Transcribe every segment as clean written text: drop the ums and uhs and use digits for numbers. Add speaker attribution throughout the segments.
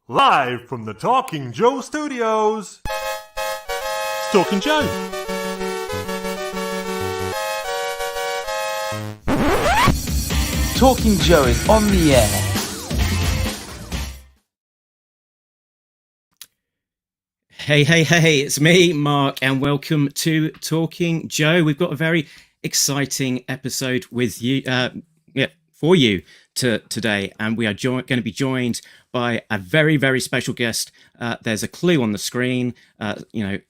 Speaker 1: Live from the Talking Joe Studios. It's Talking Joe.
Speaker 2: Talking Joe is on the air.
Speaker 3: Hey, it's me, Mark, and welcome to Talking Joe. We've got a very exciting episode with you, for you today, and we are going to be joined by a very, very special guest. There's a clue on the screen. The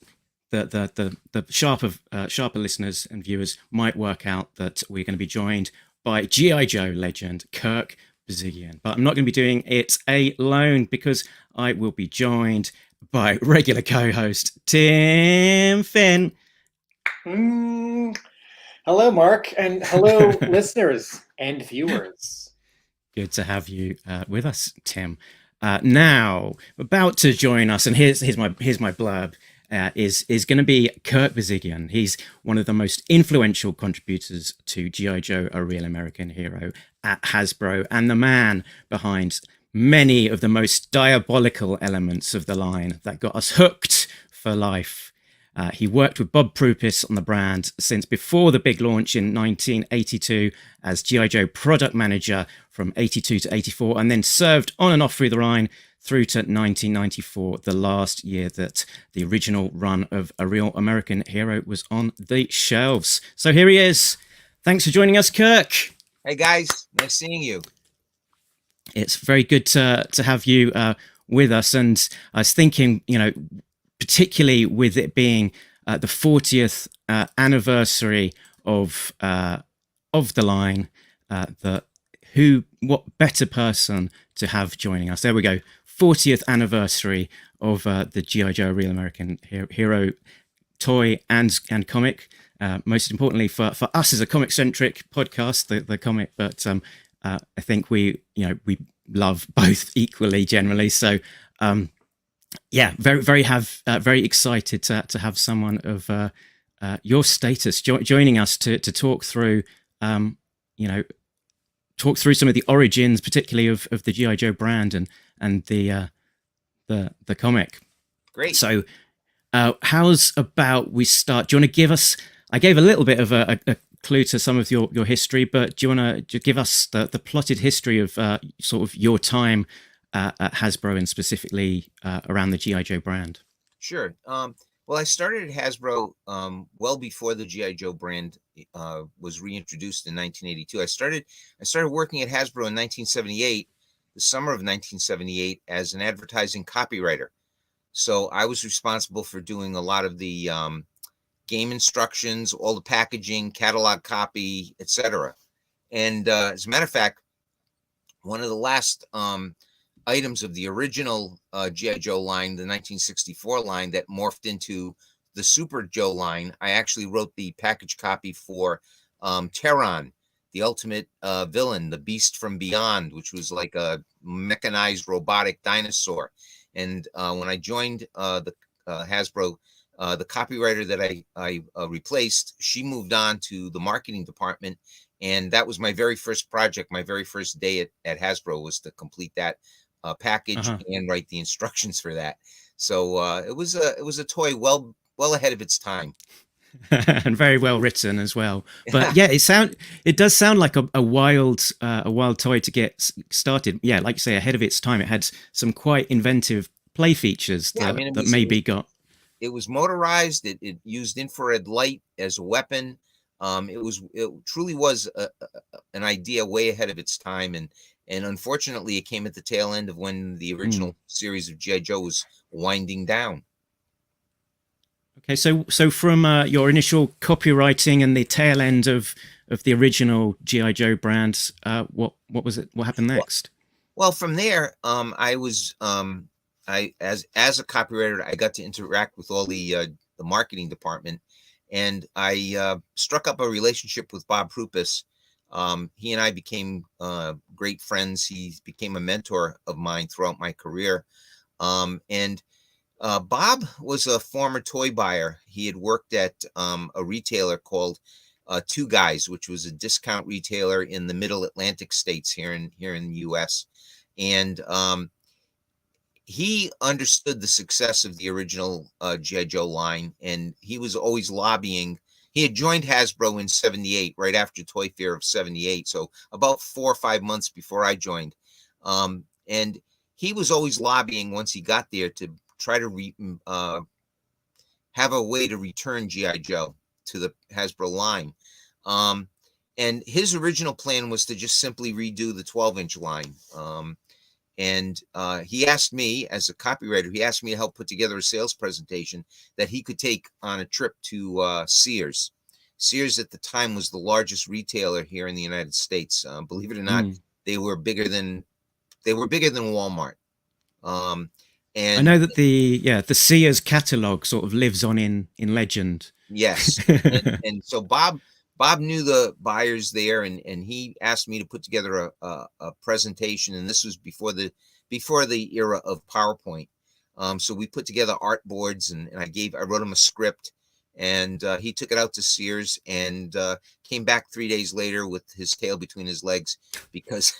Speaker 3: sharper listeners and viewers might work out that we're going to be joined by G.I. Joe legend Kirk Bozigian. But I'm not going to be doing it alone because I will be joined by regular co-host Tim Finn.
Speaker 4: Hello, Mark, and hello, listeners and viewers.
Speaker 3: Good to have you with us, Tim. Now, about to join us, and here's my blurb. Is going to be Kirk Bozigian. He's one of the most influential contributors to G.I. Joe, A Real American Hero at Hasbro, and the man behind many of the most diabolical elements of the line that got us hooked for life. He worked with Bob Prupis on the brand since before the big launch in 1982 as G.I. Joe product manager from 82 to 84, and then served on and off through the line through to 1994, the last year that the original run of A Real American Hero was on the shelves. So here he is. Thanks for joining us, Kirk.
Speaker 5: Hey guys, nice seeing you.
Speaker 3: It's very good to have you with us. And I was thinking, particularly with it being the 40th anniversary of the line, what better person to have joining us? There we go. 40th anniversary of the G.I. Joe Real American Hero toy and comic. Most importantly for us as a comic-centric podcast, the comic, but I think we love both equally generally. So very excited to have someone of your status joining us to talk through some of the origins, particularly of the G.I. Joe brand and the comic.
Speaker 5: Great.
Speaker 3: So how's about we start? Do you want to give us? I gave a little bit of a clue to some of your history, but do you want to give us the plotted history of sort of your time at Hasbro and specifically around the G.I. Joe brand?
Speaker 5: Sure. Well, I started at Hasbro well before the G.I. Joe brand was reintroduced in 1982. I started working at Hasbro in 1978, the summer of 1978, as an advertising copywriter. So I was responsible for doing a lot of the game instructions, all the packaging, catalog copy, etc. And as a matter of fact, one of the last items of the original G.I. Joe line, the 1964 line that morphed into the Super Joe line, I actually wrote the package copy for Terron, the ultimate villain, the Beast from Beyond, which was like a mechanized robotic dinosaur. And when I joined the Hasbro, the copywriter that I replaced, she moved on to the marketing department. And that was my very first project. My very first day at Hasbro was to complete that package and write the instructions for that. So it was a toy well ahead of its time.
Speaker 3: And very well written as well. But yeah, it does sound like a wild toy to get started. Yeah, like you say, ahead of its time. It had some quite inventive play features that maybe got.
Speaker 5: It was motorized. It used infrared light as a weapon. It truly was an idea way ahead of its time, and unfortunately, it came at the tail end of when the original series of G.I. Joe was winding down.
Speaker 3: Okay, so from your initial copywriting and the tail end of the original G.I. Joe brand, what was it? What happened next?
Speaker 5: Well, from there, I was as a copywriter, I got to interact with all the marketing department, and I struck up a relationship with Bob Prupis. He and I became great friends. He became a mentor of mine throughout my career. And Bob was a former toy buyer. He had worked at a retailer called Two Guys, which was a discount retailer in the Middle Atlantic states here in the U.S. And he understood the success of the original G.I. Joe line, and he was always lobbying. He had joined Hasbro in 78, right after Toy Fair of 78, so about 4 or 5 months before I joined. And he was always lobbying once he got there to try to have a way to return G.I. Joe to the Hasbro line. And his original plan was to just simply redo the 12-inch line. And he asked me, as a copywriter, he asked me to help put together a sales presentation that he could take on a trip to Sears. Sears at the time was the largest retailer here in the United States. Believe it or not, they were bigger than Walmart. And
Speaker 3: I know that the Sears catalog sort of lives on in legend.
Speaker 5: yes, and so Bob knew the buyers there, and he asked me to put together a presentation, and this was before the era of PowerPoint. So we put together art boards, and I wrote him a script, and he took it out to Sears and came back 3 days later with his tail between his legs because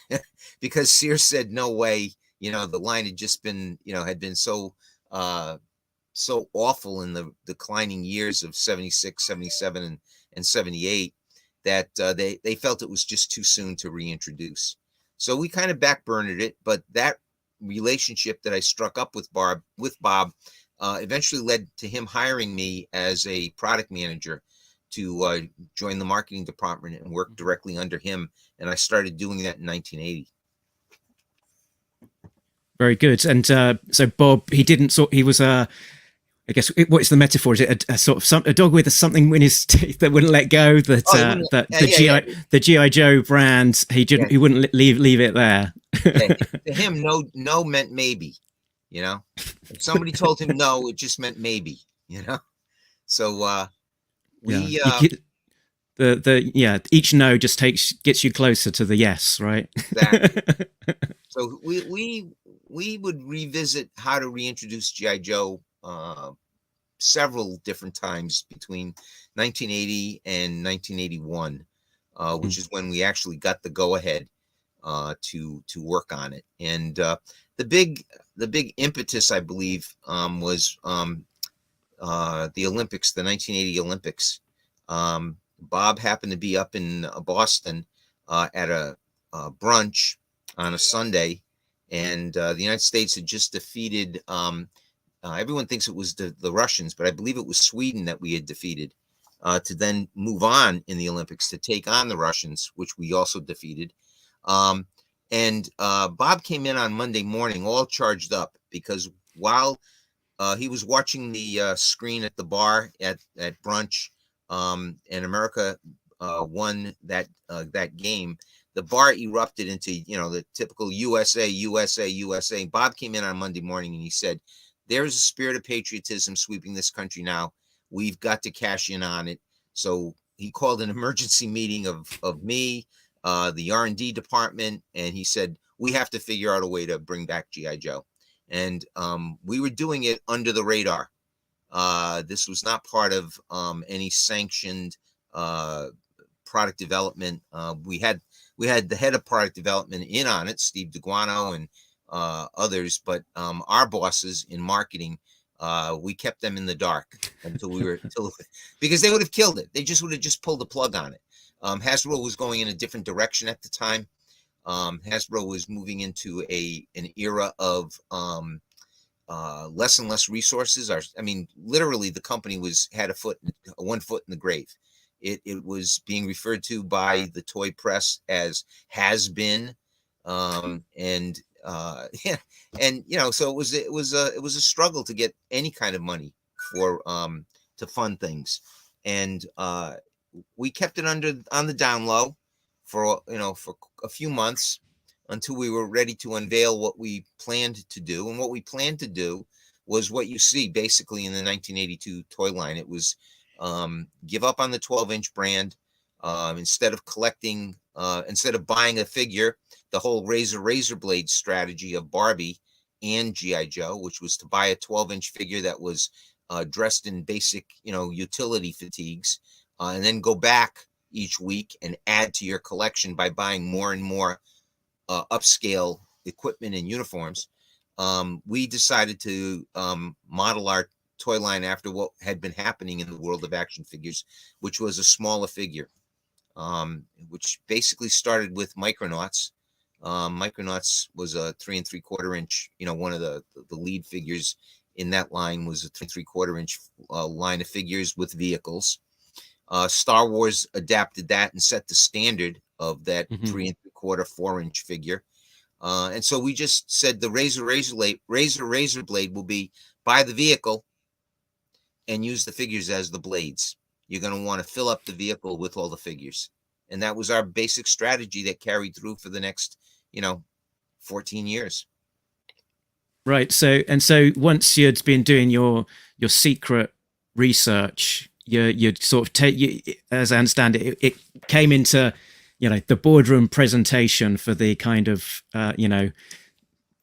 Speaker 5: Sears said no way. The line had just been had been so awful in the declining years of 76, 77, and 78 that they felt it was just too soon to reintroduce. So we kind of backburnered it, but that relationship that I struck up with Bob eventually led to him hiring me as a product manager to join the marketing department and work directly under him. And I started doing that in 1980.
Speaker 3: Very good. And so Bob, he was I guess what is the metaphor? Is it a sort of a dog with something in his teeth that wouldn't let go? The G.I. Joe brand, he wouldn't leave it there.
Speaker 5: To him, no meant maybe. If somebody told him no, it just meant maybe. So
Speaker 3: each no just gets you closer to the yes, right?
Speaker 5: Exactly. So we would revisit how to reintroduce G.I. Joe several different times between 1980 and 1981, which is when we actually got the go-ahead to work on it. And the big impetus, I believe, was the Olympics, the 1980 Olympics. Bob happened to be up in Boston at a brunch on a Sunday, and the United States had just defeated. Everyone thinks it was the Russians, but I believe it was Sweden that we had defeated to then move on in the Olympics to take on the Russians, which we also defeated. And Bob came in on Monday morning all charged up because while he was watching the screen at the bar at brunch, and America won that game, the bar erupted into the typical USA. Bob came in on Monday morning and he said, "There's a spirit of patriotism sweeping this country now. We've got to cash in on it." So he called an emergency meeting of me, the R&D department, and he said, "We have to figure out a way to bring back G.I. Joe." And we were doing it under the radar. This was not part of any sanctioned product development. We had the head of product development in on it, Steve DeGuano, and others, but our bosses in marketing, we kept them in the dark because they would have killed it. They would have just pulled the plug on it. Hasbro was going in a different direction at the time. Hasbro was moving into an era of less and less resources. Literally, the company had one foot in the grave. It was being referred to by the toy press as has been, so it was a struggle to get any kind of money to fund things, and we kept it on the down low for a few months until we were ready to unveil what we planned to do. And what we planned to do was what you see basically in the 1982 toy line. It was give up on the 12-inch brand. Instead of buying a figure, the whole razor blade strategy of Barbie and G.I. Joe, which was to buy a 12-inch figure that was dressed in basic, utility fatigues, and then go back each week and add to your collection by buying more and more upscale equipment and uniforms. we decided to model our toy line after what had been happening in the world of action figures, which was a smaller figure, which basically started with Micronauts. Micronauts was a 3 3/4 inch, one of the lead figures in that line was a 3 3/4 inch line of figures with vehicles. Star Wars adapted that and set the standard of that 3 3/4, 4-inch figure. And so we just said the razor blade will be buy the vehicle and use the figures as the blades. You're going to want to fill up the vehicle with all the figures. And that was our basic strategy that carried through for the next, 14 years.
Speaker 3: Right. So once you'd been doing your secret research, you'd sort of as I understand it, it came into, the boardroom presentation for the kind of,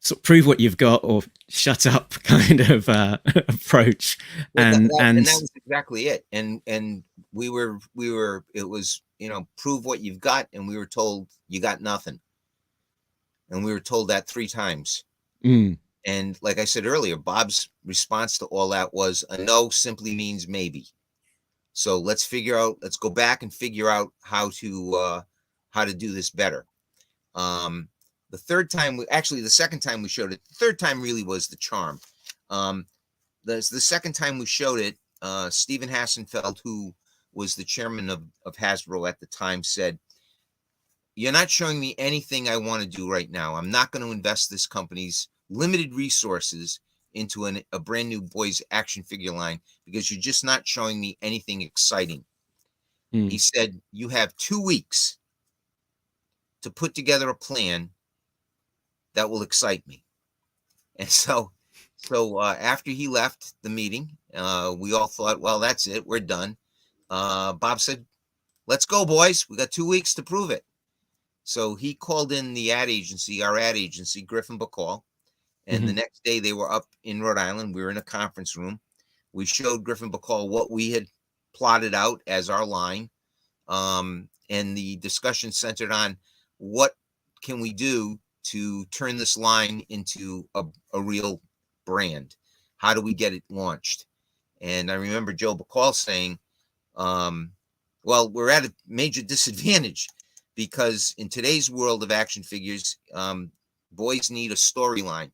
Speaker 3: sort of prove what you've got or shut up kind of approach.
Speaker 5: Well,
Speaker 3: and
Speaker 5: that was exactly it. And we were, it was, prove what you've got. And we were told you got nothing. And we were told that 3 times. And like I said earlier, Bob's response to all that was a no simply means maybe. So let's go back and figure out how to do this better. The second time we showed it, the third time really was the charm. The second time we showed it, Stephen Hassenfeld, who was the chairman of Hasbro at the time, said, "You're not showing me anything I want to do right now. I'm not going to invest this company's limited resources into a brand new boys action figure line because you're just not showing me anything exciting." He said, "You have 2 weeks to put together a plan that will excite me." And so after he left the meeting, we all thought, well, that's it. We're done. Bob said, "Let's go, boys. We got 2 weeks to prove it." So he called in our ad agency, Griffin Bacall. And the next day they were up in Rhode Island. We were in a conference room. We showed Griffin Bacall what we had plotted out as our line. And the discussion centered on what can we do to turn this line into a real brand? How do we get it launched? And I remember Joe Bacall saying, well, we're at a major disadvantage because in today's world of action figures, boys need a storyline.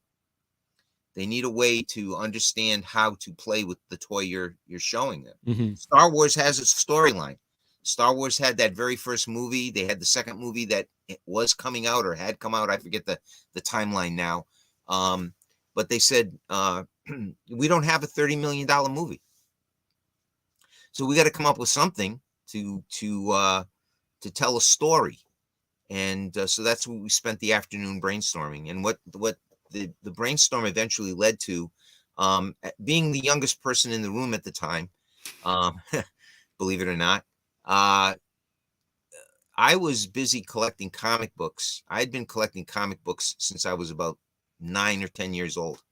Speaker 5: They need a way to understand how to play with the toy you're showing them. Star Wars has its storyline. Star Wars had that very first movie. They had the second movie that was coming out or had come out. I forget the timeline now. But they said, we don't have a $30 million movie. So we got to come up with something to tell a story. And so that's what we spent the afternoon brainstorming. And what the brainstorm eventually led to, being the youngest person in the room at the time, believe it or not, I was busy collecting comic books. I had been collecting comic books since I was about 9 or 10 years old.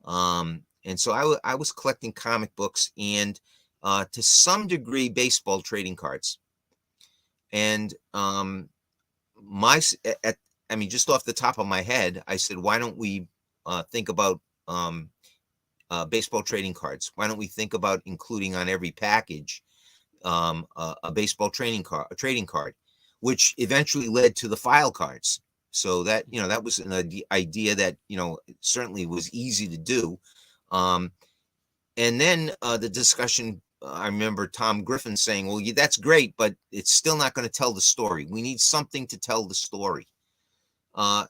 Speaker 5: And so I was collecting comic books and to some degree baseball trading cards. And just off the top of my head, I said, why don't we think about baseball trading cards? Why don't we think about including on every package a baseball trading card, which eventually led to the file cards. So that, that was an idea that, certainly was easy to do. And then the discussion, I remember Tom Griffin saying, well, yeah, that's great, but it's still not going to tell the story. We need something to tell the story.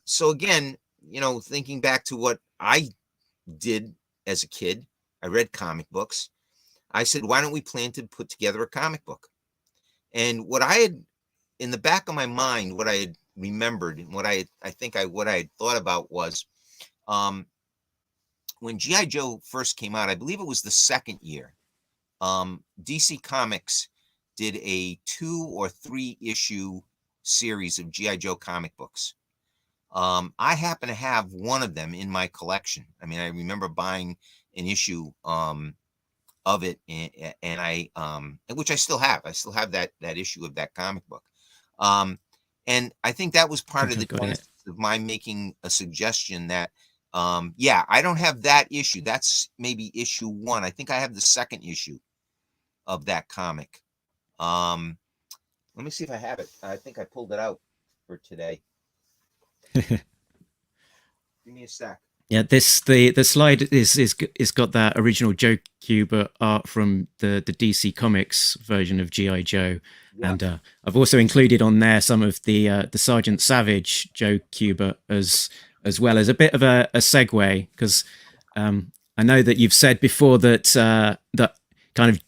Speaker 5: So again, thinking back to what I did as a kid, I read comic books. I said, why don't we plan to put together a comic book? And what I had in the back of my mind, what I had remembered and what I had thought about was, when G.I. Joe first came out, I believe it was the second year, DC Comics did a 2 or 3 issue series of G.I. Joe comic books. I happen to have one of them in my collection. I mean, I remember buying an issue of it, and I which I still have. I still have that issue of that comic book. And I think that was part of the process of my making a suggestion that Yeah, I don't have that issue. That's maybe issue 1. I think I have the second issue of that comic. Let me see if I have it. I think I pulled it out for today. Give me a sec.
Speaker 3: Yeah, the slide is got that original Joe Hubert art from the DC Comics version of G.I. Joe,
Speaker 5: Yeah.
Speaker 3: and I've also included on there some of the Sergeant Savage Joe Hubert as well as a bit of a segue, because I know that you've said before that that kind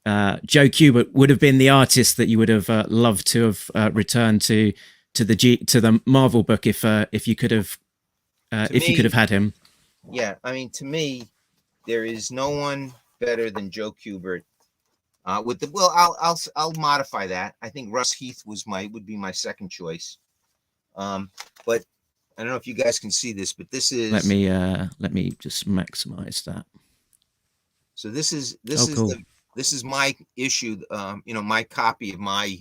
Speaker 3: of Joe Hubert would have been the artist that you would have loved to have returned to the Marvel book if you could have. You could have had him.
Speaker 5: Yeah, I mean, to me, there is no one better than Joe Hubert. With the I'll modify that. I think Russ Heath would be my second choice. But I don't know if you guys can see this, but this is. Let
Speaker 3: me just maximize that.
Speaker 5: So this is
Speaker 3: cool.
Speaker 5: this is my issue. My copy of my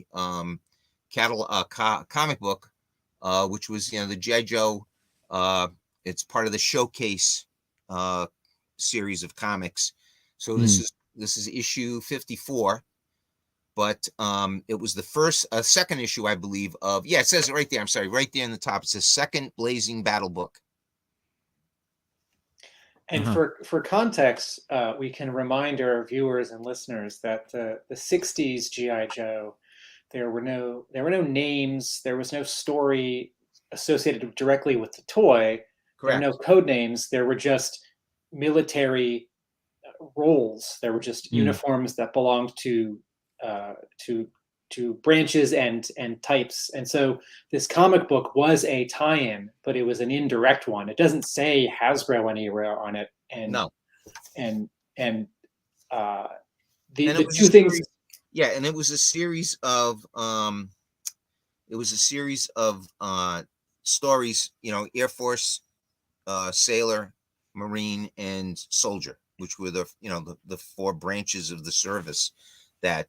Speaker 5: comic book, which was the G.I. Joe. It's part of the Showcase series of comics. So this is issue 54, but it was the second issue, I believe, of it says it right there. I'm sorry, right there in the top. It says second Blazing Battle book.
Speaker 4: And for context, we can remind our viewers and listeners that the 60s G.I. Joe, there were no names, there was no story associated directly with the toy.
Speaker 5: Correct.
Speaker 4: There were no code names. There were just military roles. There were just uniforms that belonged to branches and types. And so this comic book was a tie-in, but it was an indirect one. It doesn't say Hasbro anywhere on it. And
Speaker 5: no.
Speaker 4: And the two things.
Speaker 5: Yeah, and it was a series of stories, Air Force, sailor, Marine, and soldier, which were the 4 branches of the service that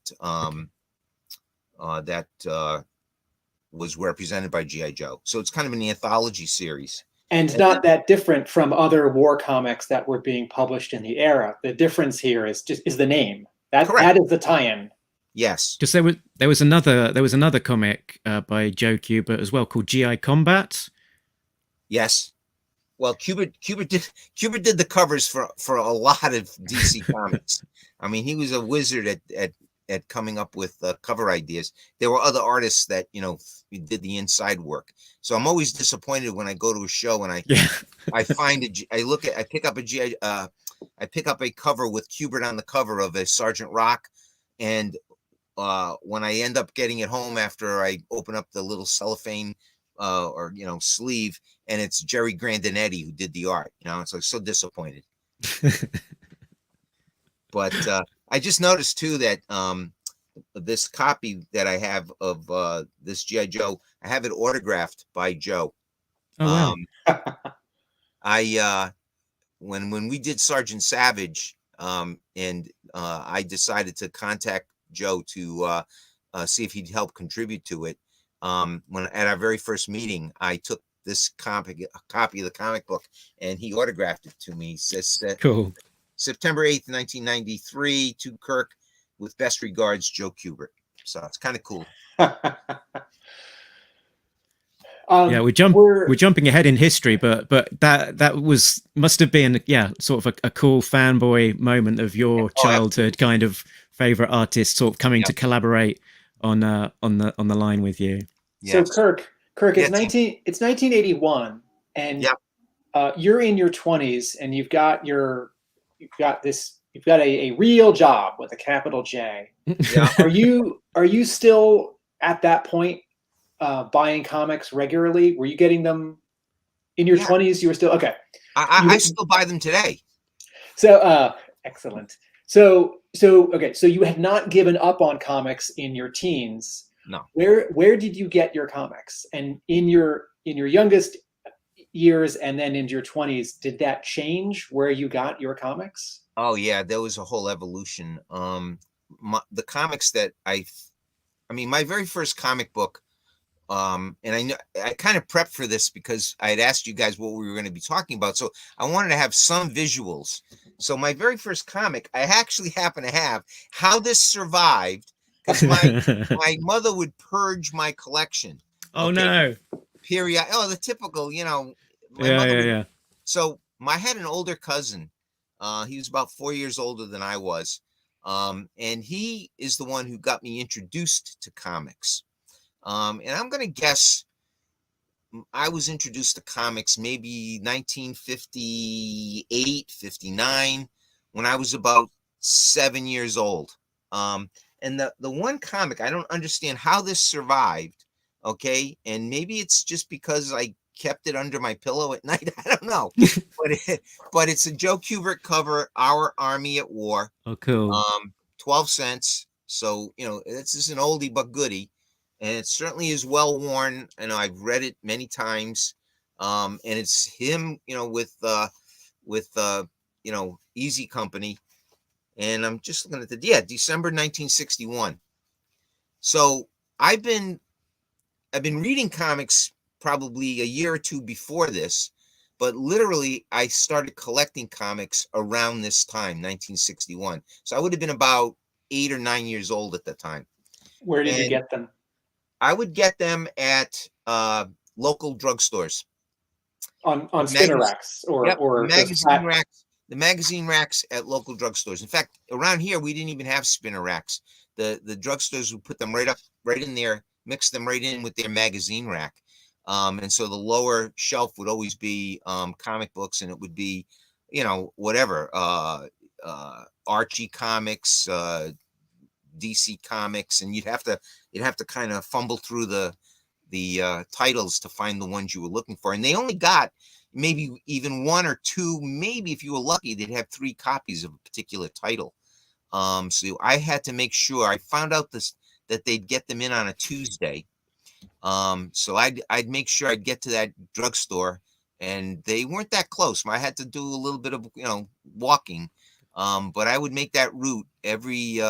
Speaker 5: was represented by G.I. Joe. So it's kind of an anthology series.
Speaker 4: And not that different from other war comics that were being published in the era. The difference here is the name. That is the tie-in.
Speaker 5: Yes.
Speaker 3: Because there was another comic by Joe Hubert as well called G.I. Combat.
Speaker 5: Yes. Well, Hubert did the covers for a lot of DC comics. I mean, he was a wizard at coming up with cover ideas. There were other artists that did the inside work. So I'm always disappointed when I go to a show and I pick up a cover with Hubert on the cover of a Sergeant Rock, and when I end up getting it home after I open up the little cellophane sleeve, and it's Jerry Grandinetti who did the art. It's like so disappointed. But I just noticed too that this copy that I have of this G.I. Joe, I have it autographed by Joe.
Speaker 3: Oh,
Speaker 5: wow. When we did Sergeant Savage, and I decided to contact Joe to see if he'd help contribute to it. When at our very first meeting, I took this copy of the comic book, and he autographed it to me. He says,
Speaker 3: cool.
Speaker 5: September 8th, 1993, to Kirk, with best regards, Joe Hubert. So it's kind of cool.
Speaker 3: Yeah, we're jumping ahead in history, but that must have been sort of a cool fanboy moment of your childhood kind of favorite artist sort of coming to collaborate on the line with you.
Speaker 4: Yes. So Kirk, it's 1981, and you're in your 20s, and you've got a real job with a capital J.
Speaker 5: Yeah.
Speaker 4: Are you still at that point buying comics regularly? Were you getting them in your 20s? You were still okay.
Speaker 5: I still buy them today.
Speaker 4: So excellent. So you had not given up on comics in your teens.
Speaker 5: No.
Speaker 4: Where did you get your comics? And in your youngest years and then into your 20s, did that change where you got your comics?
Speaker 5: Oh yeah, there was a whole evolution. The comics that my very first comic book and I know I kind of prepped for this because I had asked you guys what we were going to be talking about. So I wanted to have some visuals. So my very first comic, I actually happen to have How This Survived, because my mother would purge my collection.
Speaker 3: Oh
Speaker 5: Okay.
Speaker 3: no.
Speaker 5: Period. Oh, the typical, my
Speaker 3: Yeah,
Speaker 5: mother
Speaker 3: yeah,
Speaker 5: would.
Speaker 3: yeah.
Speaker 5: So I had an older cousin. He was about 4 years older than I was. And he is the one who got me introduced to comics. And I'm going to guess I was introduced to comics maybe 1958, 59, when I was about 7 years old. And the one comic, I don't understand how this survived. Okay. And maybe it's just because I kept it under my pillow at night. I don't know. but it's a Joe Hubert cover, Our Army at War.
Speaker 3: Oh, cool.
Speaker 5: 12 cents. So, this is an oldie but goodie. And it certainly is well worn. And I've read it many times. And it's him, with Easy Company. And I'm just looking at December 1961. So I've been reading comics probably a year or two before this, but literally I started collecting comics around this time, 1961. So I would have been about 8 or 9 years old at the time.
Speaker 4: Where did you get them?
Speaker 5: I would get them at local drugstores.
Speaker 4: On spinner racks or
Speaker 5: magazine racks. The magazine racks at local drugstores. In fact, around here we didn't even have spinner racks. The drugstores would put them right in there, mix them right in with their magazine rack. And so the lower shelf would always be comic books, and it would be, whatever, Archie comics, DC comics, and you'd have to kind of fumble through the titles to find the ones you were looking for. And they only got maybe even one or two, maybe if you were lucky, they'd have 3 copies of a particular title. So I had to make sure I found out that they'd get them in on a Tuesday. So I'd make sure I'd get to that drugstore, and they weren't that close. I had to do a little bit of, walking. But I would make that route every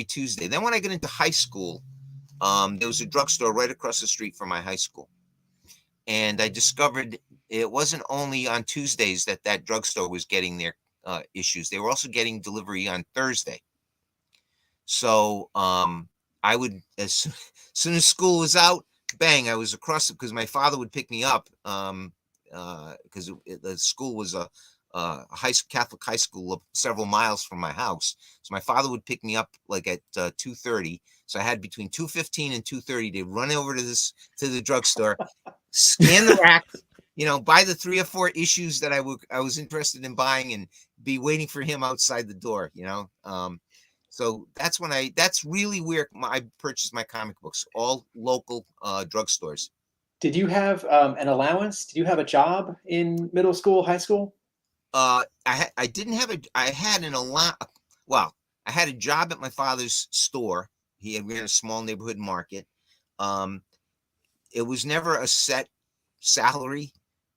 Speaker 5: Tuesday. Then when I got into high school, there was a drugstore right across the street from my high school. And I discovered it wasn't only on Tuesdays that drugstore was getting their issues. They were also getting delivery on Thursday. So I would, as soon as school was out, bang, I was across it, because my father would pick me up, because the school was a Catholic high school several miles from my house. So my father would pick me up like at 2:30. So I had between 2:15 and 2:30 to run over to the drugstore, scan the rack, buy the 3 or 4 issues that I was interested in buying, and be waiting for him outside the door. So that's really where I purchased my comic books, all local drugstores.
Speaker 4: Did you have an allowance? Did you have a job in middle school, high school?
Speaker 5: I didn't have I had I had a job at my father's store. He ran a small neighborhood market. It was never a set salary.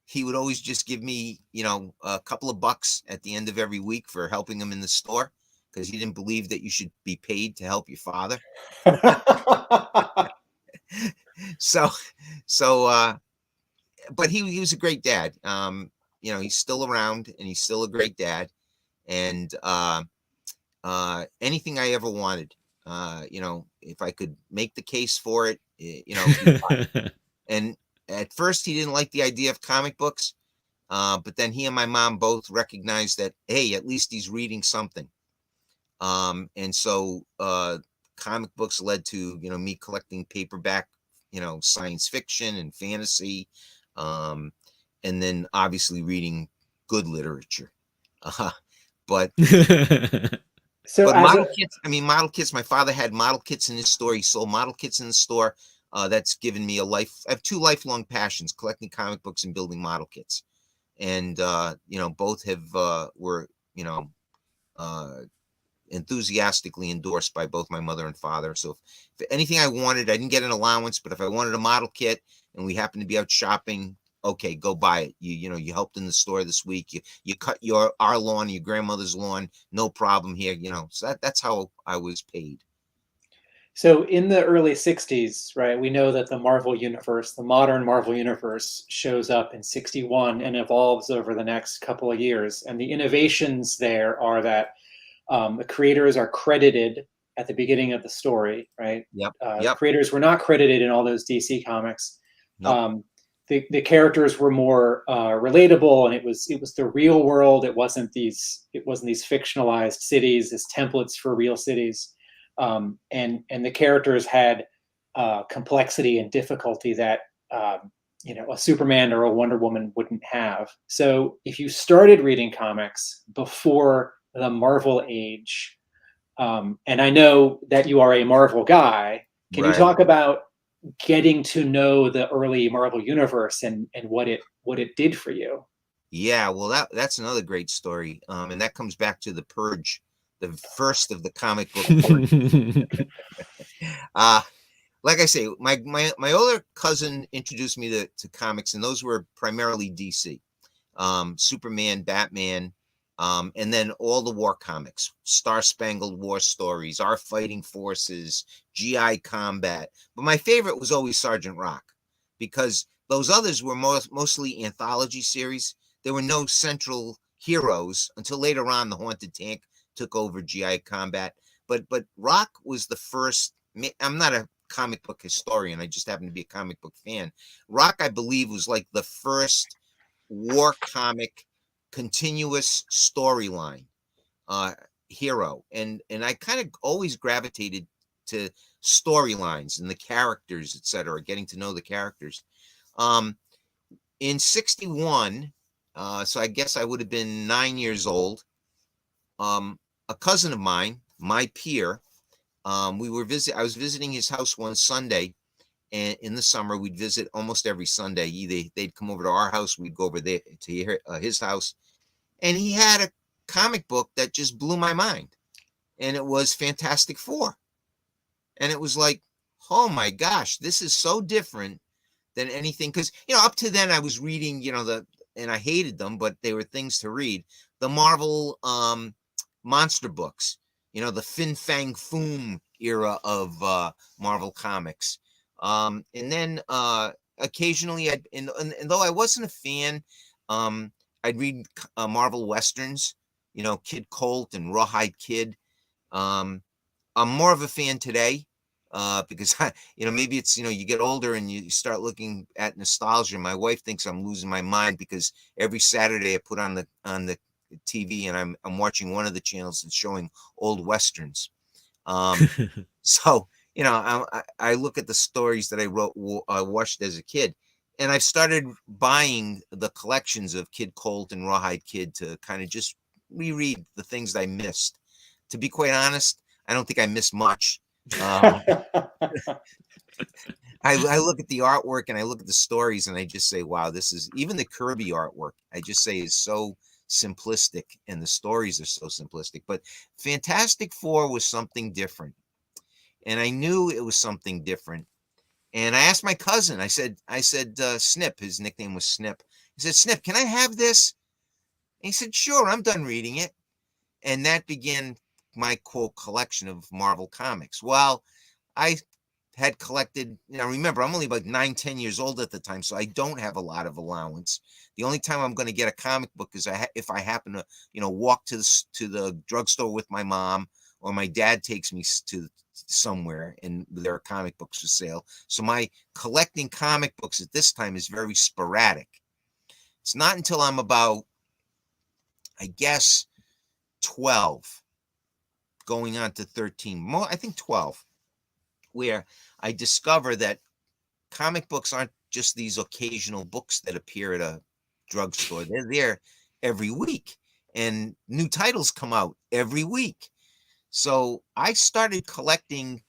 Speaker 5: He would always just give me, a couple of bucks at the end of every week for helping him in the store, because he didn't believe that you should be paid to help your father. But he was a great dad. He's still around, and he's still a great dad. And anything I ever wanted, if I could make the case for it, and at first he didn't like the idea of comic books, but then he and my mom both recognized that, hey, at least he's reading something. And so comic books led to, me collecting paperback, science fiction and fantasy, and then obviously reading good literature. But model kits, my father had model kits in his store. He sold model kits in the store. That's given me I have 2 lifelong passions: collecting comic books and building model kits. And, both were enthusiastically endorsed by both my mother and father. So if anything I wanted, I didn't get an allowance, but if I wanted a model kit and we happened to be out shopping, okay, go buy it. You helped in the store this week. You cut our lawn, your grandmother's lawn, no problem here. So that's how I was paid.
Speaker 4: So in the early 60s, right, we know that the Marvel Universe, the modern Marvel Universe, shows up in 61 and evolves over the next couple of years. And the innovations there are that the creators are credited at the beginning of the story, right?
Speaker 5: Yep.
Speaker 4: The
Speaker 5: Yep.
Speaker 4: creators were not credited in all those DC comics.
Speaker 5: Nope.
Speaker 4: The characters were more relatable, and it was the real world. It wasn't these fictionalized cities as templates for real cities, and the characters had complexity and difficulty that a Superman or a Wonder Woman wouldn't have. So if you started reading comics before the Marvel age, and I know that you are a Marvel guy, can you
Speaker 5: Right.
Speaker 4: talk about getting to know the early Marvel universe and what it did for you?
Speaker 5: Yeah, well, that's another great story, and that comes back to the Purge, the first of the comic book purge. uh like I say, my older cousin introduced me to comics, and those were primarily DC, Superman, Batman, and then all the war comics, Star Spangled War Stories, Our Fighting Forces, GI Combat. But my favorite was always Sergeant Rock, because those others were mostly anthology series. There were no central heroes until later on. The Haunted Tank took over GI Combat, but Rock was the first. I'm not a comic book historian. I just happen to be a comic book fan. Rock, I believe, was like the first war comic continuous storyline hero, and I kind of always gravitated to storylines and the characters, etc., getting to know the characters. In 61, so I guess I would have been 9 years old. A cousin of mine, my peer, I was visiting his house one Sunday, and in the summer we'd visit almost every Sunday. Either they'd come over to our house, we'd go over there to his house, and he had a comic book that just blew my mind, and it was Fantastic Four, and it was like, oh my gosh, this is so different than anything, because up to then I was reading, and I hated them, but they were things to read, the Marvel monster books, the Fin Fang Foom era of Marvel comics. And then occasionally, and though I wasn't a fan, I'd read Marvel Westerns, Kid Colt and Rawhide Kid. I'm more of a fan today because, maybe it's, you get older and you start looking at nostalgia. My wife thinks I'm losing my mind because every Saturday I put on the TV and I'm watching one of the channels that's showing old Westerns. So, I look at the stories that I watched as a kid, and I've started buying the collections of Kid Colt and Rawhide Kid to kind of just reread the things that I missed. To be quite honest, I don't think I missed much. I look at the artwork and I look at the stories and I just say, wow, this is, even the Kirby artwork, I just say is so simplistic, and the stories are so simplistic. But Fantastic Four was something different, and I knew it was something different. And I asked my cousin, I said, Snip, his nickname was Snip. He said, Snip, can I have this? And he said, sure, I'm done reading it. And that began my quote collection of Marvel comics. Well, I had collected, remember, I'm only about 9-10 years old at the time, so I don't have a lot of allowance. The only time I'm going to get a comic book is if I happen to, walk to the drugstore with my mom, or my dad takes me to somewhere and there are comic books for sale. So my collecting comic books at this time is very sporadic. It's not until I'm about, I guess, 12, going on to 13, I think 12, where I discover that comic books aren't just these occasional books that appear at a drugstore. They're there every week, and new titles come out every week. So I started collecting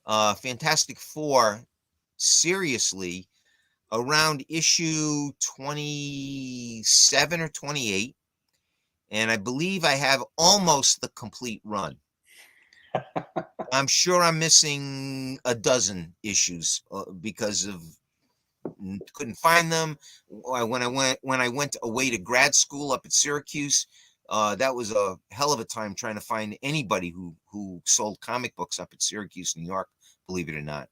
Speaker 5: Fantastic Four seriously around issue 27 or 28. And I believe I have almost the complete run. I'm sure I'm missing a dozen issues because of couldn't find them. When I went away to grad school up at Syracuse, that was a hell of a time trying to find anybody who sold comic books up at Syracuse, New York, believe it or not.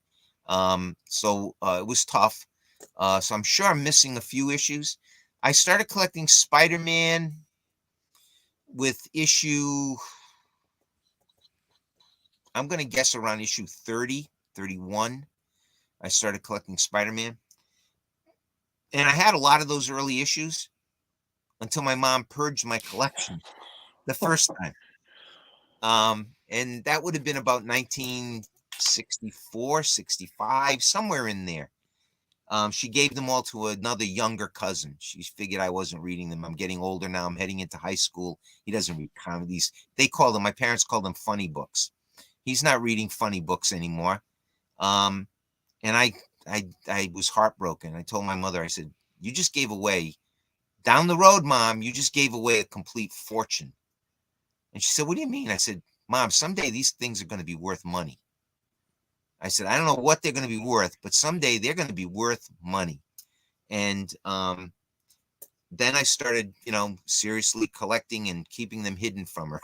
Speaker 5: So it was tough. So I'm sure I'm missing a few issues. I started collecting Spider-Man with issue, I'm going to guess around issue 30, 31. I started collecting Spider-Man. And I had a lot of those early issues until my mom purged my collection the first time. And that would have been about 1964, 65, somewhere in there. She gave them all to another younger cousin. She figured I wasn't reading them. I'm getting older now. I'm heading into high school. He doesn't read comedies. They call them, my parents call them funny books. He's not reading funny books anymore. And I was heartbroken. I told my mother, I said, you just gave away, down the road, Mom, you just gave away a complete fortune. And she said, what do you mean? I said, Mom, someday these things are going to be worth money. I said, I don't know what they're going to be worth, but someday they're going to be worth money. And then I started, seriously collecting and keeping them hidden from her.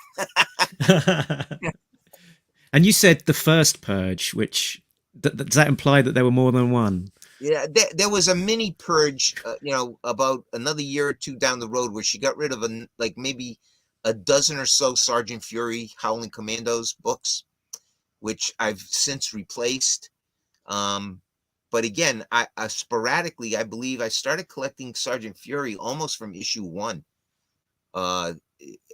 Speaker 3: And you said the first purge, which does that imply that there were more than one?
Speaker 5: Yeah, there was a mini purge, about another year or two down the road where she got rid of maybe a dozen or so Sergeant Fury Howling Commandos books, which I've since replaced. But again, I sporadically, I believe I started collecting Sergeant Fury almost from issue 1.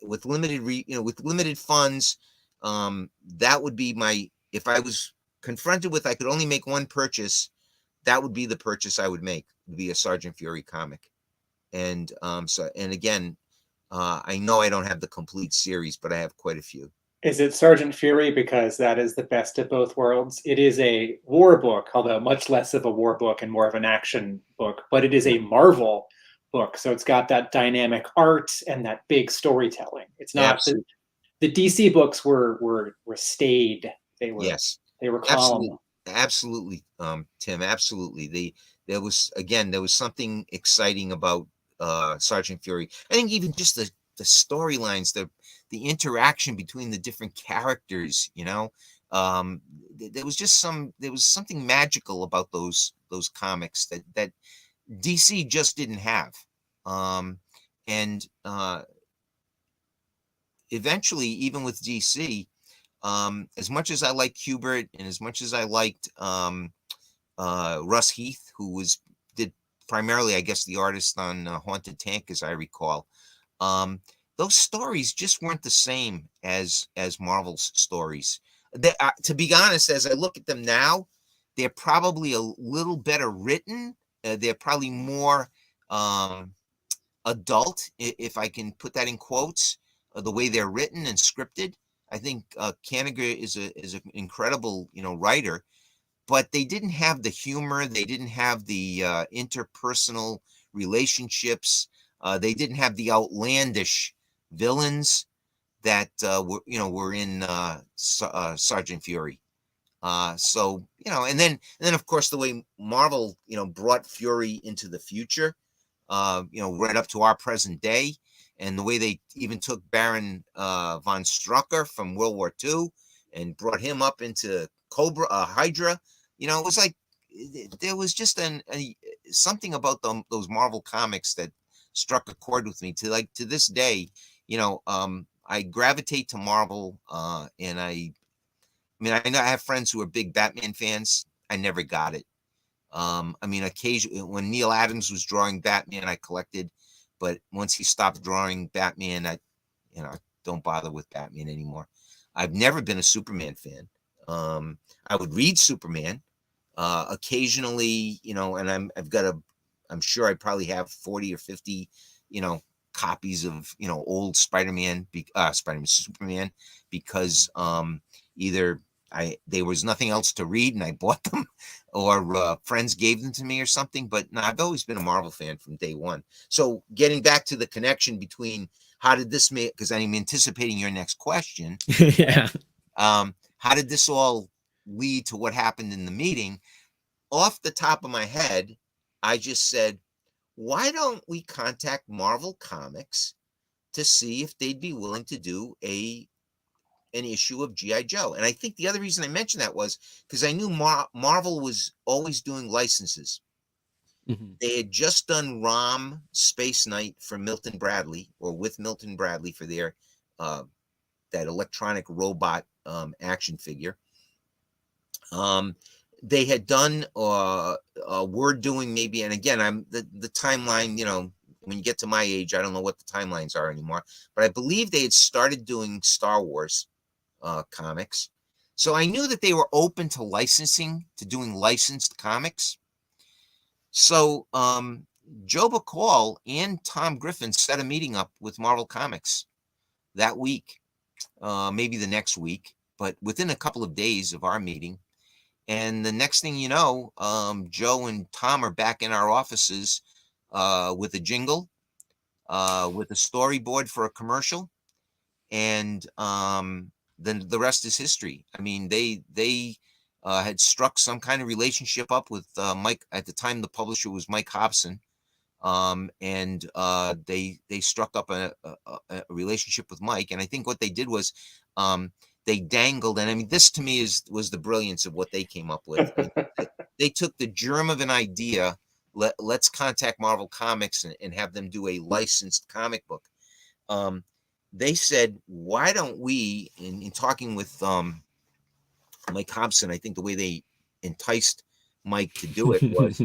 Speaker 5: With limited funds, that would be if I was confronted with, I could only make one purchase, that would be the purchase I would make, would be a Sergeant Fury comic. And again, I know I don't have the complete series, but I have quite a few.
Speaker 4: Is it Sergeant Fury because that is the best of both worlds? It is a war book, although much less of a war book and more of an action book, but it is a Marvel book. So it's got that dynamic art and that big storytelling. It's not the DC books were staid. They were,
Speaker 5: yes,
Speaker 4: they were calm.
Speaker 5: Absolutely, Tim, absolutely. There was something exciting about Sergeant Fury. I think even just the storylines, the interaction between the different characters, there was something magical about those comics that DC just didn't have. And eventually, even with DC, as much as I liked Hubert and as much as I liked Russ Heath, who did primarily, I guess, the artist on Haunted Tank, as I recall, those stories just weren't the same as Marvel's stories. To be honest, as I look at them now, they're probably a little better written. They're probably more adult, if I can put that in quotes, the way they're written and scripted. I think Kanigher is an incredible, writer, but they didn't have the humor. They didn't have the interpersonal relationships. They didn't have the outlandish villains that were in Sergeant Fury. So and then of course the way Marvel brought Fury into the future, right up to our present day, and the way they even took Baron von Strucker from World War II and brought him up into Cobra, Hydra. It was like there was just something about those Marvel comics that struck a chord with me. To this day, I gravitate to Marvel, and I know I have friends who are big Batman fans. I never got it. Occasionally when Neil Adams was drawing Batman, I collected, but once he stopped drawing Batman, I don't bother with Batman anymore. I've never been a Superman fan. I would read Superman occasionally, and I'm sure I probably have 40 or 50, copies of, old Superman, because either there was nothing else to read and I bought them, or friends gave them to me or something. But no, I've always been a Marvel fan from day one. So getting back to the connection between how did this make, because I'm anticipating your next question.
Speaker 3: Yeah.
Speaker 5: How did this all lead to what happened in the meeting? Off the top of my head, I just said, why don't we contact Marvel Comics to see if they'd be willing to do a an issue of GI Joe. And I think the other reason I mentioned that was because I knew Marvel was always doing licenses. They had just done ROM Space Knight for Milton Bradley, or with Milton Bradley, for their that electronic robot action figure. They had done were doing maybe, and again, I'm the timeline, you know, when you get to my age, I don't know what the timelines are anymore, but I believe they had started doing Star Wars comics. So I knew that they were open to licensing, to doing licensed comics. So Joe Bacall and Tom Griffin set a meeting up with Marvel Comics that week, maybe the next week, but within a couple of days of our meeting. And the next thing you know, Joe and Tom are back in our offices with a jingle, with a storyboard for a commercial, and then the rest is history. I mean, they had struck some kind of relationship up with Mike. At the time, the publisher was Mike Hobson, and they struck up a relationship with Mike. And I think what they did was they dangled, and I mean, this to me was the brilliance of what they came up with. They took the germ of an idea. Let's contact Marvel Comics and have them do a licensed comic book. They said, why don't we, in talking with Mike Hobson, I think the way they enticed Mike to do it was,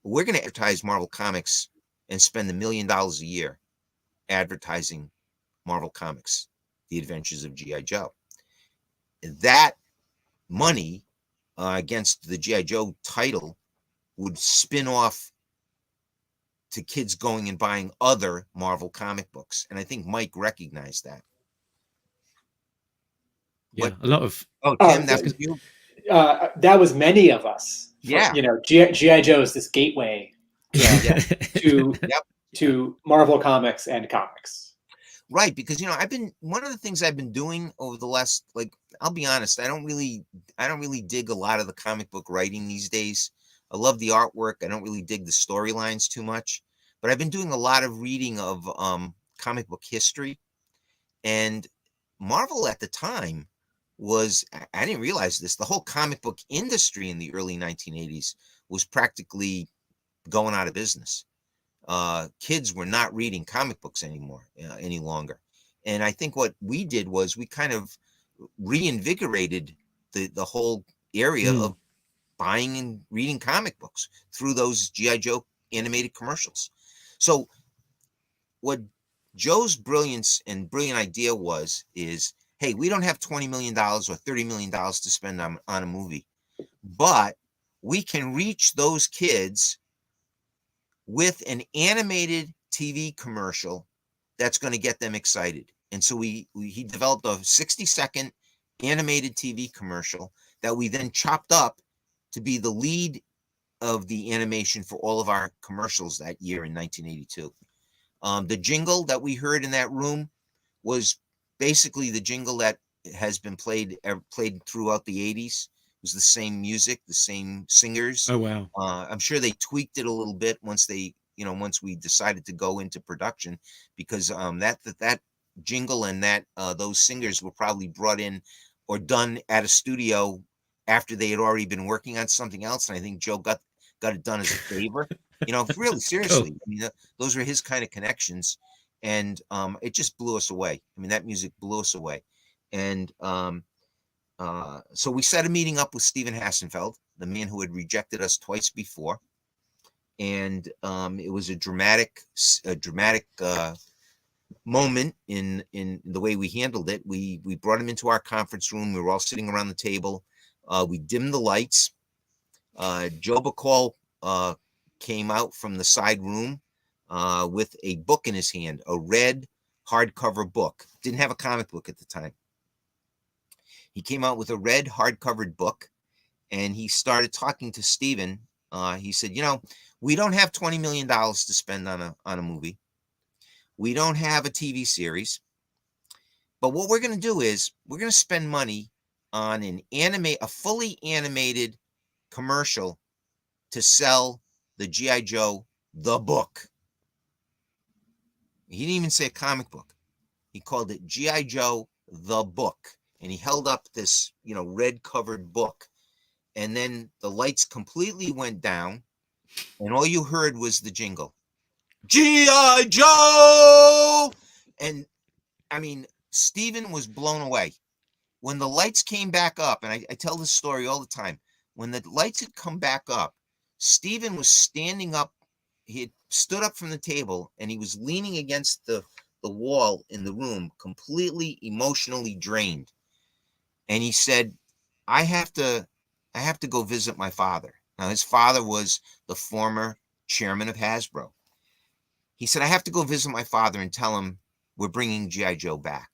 Speaker 5: we're going to advertise Marvel Comics and spend $1 million a year advertising Marvel Comics, The Adventures of G.I. Joe. That money against the G.I. Joe title would spin off to kids going and buying other Marvel comic books. And I think Mike recognized that.
Speaker 3: Yeah, a lot of.
Speaker 5: Oh, Tim, that was you?
Speaker 4: That was many of us.
Speaker 5: Yeah.
Speaker 4: You know, G.I. Joe is this gateway to Marvel Comics and comics.
Speaker 5: Right, because, you know, one of the things I've been doing over the last, like, I'll be honest, I don't really dig a lot of the comic book writing these days. I love the artwork. I don't really dig the storylines too much, but I've been doing a lot of reading of comic book history. And Marvel at the time was, I didn't realize this, the whole comic book industry in the early 1980s was practically going out of business. Kids were not reading comic books any longer. And I think what we did was we kind of reinvigorated the whole area of buying and reading comic books through those G.I. Joe animated commercials. So what Joe's brilliant idea is, hey, we don't have $20 million or $30 million to spend on a movie, but we can reach those kids with an animated TV commercial that's going to get them excited. And so he developed a 60-second animated TV commercial that we then chopped up to be the lead of the animation for all of our commercials that year in 1982. The jingle that we heard in that room was basically the jingle that has been played throughout the 80s. It was the same music, the same singers.
Speaker 3: Oh, wow.
Speaker 5: I'm sure they tweaked it a little bit once we decided to go into production, because that jingle and those singers were probably brought in or done at a studio after they had already been working on something else. And I think Joe got it done as a favor, you know, really seriously. I mean, those were his kind of connections, and it just blew us away. I mean, that music blew us away. And so we set a meeting up with Stephen Hassenfeld, the man who had rejected us twice before. And it was a dramatic moment in the way we handled it. We brought him into our conference room. We were all sitting around the table. We dimmed the lights. Joe Bacall came out from the side room with a book in his hand, a red hardcover book. Didn't have a comic book at the time. He came out with a red hardcovered book, and he started talking to Stephen. He said, you know, we don't have $20 million to spend on a movie. We don't have a TV series. But what we're going to do is we're going to spend money on a fully animated commercial to sell the G.I. Joe, the book. He didn't even say a comic book. He called it G.I. Joe, the book. And he held up this, red covered book. And then the lights completely went down. And all you heard was the jingle. G.I. Joe! And I mean, Stephen was blown away. When the lights came back up, and I tell this story all the time, when the lights had come back up, Stephen was standing up. He had stood up from the table, and he was leaning against the wall in the room, completely emotionally drained. And he said, I have to go visit my father. Now, his father was the former chairman of Hasbro. He said, I have to go visit my father and tell him we're bringing G.I. Joe back.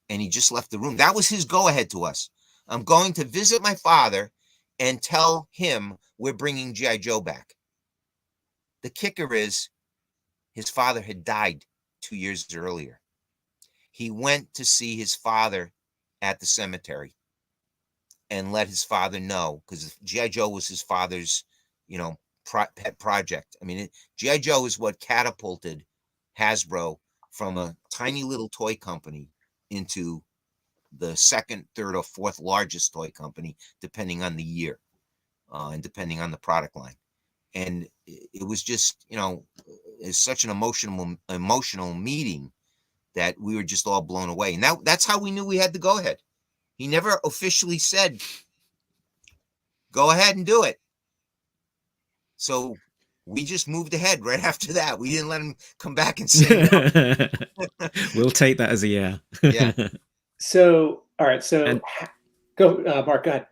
Speaker 5: And he just left the room. That was his go-ahead to us. I'm going to visit my father and tell him we're bringing G.I. Joe back. The kicker is his father had died 2 years earlier. He went to see his father at the cemetery and let his father know, because G.I. Joe was his father's, pet project. I mean, G.I. Joe is what catapulted Hasbro from a tiny little toy company into the second, third, or fourth largest toy company, depending on the year and depending on the product line. And it was just, it's such an emotional meeting that we were just all blown away. And that's how we knew we had to go ahead. He never officially said, go ahead and do it. So we just moved ahead right after that. We didn't let him come back and say no.
Speaker 3: We'll take that as a yeah.
Speaker 5: Yeah.
Speaker 4: So, all right. So, go, Mark. Go ahead.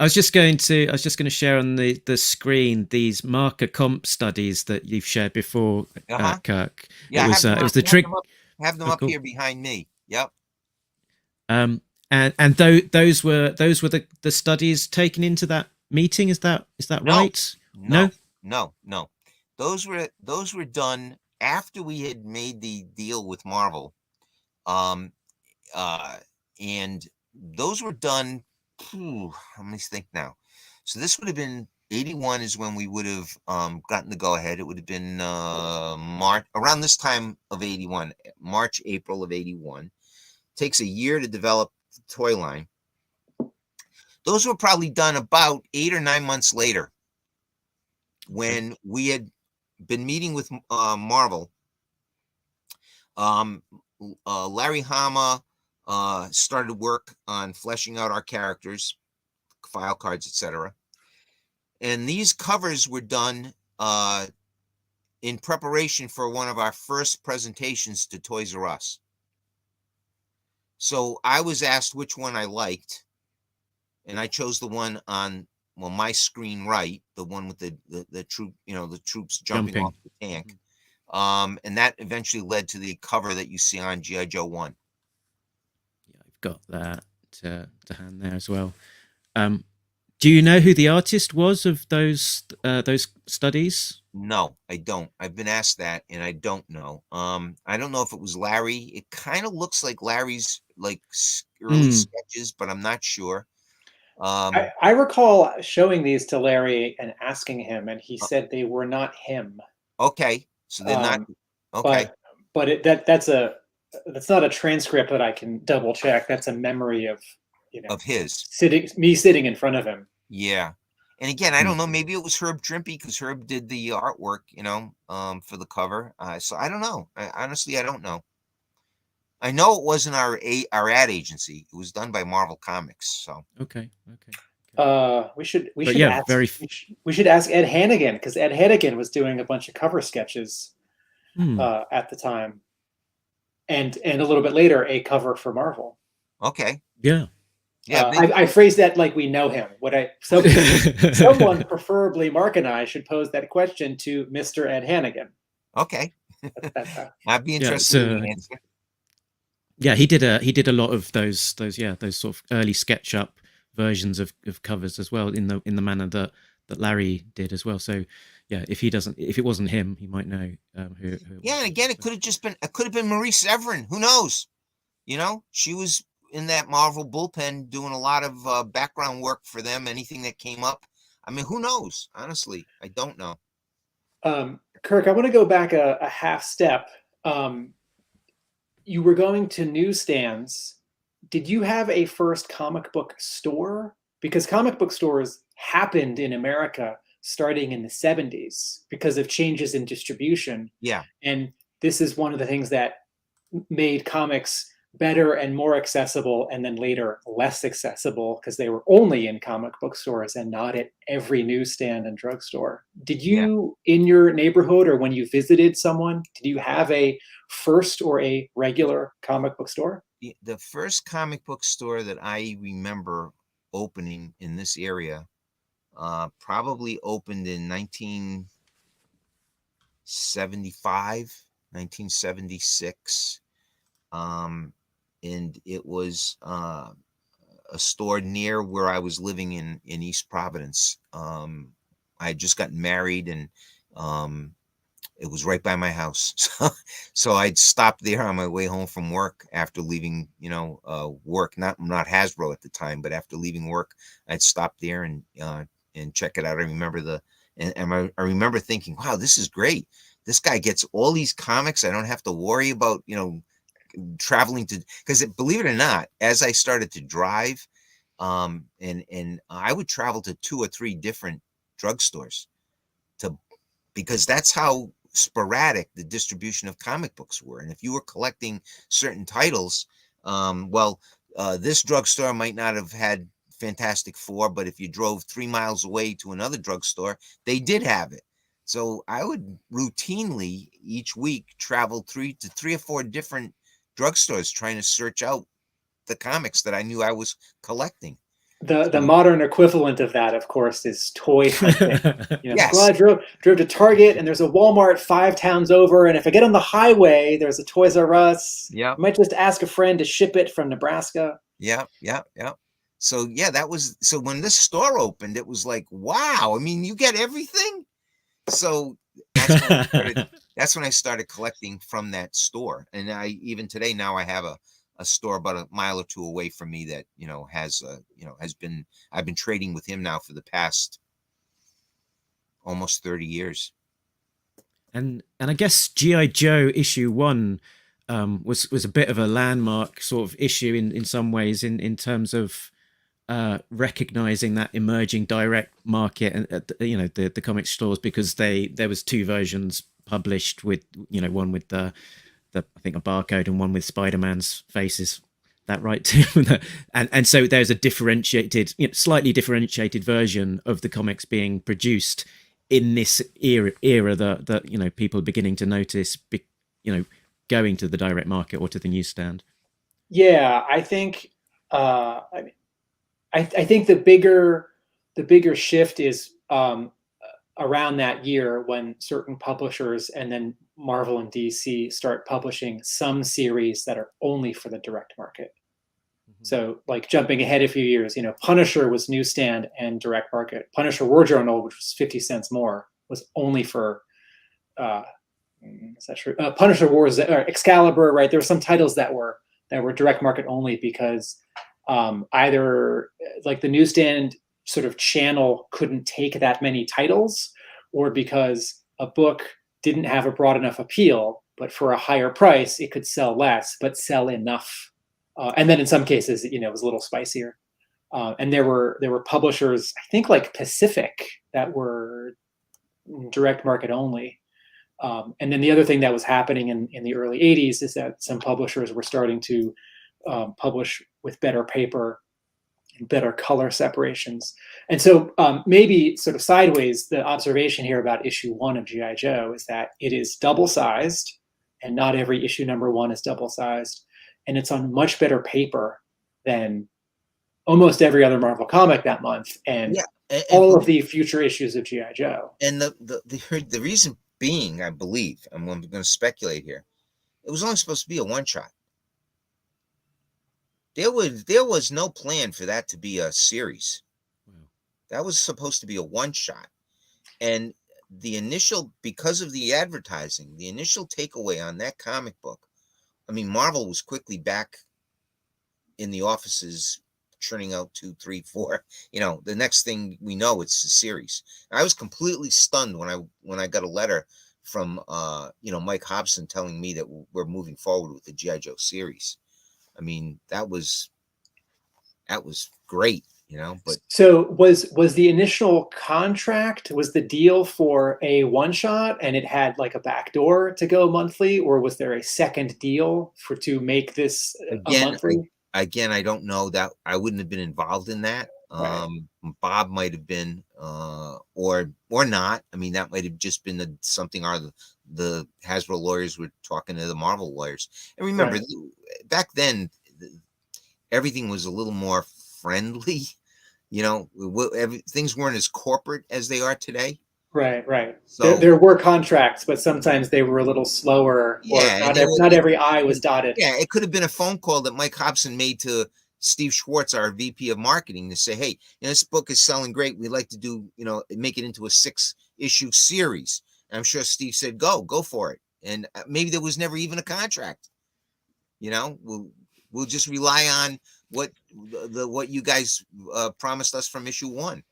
Speaker 3: I was just going to share on the screen these marker comp studies that you've shared before, Kirk.
Speaker 5: Yeah,
Speaker 3: it was the trick.
Speaker 5: Have them up here behind me. Yep.
Speaker 3: And those were the studies taken into that meeting. Is that right?
Speaker 5: No. Those were done after we had made the deal with Marvel. And those were done. Let me think now. So this would have been 81 is when we would have gotten the go ahead. It would have been March, around this time of 81, March, April of 81. Takes a year to develop the toy line. Those were probably done about 8 or 9 months later, when we had been meeting with Marvel. Larry Hama started work on fleshing out our characters, file cards, etc. And these covers were done in preparation for one of our first presentations to Toys R Us. So I was asked which one I liked, and I chose the one on my screen right, the one with the troop, the troops jumping off the tank. And that eventually led to the cover that you see on G.I. Joe 1.
Speaker 3: Yeah, I've got that to hand there as well. Do you know who the artist was of those studies?
Speaker 5: No, I don't. I've been asked that, and I don't know. I don't know if it was Larry. It kind of looks like Larry's early sketches, but I'm not sure.
Speaker 4: I recall showing these to Larry and asking him, and he said they were not him.
Speaker 5: Okay, so they're not. Okay,
Speaker 4: but that's not a transcript that I can double check. That's a memory of
Speaker 5: of his
Speaker 4: sitting in front of him.
Speaker 5: Yeah, and again, I don't know. Maybe it was Herb Trimpe, because Herb did the artwork, for the cover. So I don't know. Honestly, I don't know. I know it wasn't our ad agency. It was done by Marvel Comics. So
Speaker 3: okay.
Speaker 4: We should ask Ed Hannigan, because Ed Hannigan was doing a bunch of cover sketches at the time, and a little bit later a cover for Marvel.
Speaker 5: Okay.
Speaker 3: Yeah.
Speaker 4: I phrased that like we know him. Someone, preferably Mark and I, should pose that question to Mr. Ed Hannigan.
Speaker 5: Okay. I'd be interested in the answer.
Speaker 3: Yeah, he did a lot of those sort of early SketchUp versions of covers as well, in the manner that Larry did as well. So yeah, if it wasn't him, he might know who
Speaker 5: yeah, and again, it could have been Marie Severin. Who knows? She was in that Marvel bullpen doing a lot of background work for them. Anything that came up. I mean, who knows? Honestly, I don't know.
Speaker 4: Kirk, I want to go back a half step. You were going to newsstands did you have a first comic book store? Because comic book stores happened in America starting in the 70s because of changes in distribution.
Speaker 5: Yeah.
Speaker 4: And this is one of the things that made comics better and more accessible, and then later less accessible because they were only in comic book stores and not at every newsstand and drugstore. Did you, in your neighborhood or when you visited someone, did you have a first or a regular comic book store?
Speaker 5: The first comic book store that I remember opening in this area probably opened in 1975, 1976. And it was a store near where I was living in East Providence. I had just gotten married, and it was right by my house. So I'd stop there on my way home from work after leaving, work, not Hasbro at the time, but after leaving work, I'd stop there and check it out. I remember I remember thinking, wow, this is great. This guy gets all these comics. I don't have to worry about, traveling to, because believe it or not, as I started to drive, and I would travel to 2 or 3 different drugstores because that's how sporadic the distribution of comic books were. And if you were collecting certain titles, this drugstore might not have had Fantastic Four, but if you drove 3 miles away to another drugstore, they did have it. So I would routinely each week travel 3 or 4 different drugstores trying to search out the comics that I knew I was collecting.
Speaker 4: The modern equivalent of that, of course, is toy hunting.
Speaker 5: Yes.
Speaker 4: Well, I drove to Target, and there's a Walmart 5 towns over, and if I get on the highway, there's a Toys R Us.
Speaker 5: Yeah.
Speaker 4: I might just ask a friend to ship it from Nebraska.
Speaker 5: Yeah. So so when this store opened, it was like, wow, I mean, you get everything. So that's when I started collecting from that store. And even today, now I have a store about a mile or 2 away from me that, I've been trading with him now for the past almost 30 years.
Speaker 3: And I guess G.I. Joe issue 1 was a bit of a landmark sort of issue in some ways in terms of recognizing that emerging direct market and the comic stores, because there was 2 versions published with one with the I think a barcode and one with Spider-Man's faces. That right too? and so there's a differentiated, slightly differentiated version of the comics being produced in this era that people are beginning to notice, going to the direct market or to the newsstand.
Speaker 4: Yeah, I think I think the bigger shift is around that year when certain publishers and then Marvel and DC start publishing some series that are only for the direct market. Mm-hmm. So, like jumping ahead a few years, Punisher was newsstand and direct market. Punisher War Journal, which was 50 cents more, was only for is that true? Punisher Wars, Excalibur, right? There were some titles that were direct market only because either like the newsstand sort of channel couldn't take that many titles, or because a book didn't have a broad enough appeal, but for a higher price, it could sell less, but sell enough. And then in some cases, it was a little spicier. And there were publishers, I think like Pacific, that were direct market only. And then the other thing that was happening in the early 80s is that some publishers were starting to publish with better paper and better color separations. And so maybe sort of sideways, the observation here about issue 1 of G.I. Joe is that it is double-sized, and not every issue number 1 is double-sized. And it's on much better paper than almost every other Marvel comic that month, and all of the future issues of G.I. Joe.
Speaker 5: And the reason being, I believe, and I'm going to speculate here, it was only supposed to be a one-shot. There was no plan for that to be a series. That was supposed to be a one-shot. And because of the advertising, the initial takeaway on that comic book, I mean, Marvel was quickly back in the offices churning out 2, 3, 4. The next thing we know, it's a series. I was completely stunned when I got a letter from Mike Hobson telling me that we're moving forward with the G.I. Joe series. I mean, that was that was great, you know. But
Speaker 4: so was the initial contract, was the deal for a one shot and it had like a back door to go monthly, or was there a second deal to make this a
Speaker 5: again,
Speaker 4: monthly?
Speaker 5: I don't know that. I wouldn't have been involved in that.
Speaker 4: Right.
Speaker 5: Bob might have been, or not. I mean, that might have just been something the Hasbro lawyers were talking to the Marvel lawyers. And remember,
Speaker 4: Right.
Speaker 5: back then, everything was a little more friendly. You know, things weren't as corporate as they are today.
Speaker 4: Right, right.
Speaker 5: So
Speaker 4: There were contracts, but sometimes they were a little slower, or
Speaker 5: yeah, and
Speaker 4: not every I was dotted.
Speaker 5: yeah, it could have been a phone call that Mike Hobson made to Steve Schwartz, our VP of marketing, to say, hey, you know, this book is selling great. We'd like to do, you know, make it into a 6-issue series. And I'm sure Steve said, go for it. And maybe there was never even a contract. You know, we'll just rely on what you guys promised us from issue 1.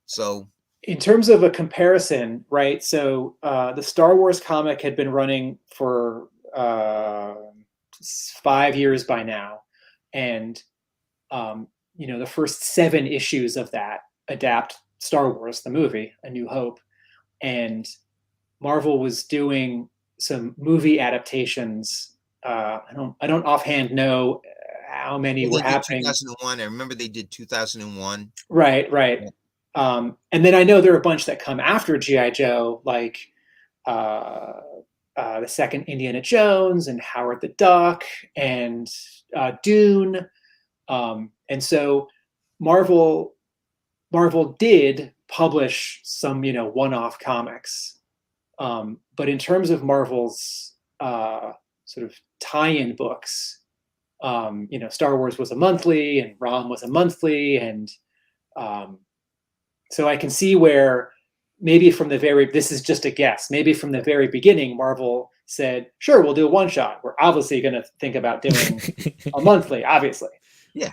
Speaker 5: So
Speaker 4: In terms of a comparison, right? So the Star Wars comic had been running for 5 years by now, and you know, the first 7 issues of that adapt Star Wars, the movie, A New Hope, and Marvel was doing some movie adaptations. I don't offhand know how many were happening.
Speaker 5: 2001. I remember they did 2001.
Speaker 4: Right, right. And then I know there are a bunch that come after G.I. Joe, like the second Indiana Jones and Howard the Duck and Dune. And so Marvel did publish some, you know, one-off comics. But in terms of Marvel's sort of tie-in books, you know, Star Wars was a monthly and ROM was a monthly, and so I can see where maybe this is just a guess, maybe from the very beginning, Marvel said, sure, we'll do a one shot. We're obviously going to think about doing a monthly, obviously.
Speaker 5: Yeah.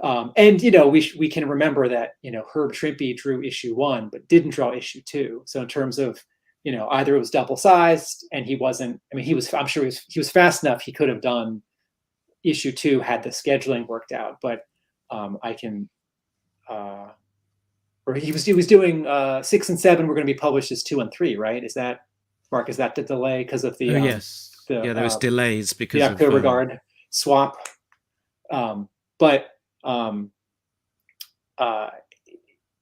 Speaker 4: And, you know, we can remember that, you know, Herb Trimpe drew issue 1, but didn't draw issue 2. So in terms of, you know, either it was double sized and I'm sure he was fast enough. He could have done issue 2 had the scheduling worked out, but or he was doing 6 and 7 were going to be published as 2 and 3, right? Is that, Mark, is that the delay because of the
Speaker 3: yes, there was delays because
Speaker 4: the
Speaker 3: of
Speaker 4: October Guard swap? But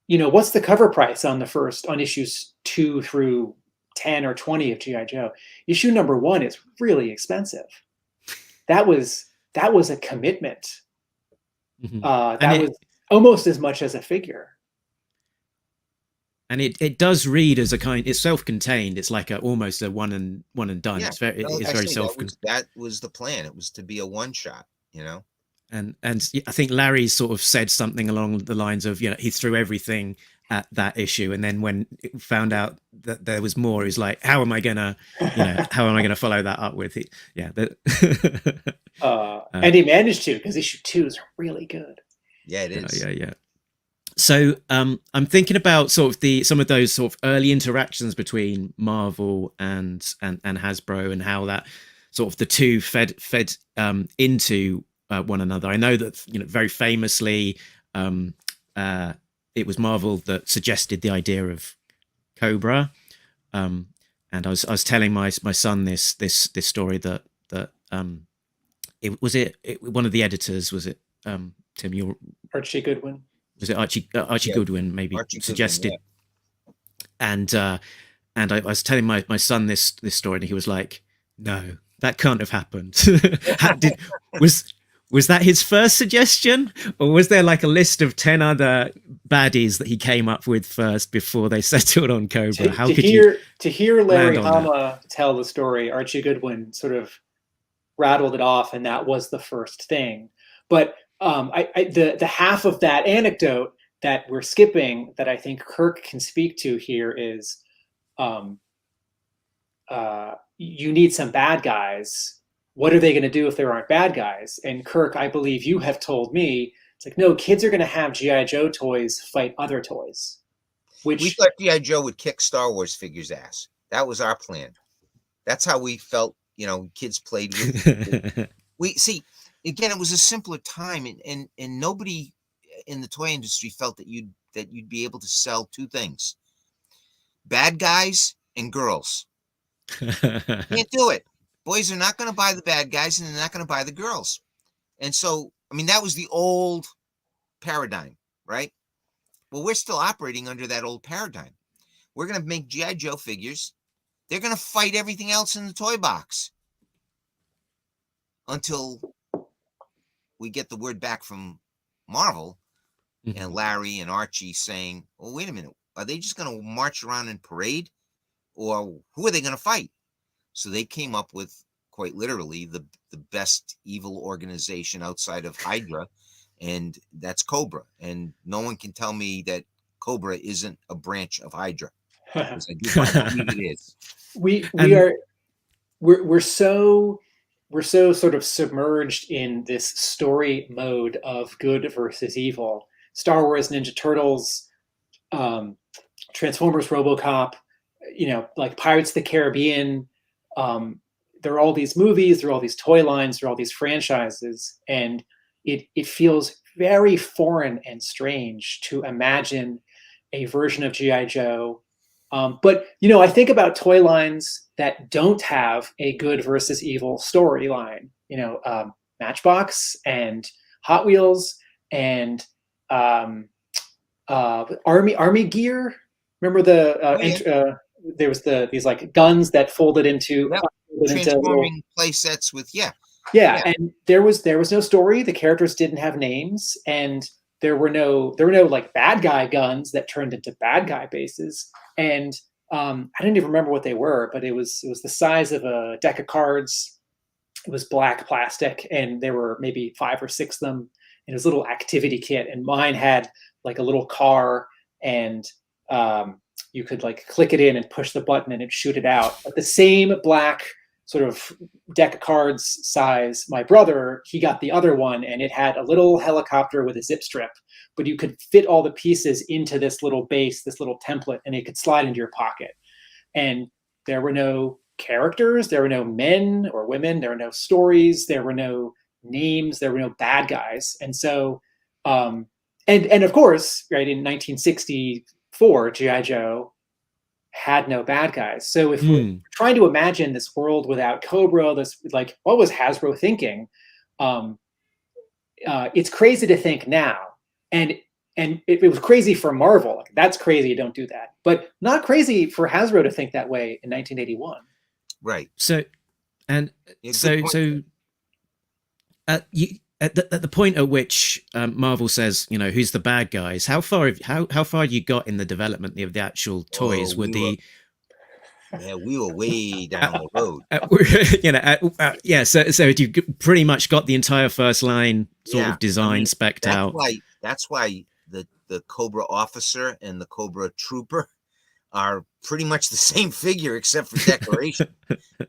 Speaker 4: you know, what's the cover price on issues 2 through 10 or 20 of G.I. Joe? Issue number 1 is really expensive. That was a commitment.
Speaker 3: Mm-hmm.
Speaker 4: That was almost as much as a figure.
Speaker 3: And it does read as it's self-contained. It's like almost a one and done.
Speaker 5: Yeah,
Speaker 3: It's very self-contained.
Speaker 5: That was the plan. It was to be a one shot, you know.
Speaker 3: And I think Larry sort of said something along the lines of, you know, he threw everything at that issue, and then when it found out that there was more, he was like, how am I gonna follow that up with it? Yeah.
Speaker 4: And he managed to, because issue 2 is really good.
Speaker 5: Yeah, it is.
Speaker 3: Yeah. So I'm thinking about sort of some of those sort of early interactions between Marvel and Hasbro, and how that sort of the two fed into one another. I know that, you know, very famously, it was Marvel that suggested the idea of Cobra, and I was telling my son this story that it was one of the editors, was it Tim?
Speaker 4: Archie Goodwin.
Speaker 3: Was it Archie Goodwin? Maybe
Speaker 5: Archie
Speaker 3: suggested.
Speaker 5: Goodwin, yeah.
Speaker 3: And I was telling my son this story, and he was like, "No, that can't have happened." Was that his first suggestion, or was there like a list of 10 other baddies that he came up with first before they settled on Cobra?
Speaker 4: To hear Larry Hama tell the story, Archie Goodwin sort of rattled it off, and that was the first thing. But the half of that anecdote that we're skipping, that I think Kirk can speak to here, is you need some bad guys. What are they going to do if there aren't bad guys? And Kirk, I believe you have told me, it's like, no, kids are going to have G.I. Joe toys fight other toys.
Speaker 5: We thought G.I. Joe would kick Star Wars figures' ass. That was our plan. That's how we felt, you know, kids played with. We see, again, it was a simpler time, and nobody in the toy industry felt that you'd be able to sell two things: bad guys and girls. Can't do it. Boys are not going to buy the bad guys, and they're not going to buy the girls. And so, I mean, that was the old paradigm, right? Well, we're still operating under that old paradigm. We're going to make G.I. Joe figures. They're going to fight everything else in the toy box until we get the word back from Marvel and Larry and Archie saying, well, wait a minute. Are they just going to march around and parade? Or who are they going to fight? So they came up with, quite literally, the best evil organization outside of Hydra, and that's Cobra. And no one can tell me that Cobra isn't a branch of Hydra. I believe it is.
Speaker 4: We're so sort of submerged in this story mode of good versus evil. Star Wars, Ninja Turtles, Transformers, RoboCop, like Pirates of the Caribbean. There are all these movies, there are all these toy lines, there are all these franchises, and it feels very foreign and strange to imagine a version of G.I. Joe. But I think about toy lines that don't have a good versus evil storyline. Matchbox and Hot Wheels and Army Gear. Remember there was these like guns that folded into
Speaker 5: transforming play sets with
Speaker 4: and there was no story. The characters didn't have names, and there were no like bad guy guns that turned into bad guy bases. And I didn't even remember what they were, but it was the size of a deck of cards. It was black plastic, and there were maybe 5 or 6 of them. And it was a little activity kit, and mine had like a little car, and you could like click it in and push the button and it'd shoot it out. But the same black sort of deck of cards size, my brother, he got the other one, and it had a little helicopter with a zip strip, but you could fit all the pieces into this little base, this little template, and it could slide into your pocket. And there were no characters, there were no men or women, there were no stories, there were no names, there were no bad guys. And so, and of course, right, in 1964, G.I. Joe had no bad guys. So if we're trying to imagine this world without Cobra, this, like, what was Hasbro thinking? It's crazy to think now. And it was crazy for Marvel. Like, that's crazy, don't do that. But not crazy for Hasbro to think that way in 1981.
Speaker 5: Right.
Speaker 3: So, and
Speaker 5: Yeah,
Speaker 3: so at the point at which Marvel says, who's the bad guys, how far you got in the development of the actual toys?
Speaker 5: We were way down the road.
Speaker 3: So you pretty much got the entire first line sort of design spec'd out.
Speaker 5: That's why the Cobra officer and the Cobra trooper are pretty much the same figure except for decoration,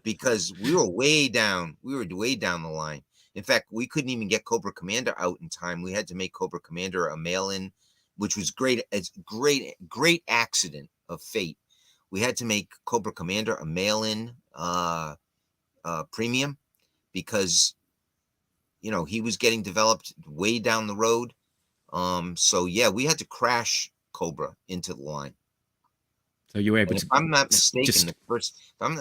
Speaker 5: because we were way down the line. In fact, we couldn't even get Cobra Commander out in time. We had to make Cobra Commander a mail-in, which was great. It's great accident of fate. We had to make Cobra Commander a mail-in premium, because he was getting developed way down the road. So yeah, we had to crash Cobra into the line.
Speaker 3: So you were able to.
Speaker 5: If I'm not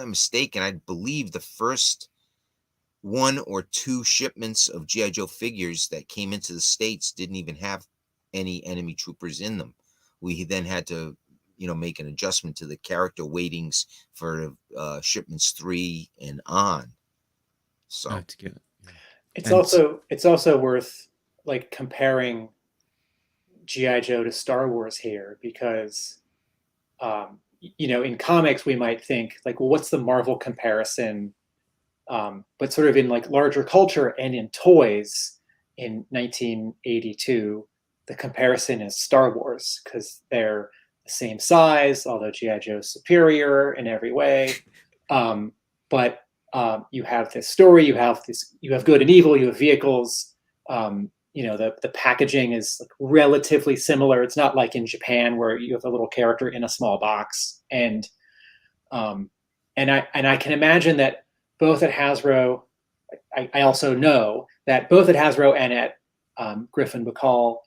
Speaker 5: mistaken, I believe the first 1 or 2 shipments of G.I. Joe figures that came into the States didn't even have any enemy troopers in them. We then had to, make an adjustment to the character weightings for shipments 3 and on. So
Speaker 4: it's also worth like comparing G.I. Joe to Star Wars here, because in comics we might think like, well, what's the Marvel comparison? But sort of in like larger culture and in toys in 1982, the comparison is Star Wars, because they're the same size, although G.I. Joe's superior in every way. But you have this story, you have good and evil, you have vehicles. The packaging is like relatively similar. It's not like in Japan where you have a little character in a small box. And I can imagine that both at Hasbro, I also know that both at Hasbro and at Griffin Bacall,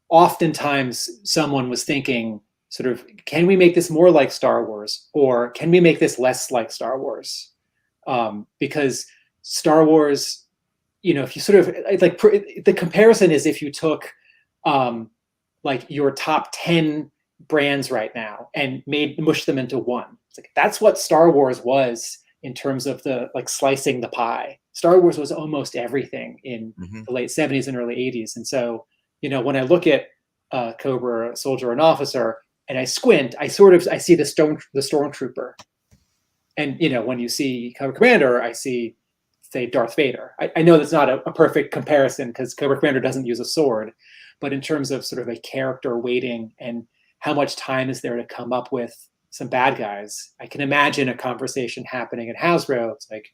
Speaker 4: oftentimes someone was thinking sort of, can we make this more like Star Wars, or can we make this less like Star Wars? Because Star Wars, if you sort of like, the comparison is if you took like your top 10 brands right now and mushed them into one. It's like, that's what Star Wars was in terms of the like slicing the pie. Star Wars was almost everything in the late 70s and early 80s. And so, when I look at Cobra, Soldier, and Officer, and I squint, I see the Stormtrooper. And, when you see Cobra Commander, I see, say, Darth Vader. I know that's not a perfect comparison because Cobra Commander doesn't use a sword, but in terms of sort of a character weighting and how much time is there to come up with some bad guys, I can imagine a conversation happening at Hasbro. It's like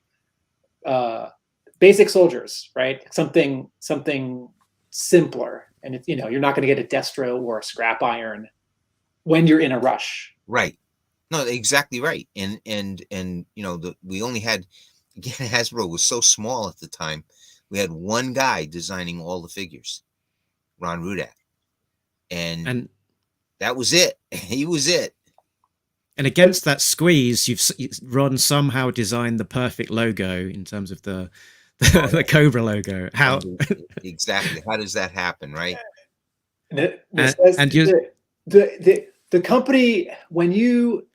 Speaker 4: basic soldiers, right? Something simpler, and it's, you're not going to get a Destro or a Scrap Iron when you're in a rush.
Speaker 5: Right. No, exactly right. And we only had, again, Hasbro was so small at the time. We had one guy designing all the figures, Ron Rudat, and that was it. He was it.
Speaker 3: And against that squeeze, Ron somehow designed the perfect logo in terms of the Cobra logo. How
Speaker 5: exactly? How does that happen, right?
Speaker 4: The company, when you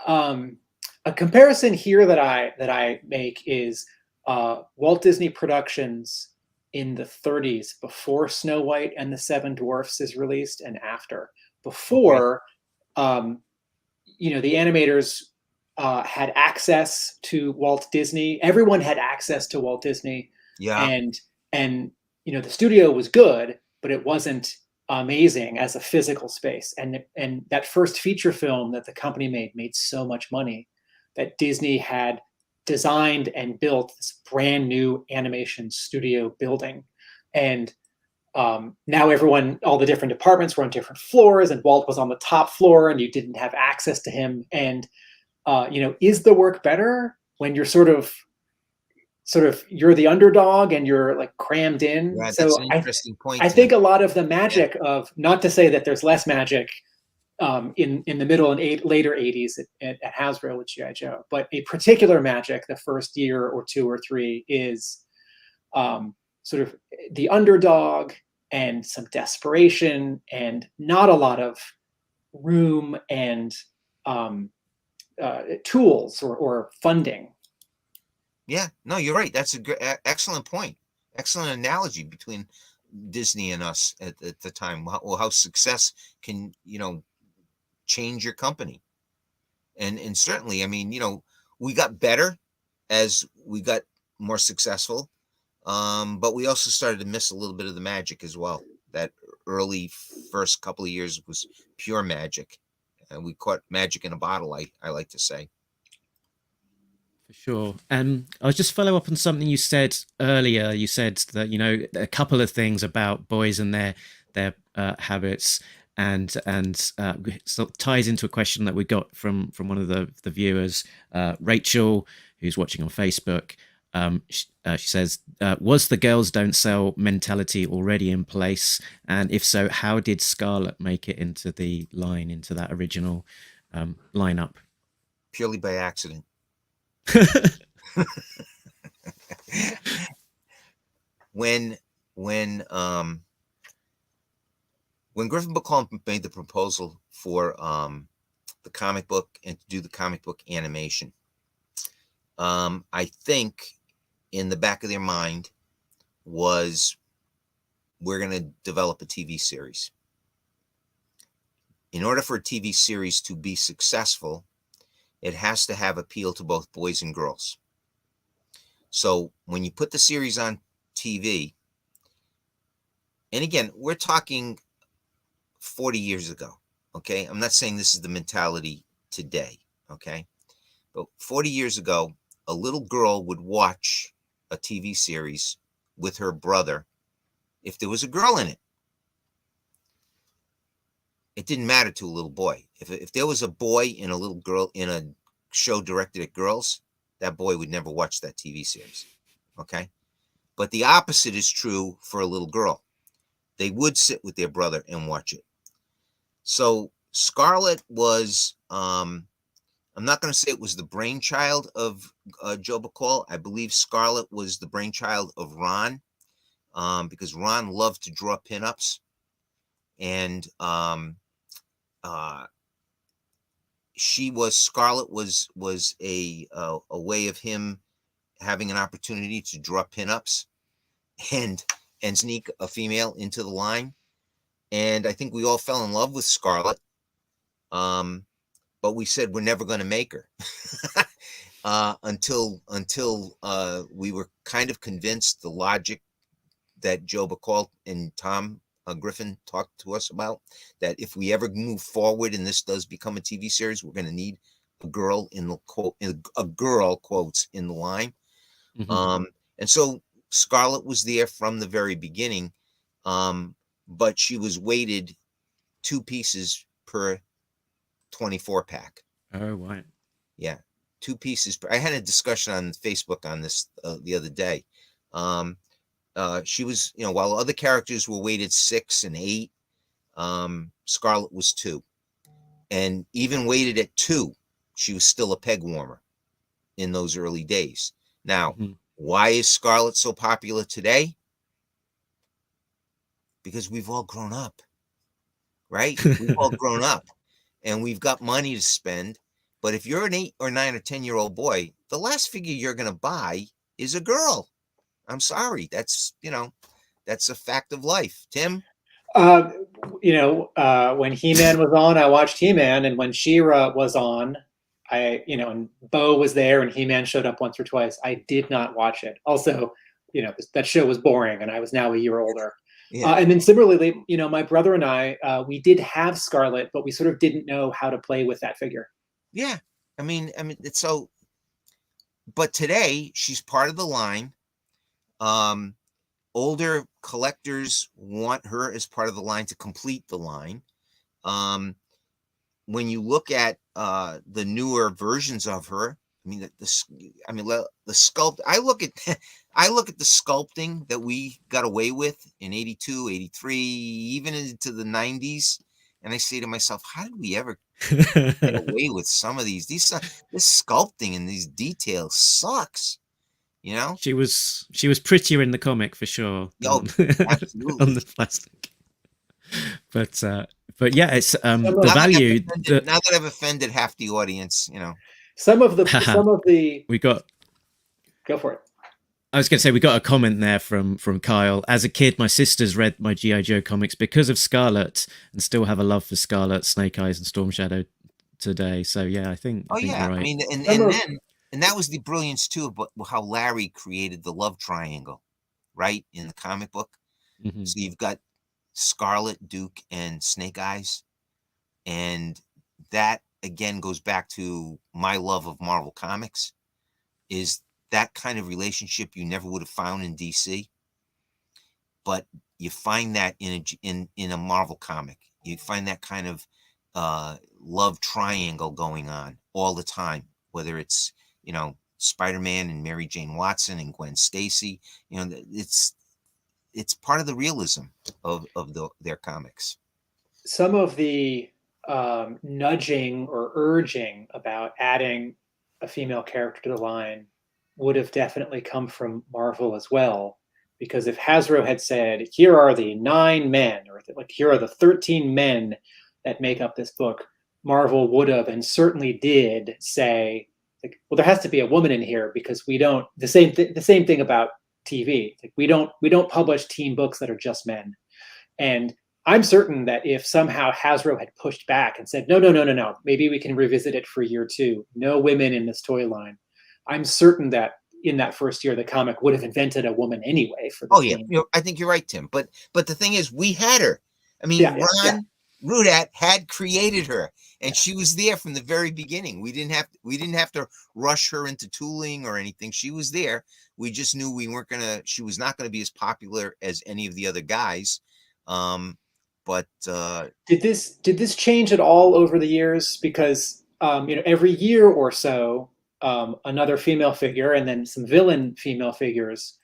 Speaker 4: a comparison here that I make is Walt Disney Productions in the 30s, before Snow White and the Seven Dwarfs is released, and after. Before, the animators had access to Walt Disney. Everyone had access to Walt Disney.
Speaker 5: Yeah.
Speaker 4: And the studio was good, but it wasn't amazing as a physical space. And that first feature film that the company made so much money that Disney had designed and built this brand new animation studio building. And now all the different departments were on different floors, and Walt was on the top floor, and you didn't have access to him. And is the work better when you're sort of you're the underdog and you're like crammed in?
Speaker 5: Yeah,
Speaker 4: so
Speaker 5: that's an interesting point.
Speaker 4: I think a lot of the magic of, not to say that there's less magic in the middle and later 80s at Hasbro with G.I. Joe, but a particular magic the first year or two or three is sort of the underdog and some desperation and not a lot of room and tools or funding.
Speaker 5: Yeah, no, you're right. That's excellent point. Excellent analogy between Disney and us at the time. How success can, change your company. And certainly, I mean, we got better as we got more successful. But we also started to miss a little bit of the magic as well. That early first couple of years was pure magic. And we caught magic in a bottle, I like to say.
Speaker 3: For sure. I'll just follow up on something you said earlier. You said that, a couple of things about boys and their habits, and so it ties into a question that we got from one of the viewers, Rachel, who's watching on Facebook. She says, was the girls don't sell mentality already in place? And if so, how did Scarlet make it into that original lineup?
Speaker 5: Purely by accident. When Griffin Bacall made the proposal for the comic book and to do the comic book animation, I think in the back of their mind was, we're going to develop a TV series. In order for a TV series to be successful, it has to have appeal to both boys and girls. So when you put the series on TV, and again, we're talking 40 years ago, okay? I'm not saying this is the mentality today, okay? But 40 years ago, a little girl would watch a TV series with her brother if there was a girl in it. It didn't matter to a little boy. If there was a boy and a little girl in a show directed at girls, that boy would never watch that TV series. Okay. But the opposite is true for a little girl. They would sit with their brother and watch it. So Scarlet was, I'm not going to say it was the brainchild of Joe Bacall. I believe Scarlet was the brainchild of Ron, because Ron loved to draw pinups. And Scarlet was a way of him having an opportunity to draw pinups and sneak a female into the line. And I think we all fell in love with Scarlet. But we said we're never going to make her until we were kind of convinced the logic that Joe Bacall and Tom Griffin talked to us about, that if we ever move forward and this does become a TV series, we're going to need a girl in the quotes in the line.
Speaker 3: Mhm.
Speaker 5: And so Scarlet was there from the very beginning, but she was weighted 2 pieces per 24 pack.
Speaker 3: Oh, right.
Speaker 5: Yeah, 2 pieces. I had a discussion on Facebook on this the other day. She was, while other characters were weighted 6 and 8, Scarlet was 2. And even weighted at 2, she was still a peg warmer in those early days. Now, why is Scarlet so popular today? Because we've all grown up, right? We've all grown up and we've got money to spend. But if you're an 8 or 9 or 10-year-old boy, the last figure you're going to buy is a girl. I'm sorry. That's a fact of life. Tim?
Speaker 4: When He-Man was on, I watched He-Man, and when She-Ra was on, and Bo was there and He-Man showed up once or twice, I did not watch it. Also, that show was boring and I was now a year older.
Speaker 5: Yeah.
Speaker 4: And then similarly, my brother and I, we did have Scarlet, but we sort of didn't know how to play with that figure.
Speaker 5: Yeah. I mean, it's so, but today she's part of the line. Older collectors want her as part of the line to complete the line. When you look at the newer versions of her, the sculpt. I look at the sculpting that we got away with in 82, 83, even into the 90s, and I say to myself, how did we ever get away with some of these? This sculpting and these details sucks.
Speaker 3: She was prettier in the comic for sure.
Speaker 5: Oh, absolutely.
Speaker 3: On the plastic. But yeah, it's the value.
Speaker 5: Now that I've offended half the audience,
Speaker 4: Some of the
Speaker 3: we got.
Speaker 4: Go for it.
Speaker 3: I was going to say we got a comment there from Kyle. As a kid, my sisters read my G.I. Joe comics because of Scarlet, and still have a love for Scarlet, Snake Eyes, and Storm Shadow today. So yeah, I think.
Speaker 5: Oh, yeah.
Speaker 3: You're right.
Speaker 5: And that was the brilliance too of how Larry created the love triangle, right, in the comic book.
Speaker 3: Mm-hmm.
Speaker 5: So you've got Scarlet, Duke, and Snake Eyes, and that again goes back to my love of Marvel Comics. Is that kind of relationship you never would have found in DC, but you find that in a Marvel comic. You find that kind of love triangle going on all the time, whether it's Spider-Man and Mary Jane Watson and Gwen Stacy. It's part of the realism of their comics.
Speaker 4: Some of the nudging or urging about adding a female character to the line would have definitely come from Marvel as well, because if Hasbro had said, here are the 9 men, or here are the 13 men that make up this book, Marvel would have, and certainly did, say, well, there has to be a woman in here, because we don't, the same thing about TV. We don't publish teen books that are just men. And I'm certain that if somehow Hasbro had pushed back and said, no, maybe we can revisit it for year 2, no women in this toy line, I'm certain that in that first year, the comic would have invented a woman anyway for the team.
Speaker 5: Yeah, I think you're right, Tim. But the thing is, we had her. I mean, Ron Rudat had created her, and she was there from the very beginning. We didn't have to rush her into tooling or anything. She was there. We just knew she was not gonna be as popular as any of the other guys. But
Speaker 4: did this change at all over the years? Because every year or so, another female figure, and then some villain female figures.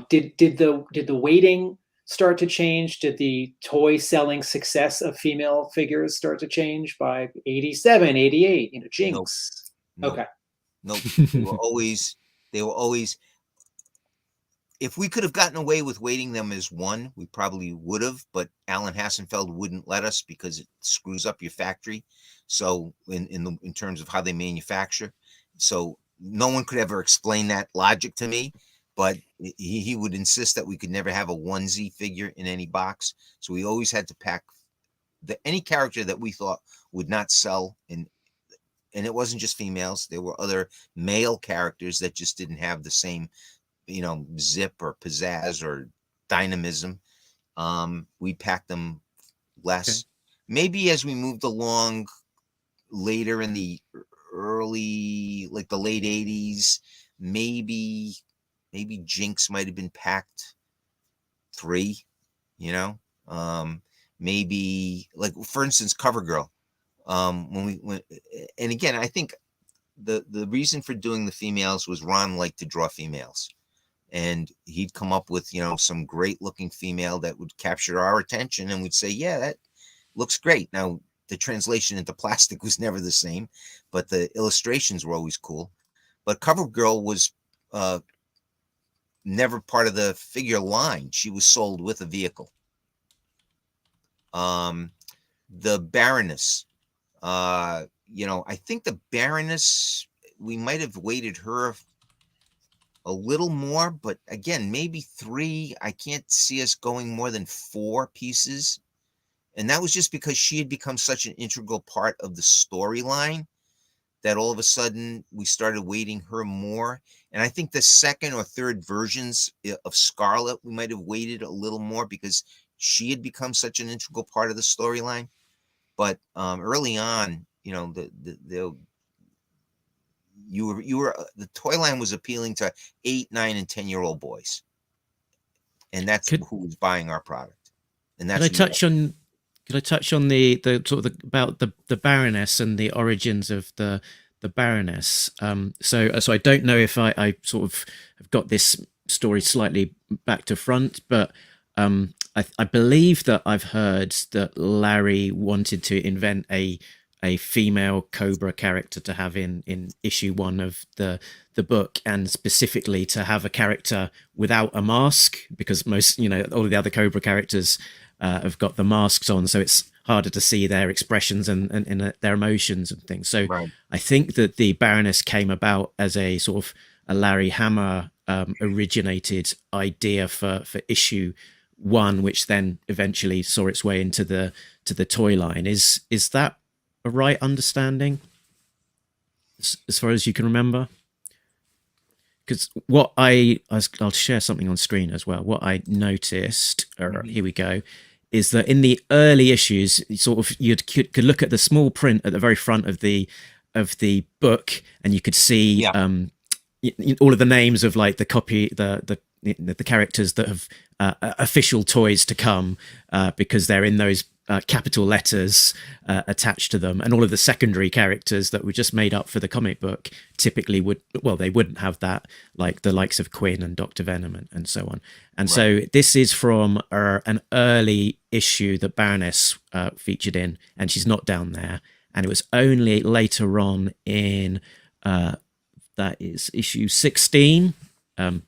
Speaker 4: Did the weighting start to change? Did the toy selling success of female figures start to change by 87, 88? You know,
Speaker 5: Nope.
Speaker 4: Jinx.
Speaker 5: Nope.
Speaker 4: Okay.
Speaker 5: Nope. They were always, if we could have gotten away with weighting them as one, we probably would have, but Alan Hassenfeld wouldn't let us because it screws up your factory. So in terms of how they manufacture. So no one could ever explain that logic to me, but he would insist that we could never have a onesie figure in any box. So we always had to pack any character that we thought would not sell in. And it wasn't just females. There were other male characters that just didn't have the same, zip or pizzazz or dynamism. We packed them less. Okay. Maybe as we moved along later in the early, like the late 80s, maybe Jinx might have been packed 3, maybe, like, for instance, CoverGirl. And again, I think the reason for doing the females was Ron liked to draw females, and he'd come up with, some great looking female that would capture our attention, and we'd say, yeah, that looks great. Now, the translation into plastic was never the same, but the illustrations were always cool. But CoverGirl was never part of the figure line. She was sold with a vehicle. The Baroness. I think the Baroness, we might have weighted her a little more, but again, maybe 3. I can't see us going more than 4 pieces. And that was just because she had become such an integral part of the storyline that all of a sudden we started weighting her more. And I think the second or third versions of Scarlet, we might have weighted a little more because she had become such an integral part of the storyline. But early on, the toy line was appealing to 8, 9, and 10-year-old boys, and that's who was buying our product. And that's
Speaker 3: could I touch on the sort of about the Baroness and the origins of the Baroness? So I don't know if I sort of have got this story slightly back to front, but I believe that I've heard that Larry wanted to invent a female Cobra character to have in issue 1 of the book, and specifically to have a character without a mask, because most, all of the other Cobra characters have got the masks on, so it's harder to see their expressions and their emotions and things. So right. I think that the Baroness came about as a sort of a Larry Hama originated idea for issue 1, which then eventually saw its way into the toy line. Is that a right understanding, as far as you can remember? Because what I'll share something on screen as well. What I noticed, here we go, is that in the early issues, sort of you could look at the small print at the very front of the book, and you could see all of the names of like the copy, the characters that have official toys to come, because they're in those capital letters attached to them, and all of the secondary characters that were just made up for the comic book typically they wouldn't have that, like the likes of Quinn and Dr. Venom and so on. And right. So this is from an early issue that Baroness featured in, and she's not down there, and it was only later on in that is issue 16 from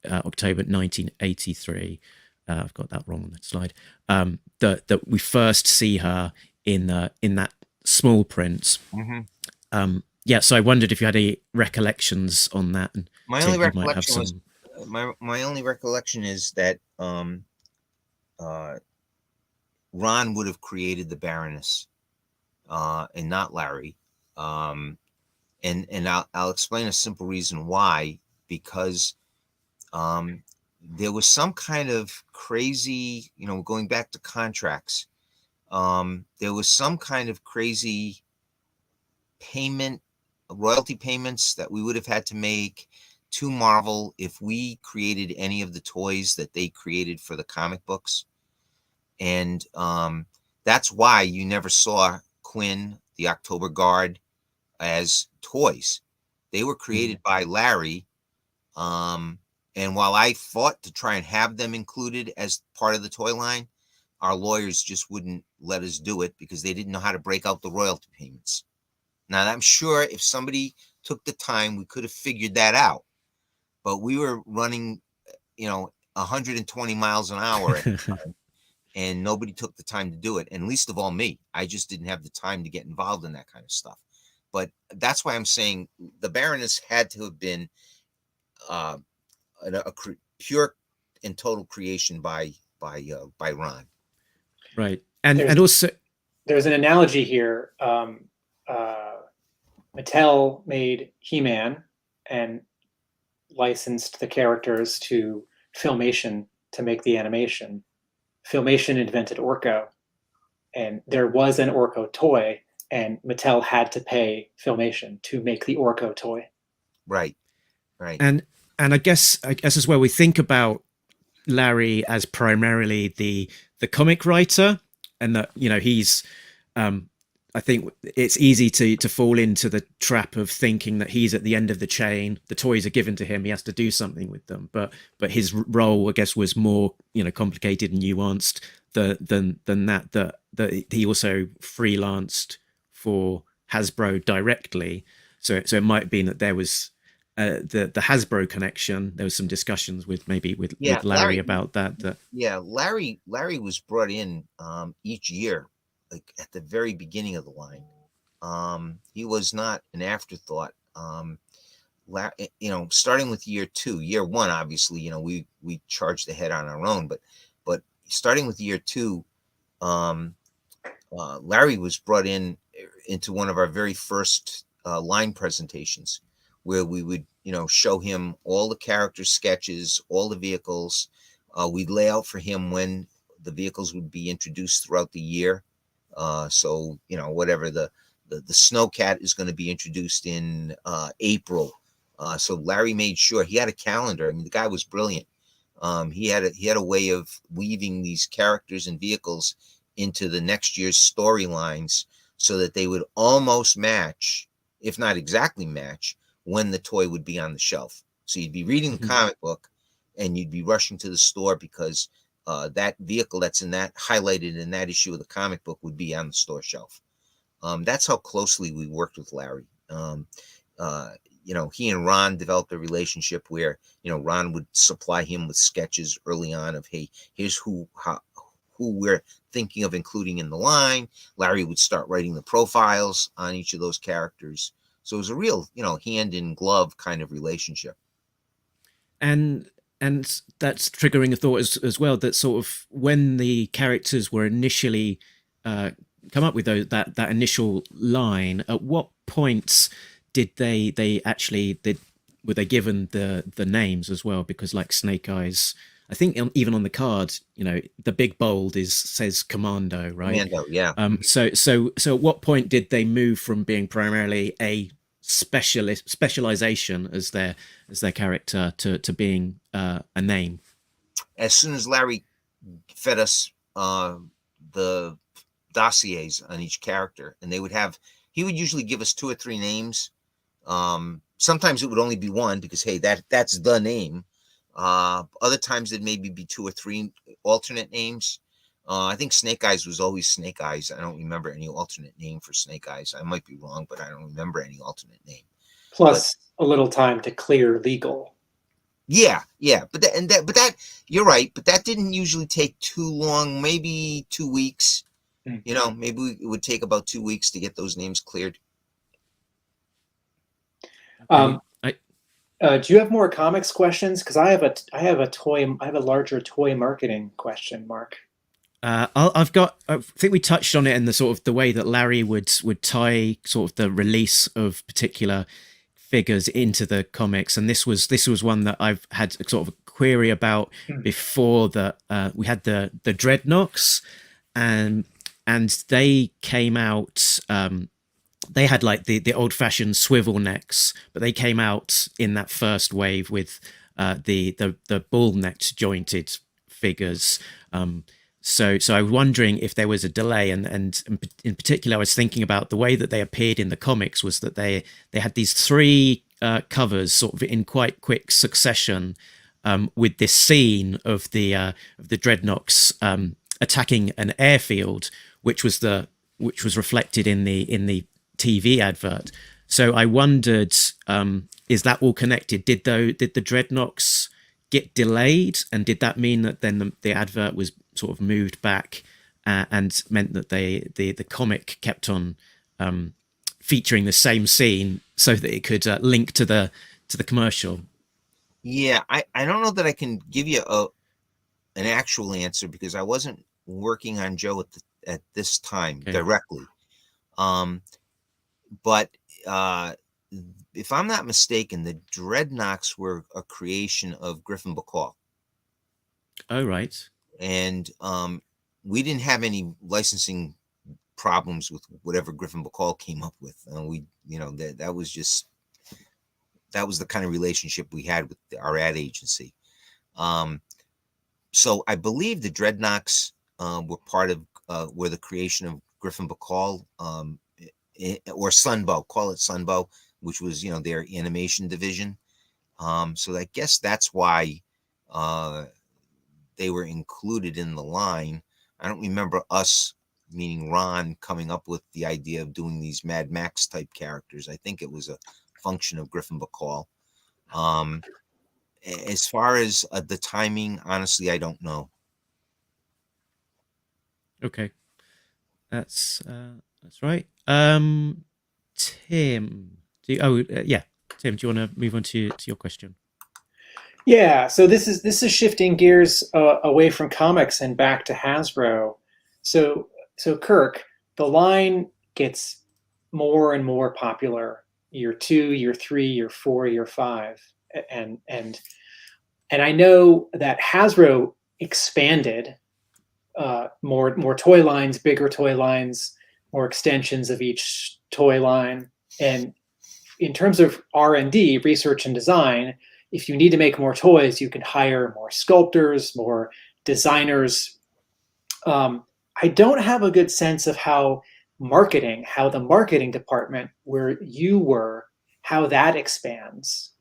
Speaker 3: October 1983. I've got that wrong on that slide. That we first see her in that small print. Mm-hmm. So I wondered if you had any recollections on that. And
Speaker 5: my only recollection my only recollection is that Ron would have created the Baroness, and not Larry. And I'll explain a simple reason why. Because there was some kind of crazy, going back to contracts, there was some kind of crazy royalty payments that we would have had to make to Marvel if we created any of the toys that they created for the comic books. And that's why you never saw Quinn, the October Guard, as toys. They were created by Larry. And while I fought to try and have them included as part of the toy line, our lawyers just wouldn't let us do it because they didn't know how to break out the royalty payments. Now, I'm sure if somebody took the time, we could have figured that out. But we were running, 120 miles an hour at the time, and nobody took the time to do it. And least of all me. I just didn't have the time to get involved in that kind of stuff. But that's why I'm saying the Baroness had to have been a pure and total creation by Ron.
Speaker 3: Right. And also
Speaker 4: there's an analogy here. Mattel made He-Man and licensed the characters to Filmation to make the animation. Filmation invented Orko, and there was an Orko toy, and Mattel had to pay Filmation to make the Orko toy.
Speaker 5: Right.
Speaker 3: And I guess as well, we think about Larry as primarily the comic writer, and that he's I think it's easy to fall into the trap of thinking that he's at the end of the chain. The toys are given to him; he has to do something with them. But his role, I guess, was more complicated and nuanced than that. That he also freelanced for Hasbro directly. So it might have been that there was the Hasbro connection. There was some discussions with Larry about that.
Speaker 5: Yeah, Larry was brought in each year, like at the very beginning of the line. He was not an afterthought. Starting with year 2, year 1, obviously, we charged ahead on our own, but starting with year 2, Larry was brought into one of our very first line presentations, where we would, show him all the character sketches, all the vehicles. We'd lay out for him when the vehicles would be introduced throughout the year. So, whatever the Snowcat is going to be introduced in April. So Larry made sure he had a calendar. I mean, the guy was brilliant. He had a way of weaving these characters and vehicles into the next year's storylines so that they would almost match, if not exactly match, when the toy would be on the shelf. So you'd be reading the comic book and you'd be rushing to the store because that vehicle that's highlighted in that issue of the comic book would be on the store shelf. That's how closely we worked with Larry. He and Ron developed a relationship where, Ron would supply him with sketches early on of, hey, here's who we're thinking of including in the line. Larry would start writing the profiles on each of those characters. So it was a real, hand in glove kind of relationship. And that's triggering a thought as well, that sort of when the characters were initially come up with that initial line, at what points did were they given the names as well? Because like Snake Eyes, I think even on the card, the big bold says Commando, right? Commando, yeah.
Speaker 3: So at what point did they move from being primarily a specialization as their character to being a name?
Speaker 5: As soon as Larry fed us the dossiers on each character, and he would usually give us 2 or 3 names. Sometimes it would only be one because, hey, that's the name. Other times it maybe be 2 or 3 alternate names. I think Snake Eyes was always Snake Eyes. I don't remember any alternate name for Snake Eyes. I might be wrong, but I don't remember any alternate name.
Speaker 4: Plus a little time to clear legal.
Speaker 5: Yeah. But that you're right. But that didn't usually take too long. Maybe 2 weeks. Maybe it would take about 2 weeks to get those names cleared.
Speaker 4: Do you have more comics questions? Because I have a larger toy marketing question, Mark.
Speaker 3: I think we touched on it in the sort of the way that Larry would tie sort of the release of particular figures into the comics, and this was one that I've had a sort of a query about before. That we had the Dreadnoks, and they came out. They had like the old-fashioned swivel necks, but they came out in that first wave with the bull-necked jointed figures. So I was wondering if there was a delay, and in particular, I was thinking about the way that they appeared in the comics was that they had these three covers sort of in quite quick succession, with this scene of the dreadnoks attacking an airfield, which was reflected in the TV advert. So I wondered, is that all connected? Did the dreadnoks get delayed, and did that mean that then the advert was sort of moved back, and meant that the comic kept on featuring the same scene so that it could link to the commercial?
Speaker 5: Yeah, I don't know that I can give you an actual answer because I wasn't working on Joe at this time directly. But if I'm not mistaken, the Dreadnoks were a creation of Griffin Bacall.
Speaker 3: Oh, right.
Speaker 5: And we didn't have any licensing problems with whatever Griffin Bacall came up with. That was the kind of relationship we had with our ad agency. So I believe the Dreadnoks were the creation of Griffin Bacall, or Sunbow, call it Sunbow, which was, their animation division. So I guess that's why they were included in the line. I don't remember us, meaning Ron, coming up with the idea of doing these Mad Max type characters. I think it was a function of Griffin Bacall. As far as the timing, honestly, I don't know.
Speaker 3: Okay, that's right. Tim, Tim, do you want to move on to your question?
Speaker 4: Yeah, so this is shifting gears away from comics and back to Hasbro. So Kirk, the line gets more and more popular. Year 2, year 3, year 4, year 5, and I know that Hasbro expanded, more toy lines, bigger toy lines, more extensions of each toy line, and in terms of R&D, research and design, if you need to make more toys, you can hire more sculptors, more designers. I don't have a good sense of how the marketing department where you were, how that expands.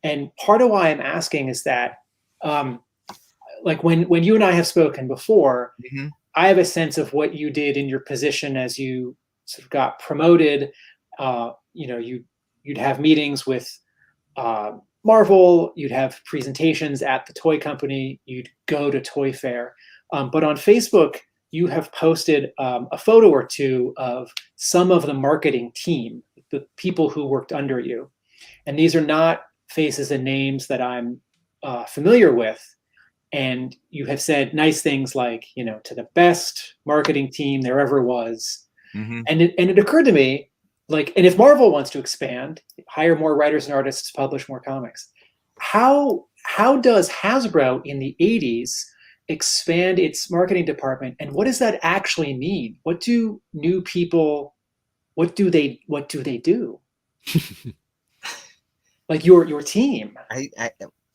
Speaker 4: And part of why I'm asking is that, like when you and I have spoken before,
Speaker 5: Mm-hmm.
Speaker 4: I have a sense of what you did in your position as you sort of got promoted. You'd have meetings with Marvel, you'd have presentations at the toy company, you'd go to Toy Fair. But on Facebook, you have posted a photo or two of some of the marketing team, the people who worked under you. And these are not faces and names that I'm familiar with. And you have said nice things like, to the best marketing team there ever was.
Speaker 5: Mm-hmm.
Speaker 4: And it occurred to me, and if Marvel wants to expand, hire more writers and artists, publish more comics, how does Hasbro in the 80s expand its marketing department, and what does that actually mean? What do new people, what do they do? Like your team.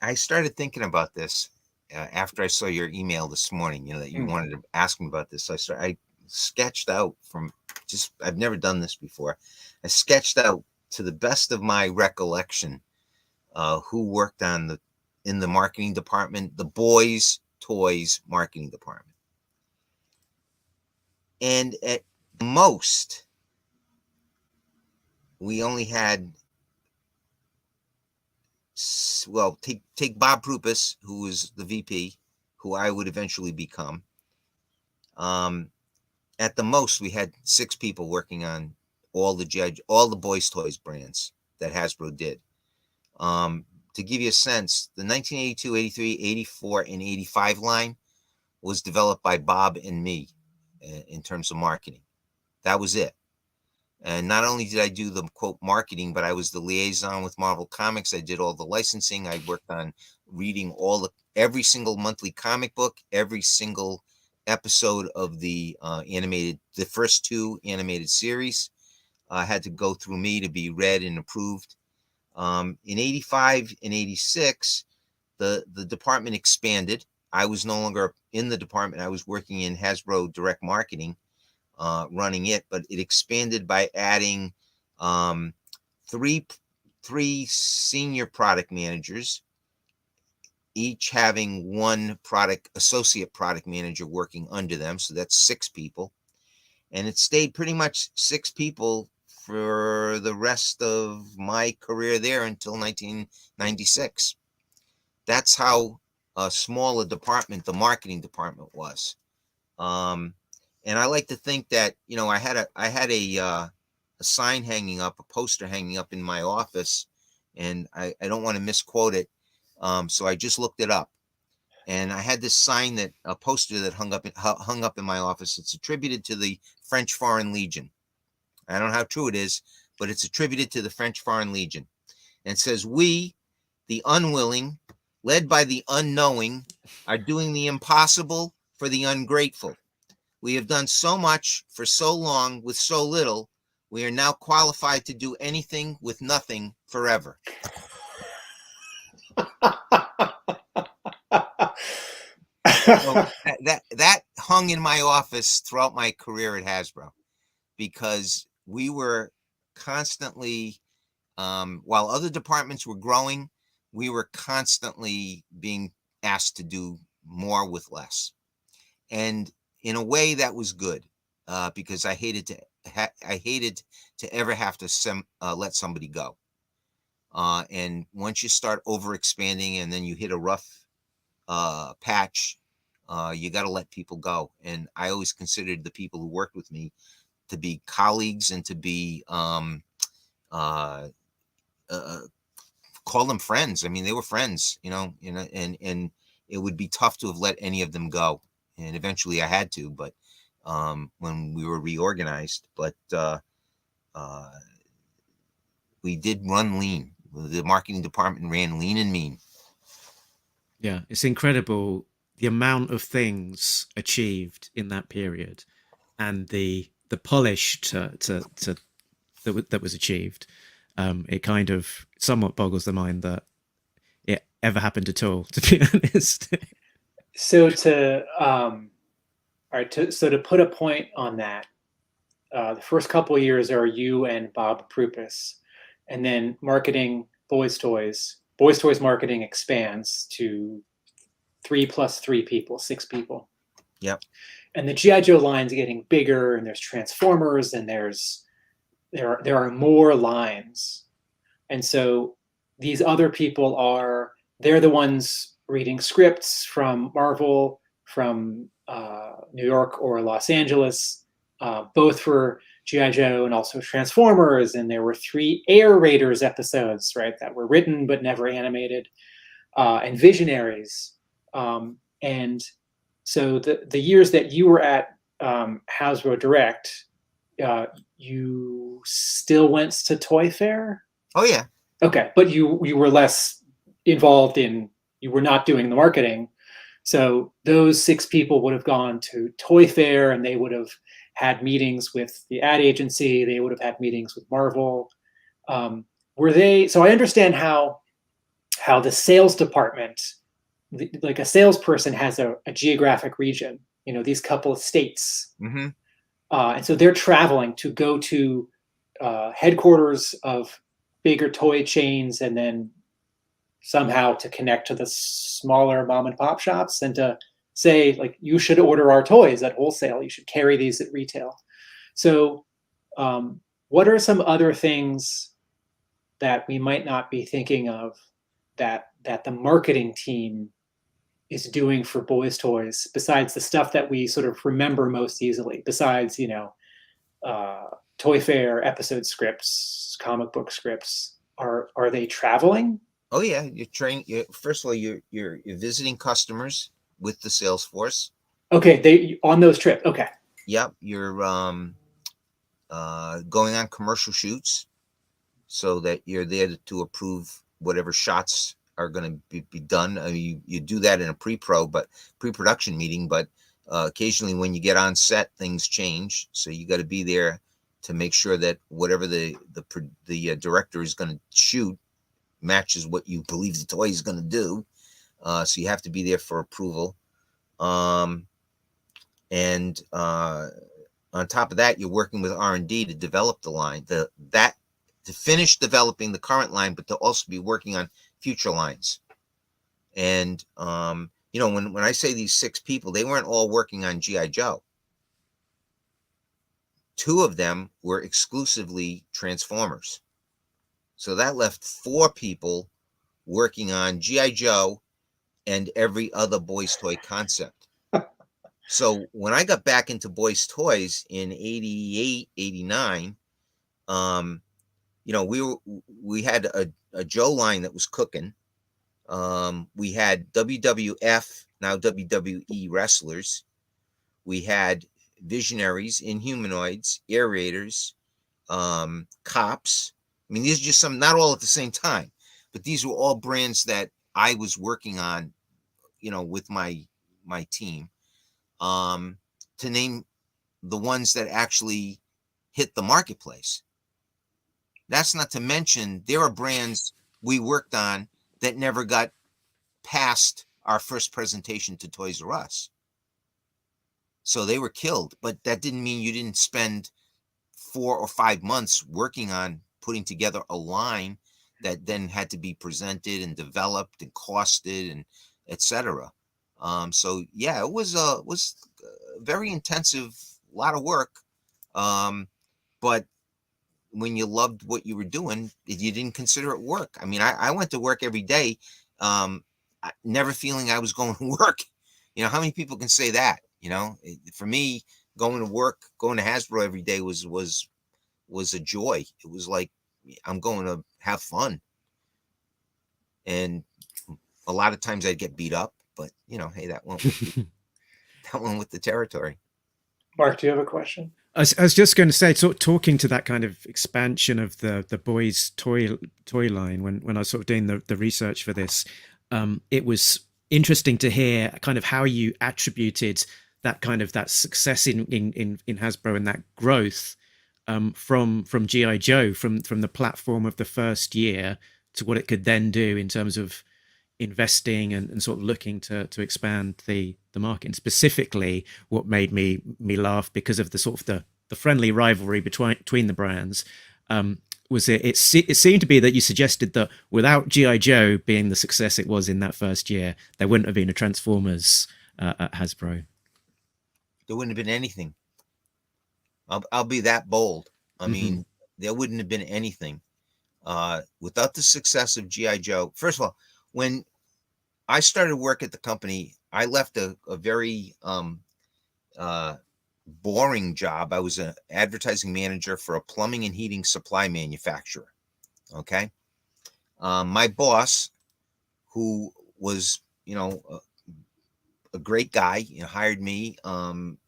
Speaker 5: I started thinking about this after I saw your email this morning, that you wanted to ask me about this. So I sketched out I've never done this before. I sketched out, to the best of my recollection, who worked in the marketing department, the boys' toys marketing department. And at most, we only had, take Bob Prupis, who was the VP, who I would eventually become. At the most, we had 6 people working on all the boys' toys brands that Hasbro did. To give you a sense, the 1982, 83, 84, and 85 line was developed by Bob and me in terms of marketing. That was it. And not only did I do the quote marketing, but I was the liaison with Marvel Comics. I did all the licensing. I worked on reading every single monthly comic book, every single episode of the first 2 animated series had to go through me to be read and approved. In 85 and 86, the department expanded. I was no longer in the department. I was working in Hasbro direct marketing, running it, but it expanded by adding three senior product managers, each having one associate product manager working under them. So that's 6 people. And it stayed pretty much 6 people for the rest of my career there until 1996. That's how small a department the marketing department was. And I like to think that, I had a sign hanging up, a poster hanging up in my office, and I don't want to misquote it. So I just looked it up, and I had this sign a poster that hung up in my office. It's attributed to the French Foreign Legion. I don't know how true it is, but it's attributed to the French Foreign Legion. And it says, "We, the unwilling, led by the unknowing, are doing the impossible for the ungrateful. We have done so much for so long with so little. We are now qualified to do anything with nothing forever." So that hung in my office throughout my career at Hasbro, because we were constantly, while other departments were growing, we were constantly being asked to do more with less. And in a way that was good, because I hated to ever have to let somebody go. And once you start over expanding and then you hit a rough patch, you got to let people go. And I always considered the people who worked with me to be colleagues and to be call them friends. I mean, they were friends, and it would be tough to have let any of them go. And eventually I had to, but when we were reorganized, but we did run lean. The marketing department ran lean and mean.
Speaker 3: Yeah, it's incredible the amount of things achieved in that period, and the polish that was achieved. It kind of somewhat boggles the mind that it ever happened at all, to be honest.
Speaker 4: So to put a point on that, the first couple of years are you and Bob Prupis, and then marketing Boys Toys marketing expands to 3 + 3 people, 6 people.
Speaker 5: Yep.
Speaker 4: And the G.I. Joe line's getting bigger, and there's Transformers, and there are more lines. And so these other people they're the ones reading scripts from Marvel, from New York or Los Angeles, both for G.I. Joe and also Transformers. And there were 3 Air Raiders episodes, right, that were written but never animated, and Visionaries. And so the years that you were at Hasbro Direct, you still went to Toy Fair?
Speaker 5: Oh yeah.
Speaker 4: Okay, but you were less involved you were not doing the marketing. So those 6 people would have gone to Toy Fair, and they would have had meetings with the ad agency. They would have had meetings with Marvel. So I understand how the sales department, like a salesperson has a geographic region, these couple of states.
Speaker 5: Mm-hmm.
Speaker 4: And so they're traveling to go to headquarters of bigger toy chains, and then somehow to connect to the smaller mom and pop shops and to say, like, you should order our toys at wholesale. You should carry these at retail. So what are some other things that we might not be thinking of that the marketing team is doing for Boys Toys, besides the stuff that we sort of remember most easily, besides, Toy Fair episode scripts, comic book scripts? Are they traveling?
Speaker 5: Oh yeah, first of all, you're visiting customers with the sales force.
Speaker 4: Okay, they on those trips. Okay.
Speaker 5: Yep, you're going on commercial shoots, so that you're there to approve whatever shots are going to be done. I mean, you do that in a pre-production meeting, but occasionally when you get on set, things change. So you got to be there to make sure that whatever the director is going to shoot matches what you believe the toy is going to do. So you have to be there for approval. And on top of that, you're working with R&D to develop the line, to finish developing the current line, but to also be working on future lines. And when I say these 6 people, they weren't all working on G.I. Joe. 2 of them were exclusively Transformers. So that left 4 people working on G.I. Joe and every other boys' toy concept. So when I got back into boys' toys in 88, 89, we had a Joe line that was cooking. We had WWF, now WWE wrestlers. We had Visionaries, Inhumanoids, Air Raiders, Cops. I mean, these are just some, not all at the same time, but these were all brands that I was working on, with my team, to name the ones that actually hit the marketplace. That's not to mention there are brands we worked on that never got past our first presentation to Toys R Us. So they were killed, but that didn't mean you didn't spend 4 or 5 months working on putting together a line that then had to be presented and developed and costed and etc. So yeah, it was a very intensive, lot of work. But when you loved what you were doing, you didn't consider it work. I mean, I went to work every day, never feeling I was going to work. How many people can say that? For me, going to work, going to Hasbro every day was a joy. It was like, I'm going to have fun. And a lot of times I'd get beat up, but hey, that went with the territory.
Speaker 4: Mark, do you have a question?
Speaker 3: I was just going to say, talking to that kind of expansion of the boys' toy line, when I was sort of doing the research for this, it was interesting to hear kind of how you attributed that success in Hasbro and that growth from G.I. Joe, from the platform of the first year to what it could then do in terms of investing and sort of looking to expand the market. And specifically, what made me laugh, because of the sort of the friendly rivalry between the brands, was it seemed to be that you suggested that without G.I. Joe being the success it was in that first year, there wouldn't have been a Transformers at Hasbro.
Speaker 5: There wouldn't have been anything. I'll be that bold. I mean, there wouldn't have been anything without the success of G.I. Joe. First of all, when I started work at the company, I left a very boring job. I was an advertising manager for a plumbing and heating supply manufacturer. Okay. My boss, who was, a great guy, hired me.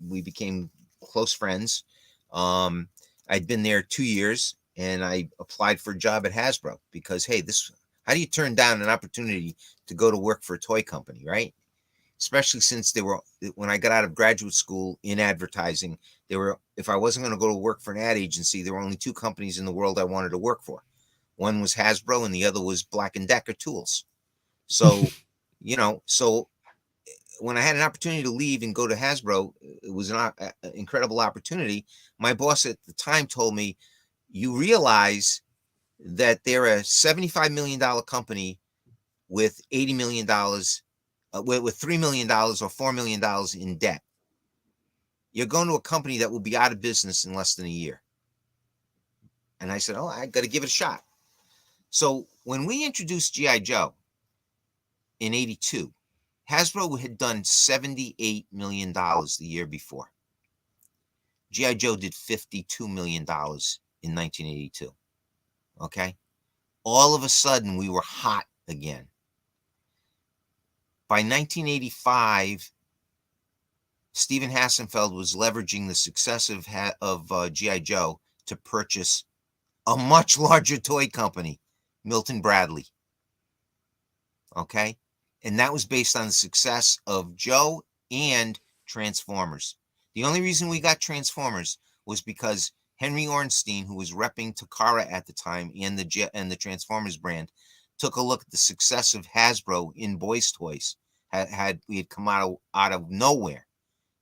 Speaker 5: We became close friends. I'd been there 2 years, and I applied for a job at Hasbro because, hey, how do you turn down an opportunity to go to work for a toy company, right? Especially since when I got out of graduate school in advertising, if I wasn't going to go to work for an ad agency, there were only 2 companies in the world I wanted to work for. One was Hasbro and the other was Black & Decker Tools. So, so when I had an opportunity to leave and go to Hasbro, it was an incredible opportunity. My boss at the time told me, you realize that they're a $75 million company with $80 million, with $3 million or $4 million in debt. You're going to a company that will be out of business in less than a year. And I said, I got to give it a shot. So when we introduced G.I. Joe in 82, Hasbro had done $78 million the year before. G.I. Joe did $52 million in 1982. Okay. All of a sudden, we were hot again. By 1985, Stephen Hassenfeld was leveraging the success of G.I. Joe to purchase a much larger toy company, Milton Bradley. Okay. And that was based on the success of Joe and Transformers. The only reason we got Transformers was because Henry Ornstein, who was repping Takara at the time and the Transformers brand, took a look at the success of Hasbro in boys' toys. we had come out of nowhere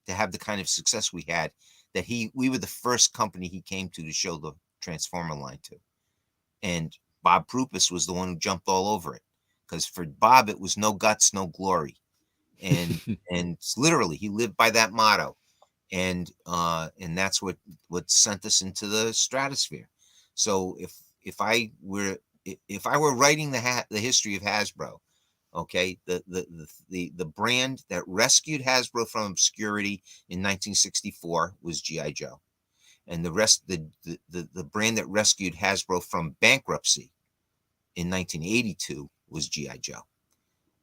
Speaker 5: to have the kind of success we had, that we were the first company he came to show the Transformer line to. And Bob Prupis was the one who jumped all over it, because for Bob it was no guts, no glory. And and literally he lived by that motto. And that's what sent us into the stratosphere. So if I were writing the history of Hasbro, okay, the brand that rescued Hasbro from obscurity in 1964 was G.I. Joe, and the brand that rescued Hasbro from bankruptcy in 1982 was G.I. Joe,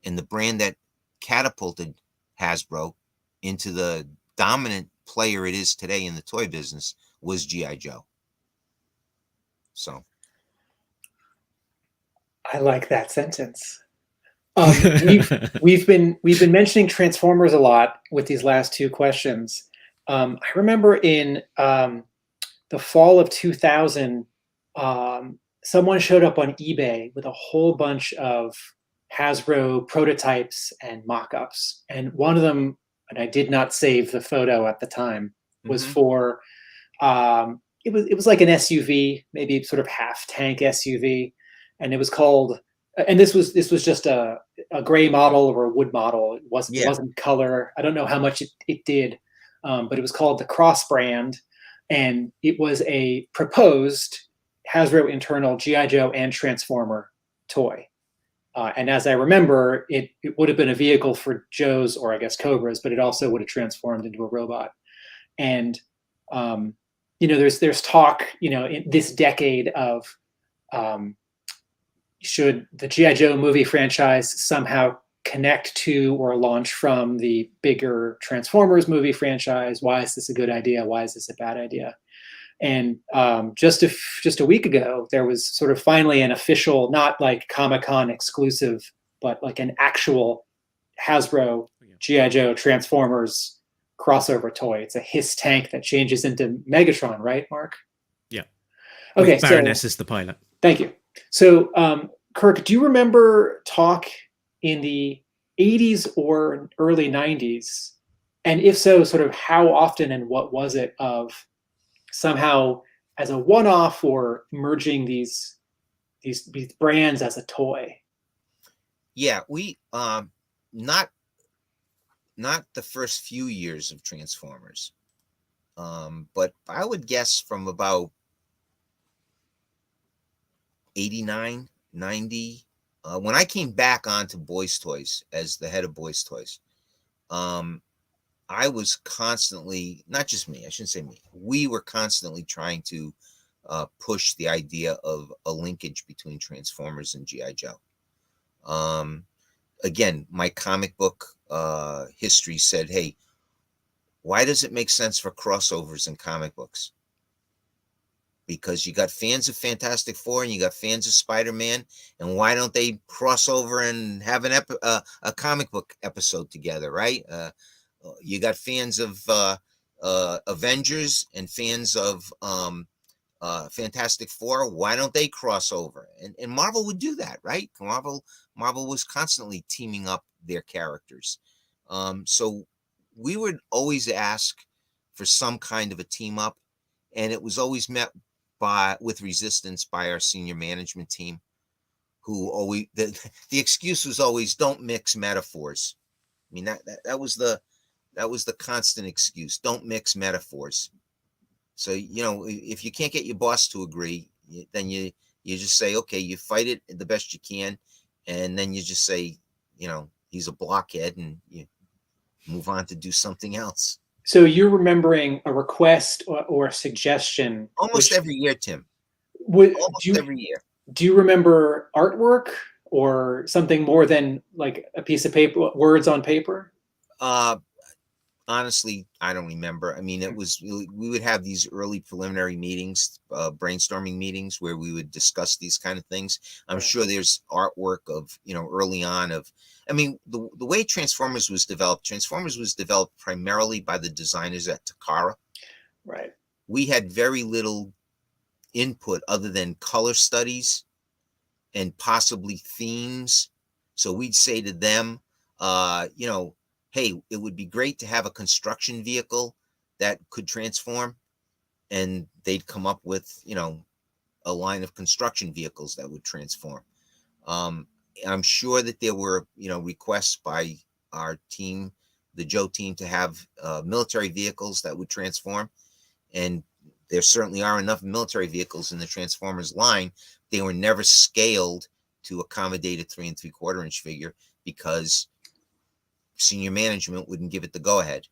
Speaker 5: and the brand that catapulted Hasbro into the dominant player it is today in the toy business was G.I. Joe. So
Speaker 4: I like that sentence. We've been mentioning Transformers a lot with these last two questions. I remember in the fall of 2000, someone showed up on eBay with a whole bunch of Hasbro prototypes and mock-ups, and one of them, and I did not save the photo at the time, was for it was like an SUV, maybe sort of half tank SUV, and it was called, and this was just a gray model or a wood model. It wasn't color. I don't know how much it did, but it was called the Cross brand, and it was a proposed Hasbro internal G.I. Joe and Transformer toy. And as I remember, it would have been a vehicle for Joes, or I guess Cobras, but it also would have transformed into a robot. And there's talk, in this decade of should the G.I. Joe movie franchise somehow connect to or launch from the bigger Transformers movie franchise? Why is this a good idea? Why is this a bad idea? And just a week ago, there was sort of finally an official, not like Comic-Con exclusive, but like an actual Hasbro G.I. Joe Transformers crossover toy. It's a Hiss tank that changes into Megatron, right, Mark?
Speaker 3: Yeah.
Speaker 4: Okay.
Speaker 3: With Baroness as the pilot.
Speaker 4: Thank you. So, Kirk, do you remember talk in the 80s or early 90s? And if so, sort of how often and what was it of somehow as a one-off or merging these brands as a toy?
Speaker 5: Yeah, we not the first few years of Transformers, but I would guess from about 89, 90, when I came back onto Boys Toys as the head of Boys Toys, I was constantly, not just me, I shouldn't say me, we were constantly trying to push the idea of a linkage between Transformers and G.I. Joe. Again, my comic book history said, hey, why does it make sense for crossovers in comic books? Because you got fans of Fantastic Four and you got fans of Spider-Man, and why don't they cross over and have a comic book episode together, right? You got fans of Avengers and fans of Fantastic Four. Why don't they cross over? And Marvel would do that, right? Marvel was constantly teaming up their characters. So we would always ask for some kind of a team up, and it was always met with resistance by our senior management team, who always the excuse was always, don't mix metaphors. I mean, that was the constant excuse. Don't mix metaphors. So, if you can't get your boss to agree, then you just say, okay, you fight it the best you can. And then you just say, he's a blockhead, and you move on to do something else.
Speaker 4: So you're remembering a request or a suggestion?
Speaker 5: Almost every year, Tim. Every year.
Speaker 4: Do you remember artwork or something more than like a piece of paper, words on paper?
Speaker 5: Honestly, I don't remember. I mean, we would have these early preliminary meetings, brainstorming meetings, where we would discuss these kind of things. I'm sure there's artwork of, early on of, I mean, the way Transformers was developed primarily by the designers at Takara.
Speaker 4: Right.
Speaker 5: We had very little input other than color studies and possibly themes. So we'd say to them, you know, hey, it would be great to have a construction vehicle that could transform, and they'd come up with, you know, a line of construction vehicles that would transform. I'm sure that there were, you know, requests by our team, the Joe team, to have military vehicles that would transform. And there certainly are enough military vehicles in the Transformers line. They were never scaled to accommodate a 3 3/4 inch figure because senior management wouldn't give it the go ahead.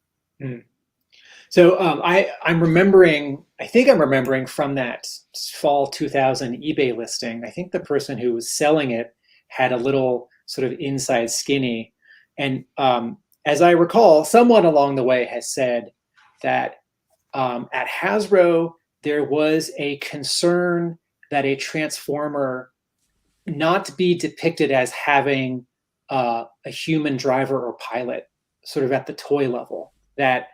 Speaker 4: So I'm remembering, I think I'm remembering from that fall 2000 eBay listing, I think the person who was selling it had a little sort of inside skinny. And as I recall, someone along the way has said that at Hasbro, there was a concern that a Transformer not be depicted as having a human driver or pilot sort of at the toy level. That,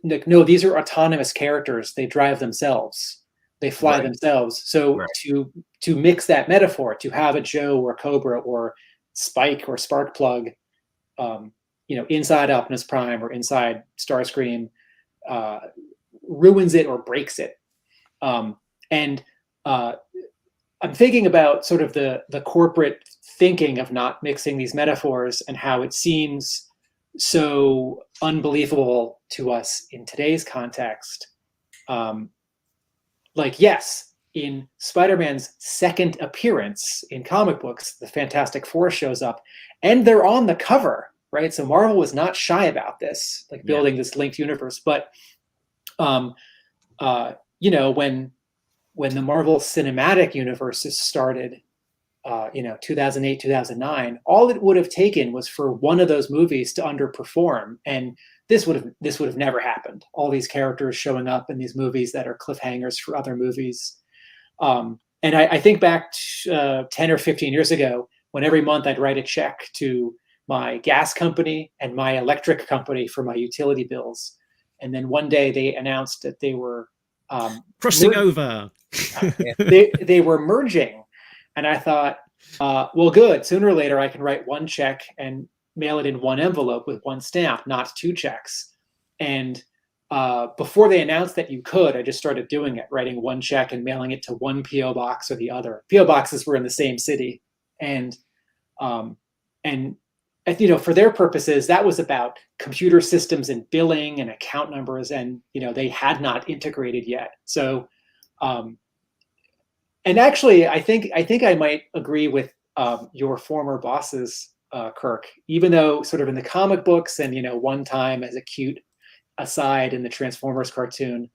Speaker 4: no, these are autonomous characters. They drive themselves. They fly themselves. So to mix that metaphor, to have a Joe or a Cobra or Spike or Sparkplug, you know, inside Optimus Prime or inside Starscream, ruins it or breaks it. And I'm thinking about sort of the corporate thinking of not mixing these metaphors and how it seems so unbelievable to us in today's context. Like, yes, in Spider-Man's second appearance in comic books, the Fantastic Four shows up and they're on the cover, right? So Marvel was not shy about this, like building this linked universe. But, you know, when the Marvel Cinematic Universe started, you know, 2008, 2009, all it would have taken was for one of those movies to underperform, and this would have never happened. All these characters showing up in these movies that are cliffhangers for other movies. And I think back 10 or 15 years ago, when every month I'd write a check to my gas company and my electric company for my utility bills. And then one day they announced that they were
Speaker 3: crossing over.
Speaker 4: they were merging. And I thought, well, good. Sooner or later, I can write one check and mail it in one envelope with one stamp, not two checks. And before they announced that you could, I just started doing it, writing one check and mailing it to one PO box or the other. PO boxes were in the same city, and you know, for their purposes, that was about computer systems and billing and account numbers, and you know, they had not integrated yet. So, and actually, I think I might agree with your former bosses, Kirk. Even though, sort of in the comic books, and you know, one time as a cute aside in the Transformers cartoon,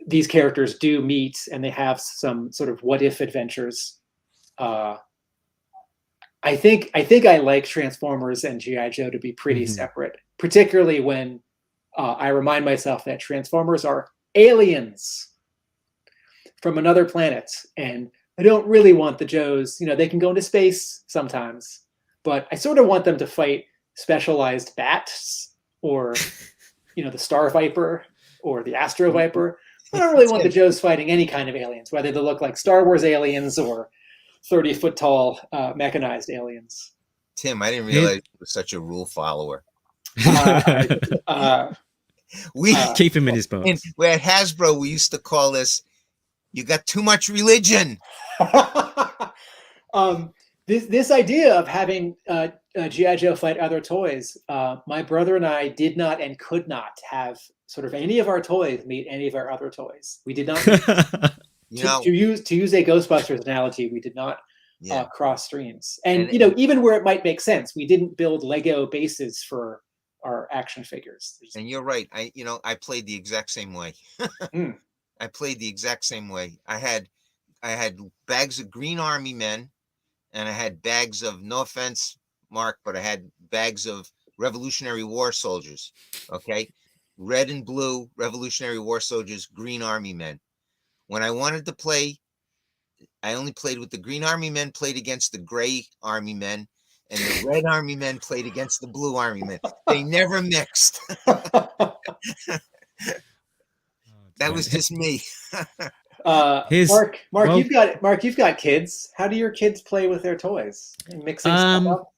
Speaker 4: these characters do meet and they have some sort of what if adventures. I think I like Transformers and G.I. Joe to be pretty separate, particularly when I remind myself that Transformers are aliens from another planet, and I don't really want the Joes. You know, they can go into space sometimes, but I sort of want them to fight specialized bats, or you know, the Star Viper or the Astro Viper. I don't really want the Joes fighting any kind of aliens, whether they look like Star Wars aliens or 30-foot tall mechanized aliens.
Speaker 5: Tim, I didn't realize you were such a rule follower.
Speaker 3: We keep him in his box.
Speaker 5: We're at Hasbro, we used to call this, you got too much religion.
Speaker 4: This idea of having G.I. Joe fight other toys, my brother and I did not and could not have sort of any of our toys meet any of our other toys. We did not. To use a Ghostbusters analogy, we did not cross streams. And you know, even where it might make sense, we didn't build Lego bases for our action figures.
Speaker 5: And you're right. I played the exact same way. I played the exact same way. I had bags of Green Army men, and I had bags of, no offense, Mark, but I had bags of Revolutionary War soldiers. Okay, red and blue Revolutionary War soldiers, Green Army men. When I wanted to play, I only played with the Green Army men, played against the Gray Army men, and the Red Army men played against the Blue Army men. They never mixed. That was just me.
Speaker 4: Mark, you've got kids. How do your kids play with their toys? Mixing stuff up?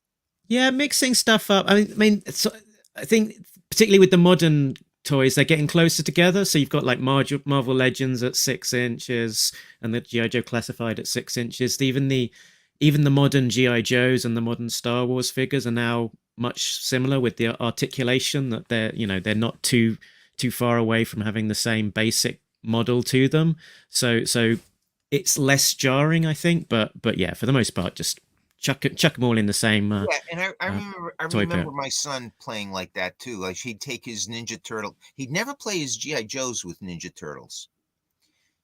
Speaker 3: Yeah, mixing stuff up. I think particularly with the modern toys, they're getting closer together. So you've got like Marvel Legends at 6 inches, and the GI Joe Classified at 6 inches. Even the modern GI Joes and the modern Star Wars figures are now much similar with the articulation, that they're not too far away from having the same basic model to them. So it's less jarring, I think. But yeah, for the most part, just chuck them all in the same.
Speaker 5: Yeah, and I
Speaker 3: uh,
Speaker 5: remember
Speaker 3: toy pit.
Speaker 5: my son playing like that too. Like he'd take his Ninja Turtle. He'd never play his GI Joes with Ninja Turtles,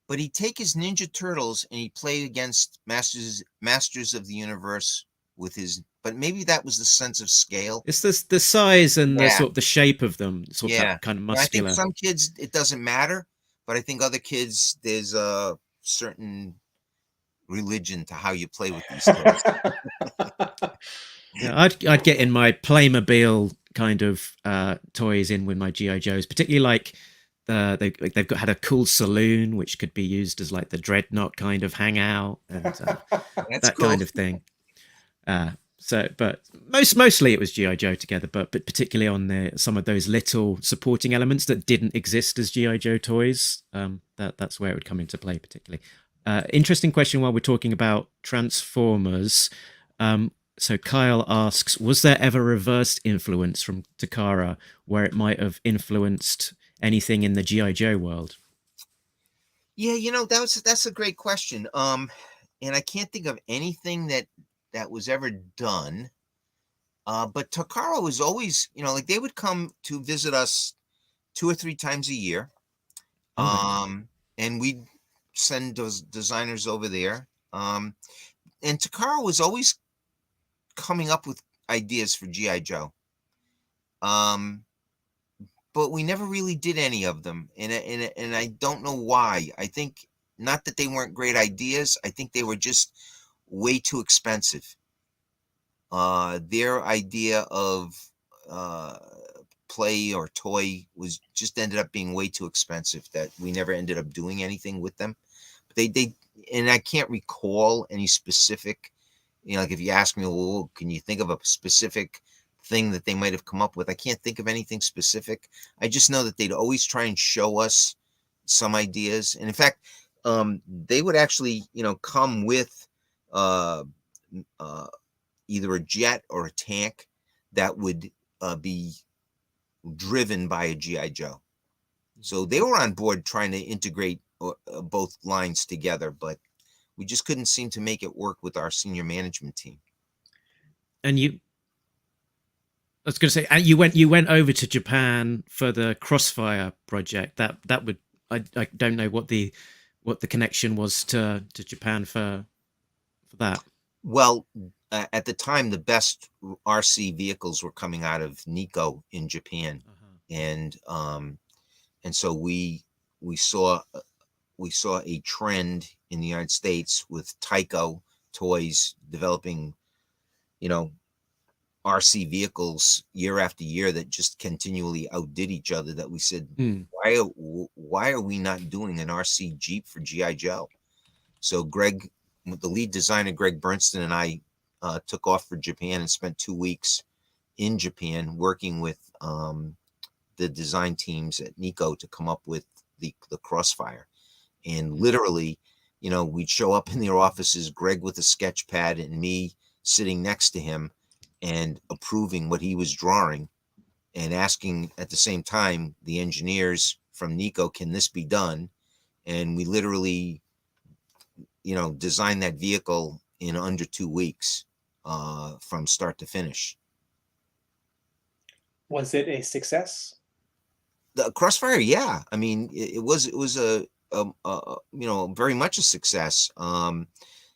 Speaker 5: but he'd take his Ninja Turtles and he'd play against Masters of the Universe with his. But maybe that was the sense of scale.
Speaker 3: It's the size and the
Speaker 5: Yeah.
Speaker 3: sort of the shape of them, sort of
Speaker 5: Yeah.
Speaker 3: that kind of
Speaker 5: And I think
Speaker 3: muscular.
Speaker 5: some kids it doesn't matter, but I think other kids there's a certain religion to how you play with these toys.
Speaker 3: Yeah, I'd get in my Playmobil kind of toys in with my GI Joes, particularly like they've had a cool saloon which could be used as like the Dreadnought kind of hangout and
Speaker 5: That's
Speaker 3: that
Speaker 5: cool.
Speaker 3: kind of thing. But mostly it was GI Joe together, but particularly on some of those little supporting elements that didn't exist as GI Joe toys. That's where it would come into play particularly. Interesting question while we're talking about Transformers. So Kyle asks, was there ever reversed influence from Takara where it might have influenced anything in the GI Joe world?
Speaker 5: Yeah, that's a great question. And I can't think of anything that was ever done. But Takara was always, like they would come to visit us 2 or 3 times a year. And we'd send those designers over there. And Takara was always coming up with ideas for GI Joe. But we never really did any of them, and I don't know why. I think not that they weren't great ideas. I think they were just way too expensive. Their idea of play or toy was just ended up being way too expensive that we never ended up doing anything with them. But they and I can't recall any specific, like if you ask me, well, can you think of a specific thing that they might have come up with? I can't think of anything specific. I just know that they'd always try and show us some ideas. And in fact, they would actually, come with either a jet or a tank that would be driven by a GI Joe. So they were on board trying to integrate both lines together, but we just couldn't seem to make it work with our senior management team.
Speaker 3: And I was going to say, you went over to Japan for the Crossfire project. That would, I don't know what the connection was to Japan for that.
Speaker 5: Well, at the time, the best RC vehicles were coming out of Nikko in Japan, and so we saw a trend in the United States with Tyco toys developing, RC vehicles year after year that just continually outdid each other, that we said, why are we not doing an RC Jeep for GI Joe? So Greg, the lead designer, Greg Bernstein, and I took off for Japan and spent 2 weeks in Japan working with the design teams at Nikko to come up with the Crossfire. And literally, we'd show up in their offices, Greg with a sketch pad and me sitting next to him and approving what he was drawing and asking at the same time the engineers from Nikko, can this be done? And we literally, designed that vehicle in under 2 weeks from start to finish.
Speaker 4: Was it a success?
Speaker 5: The Crossfire, yeah. I mean, it was a very much a success. I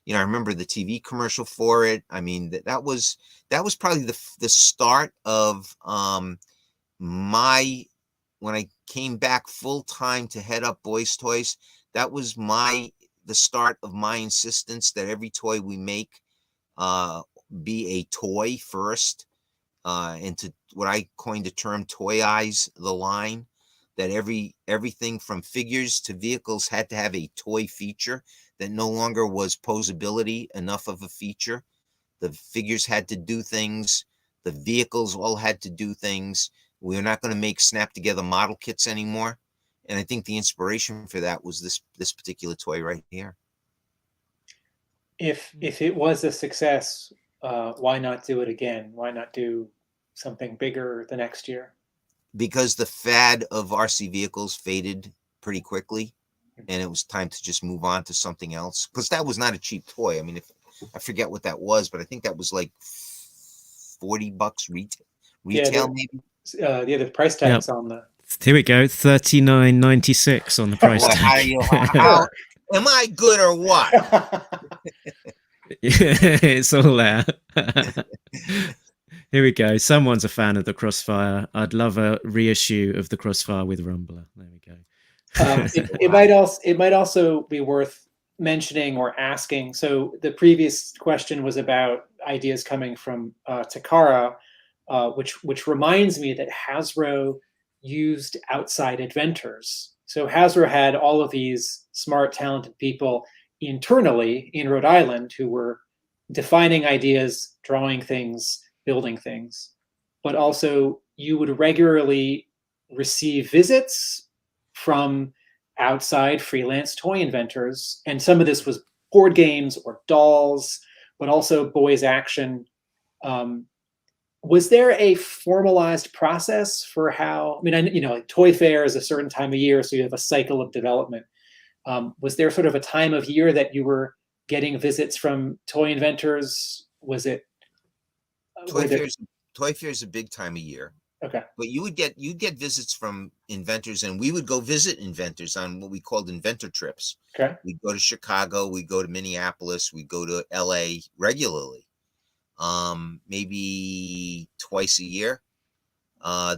Speaker 5: remember the TV commercial for it. I mean, that was probably the start of when I came back full time to head up Boys Toys. That was the start of my insistence that every toy we make be a toy first, and to what I coined the term toyize the line, that everything from figures to vehicles had to have a toy feature, that no longer was posability enough of a feature. The figures had to do things The vehicles all had to do things. We were not going to make snap together model kits anymore. And I think the inspiration for that was this particular toy right here.
Speaker 4: If it was a success, why not do it again? Why not do something bigger the next year?
Speaker 5: Because the fad of RC vehicles faded pretty quickly, and it was time to just move on to something else. Because that was not a cheap toy. I mean, if I forget what that was, but I think that was like $40 retail, maybe.
Speaker 4: The price tags on the.
Speaker 3: Here we go, $39.96 on the price
Speaker 5: Boy,
Speaker 3: tag.
Speaker 5: how am I good or what?
Speaker 3: It's all there. Here we go. Someone's a fan of the Crossfire. I'd love a reissue of the Crossfire with Rumbler. There we go.
Speaker 4: It might also be worth mentioning or asking. So the previous question was about ideas coming from Takara, which reminds me that Hasbro used outside inventors. So Hasbro had all of these smart, talented people internally in Rhode Island who were defining ideas, drawing things, building things. But also you would regularly receive visits from outside freelance toy inventors. And some of this was board games or dolls, but also boys action. Was there a formalized process for how, I mean, like Toy Fair is a certain time of year, so you have a cycle of development. Was there sort of a time of year that you were getting visits from toy inventors? Was it?
Speaker 5: Toy Fair is a big time of year.
Speaker 4: Okay.
Speaker 5: But you'd get visits from inventors, and we would go visit inventors on what we called inventor trips.
Speaker 4: Okay.
Speaker 5: We'd go to Chicago, we'd go to Minneapolis, we'd go to LA regularly. Maybe twice a year.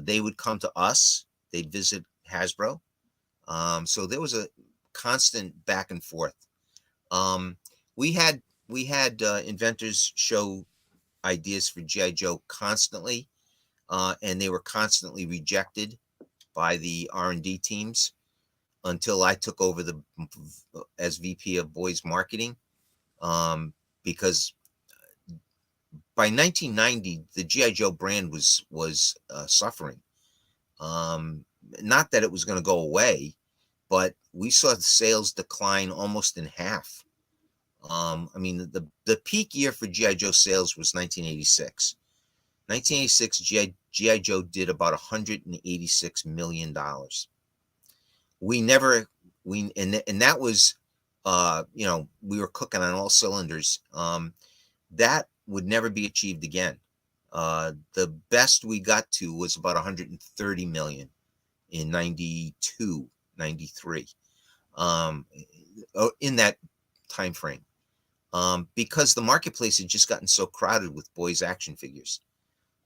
Speaker 5: They would come to us. They'd visit Hasbro. So there was a constant back and forth. We had inventors show ideas for G.I. Joe constantly, and they were constantly rejected by the R&D teams until I took over as VP of Boys Marketing, because by 1990, the G.I. Joe brand was suffering. Not that it was going to go away, but we saw the sales decline almost in half. I mean, the peak year for G.I. Joe sales was 1986. 1986, G.I. Joe did about $186 million. And that was, we were cooking on all cylinders. That would never be achieved again. The best we got to was about 130 million in 92, 93, in that time frame, because the marketplace had just gotten so crowded with boys action figures.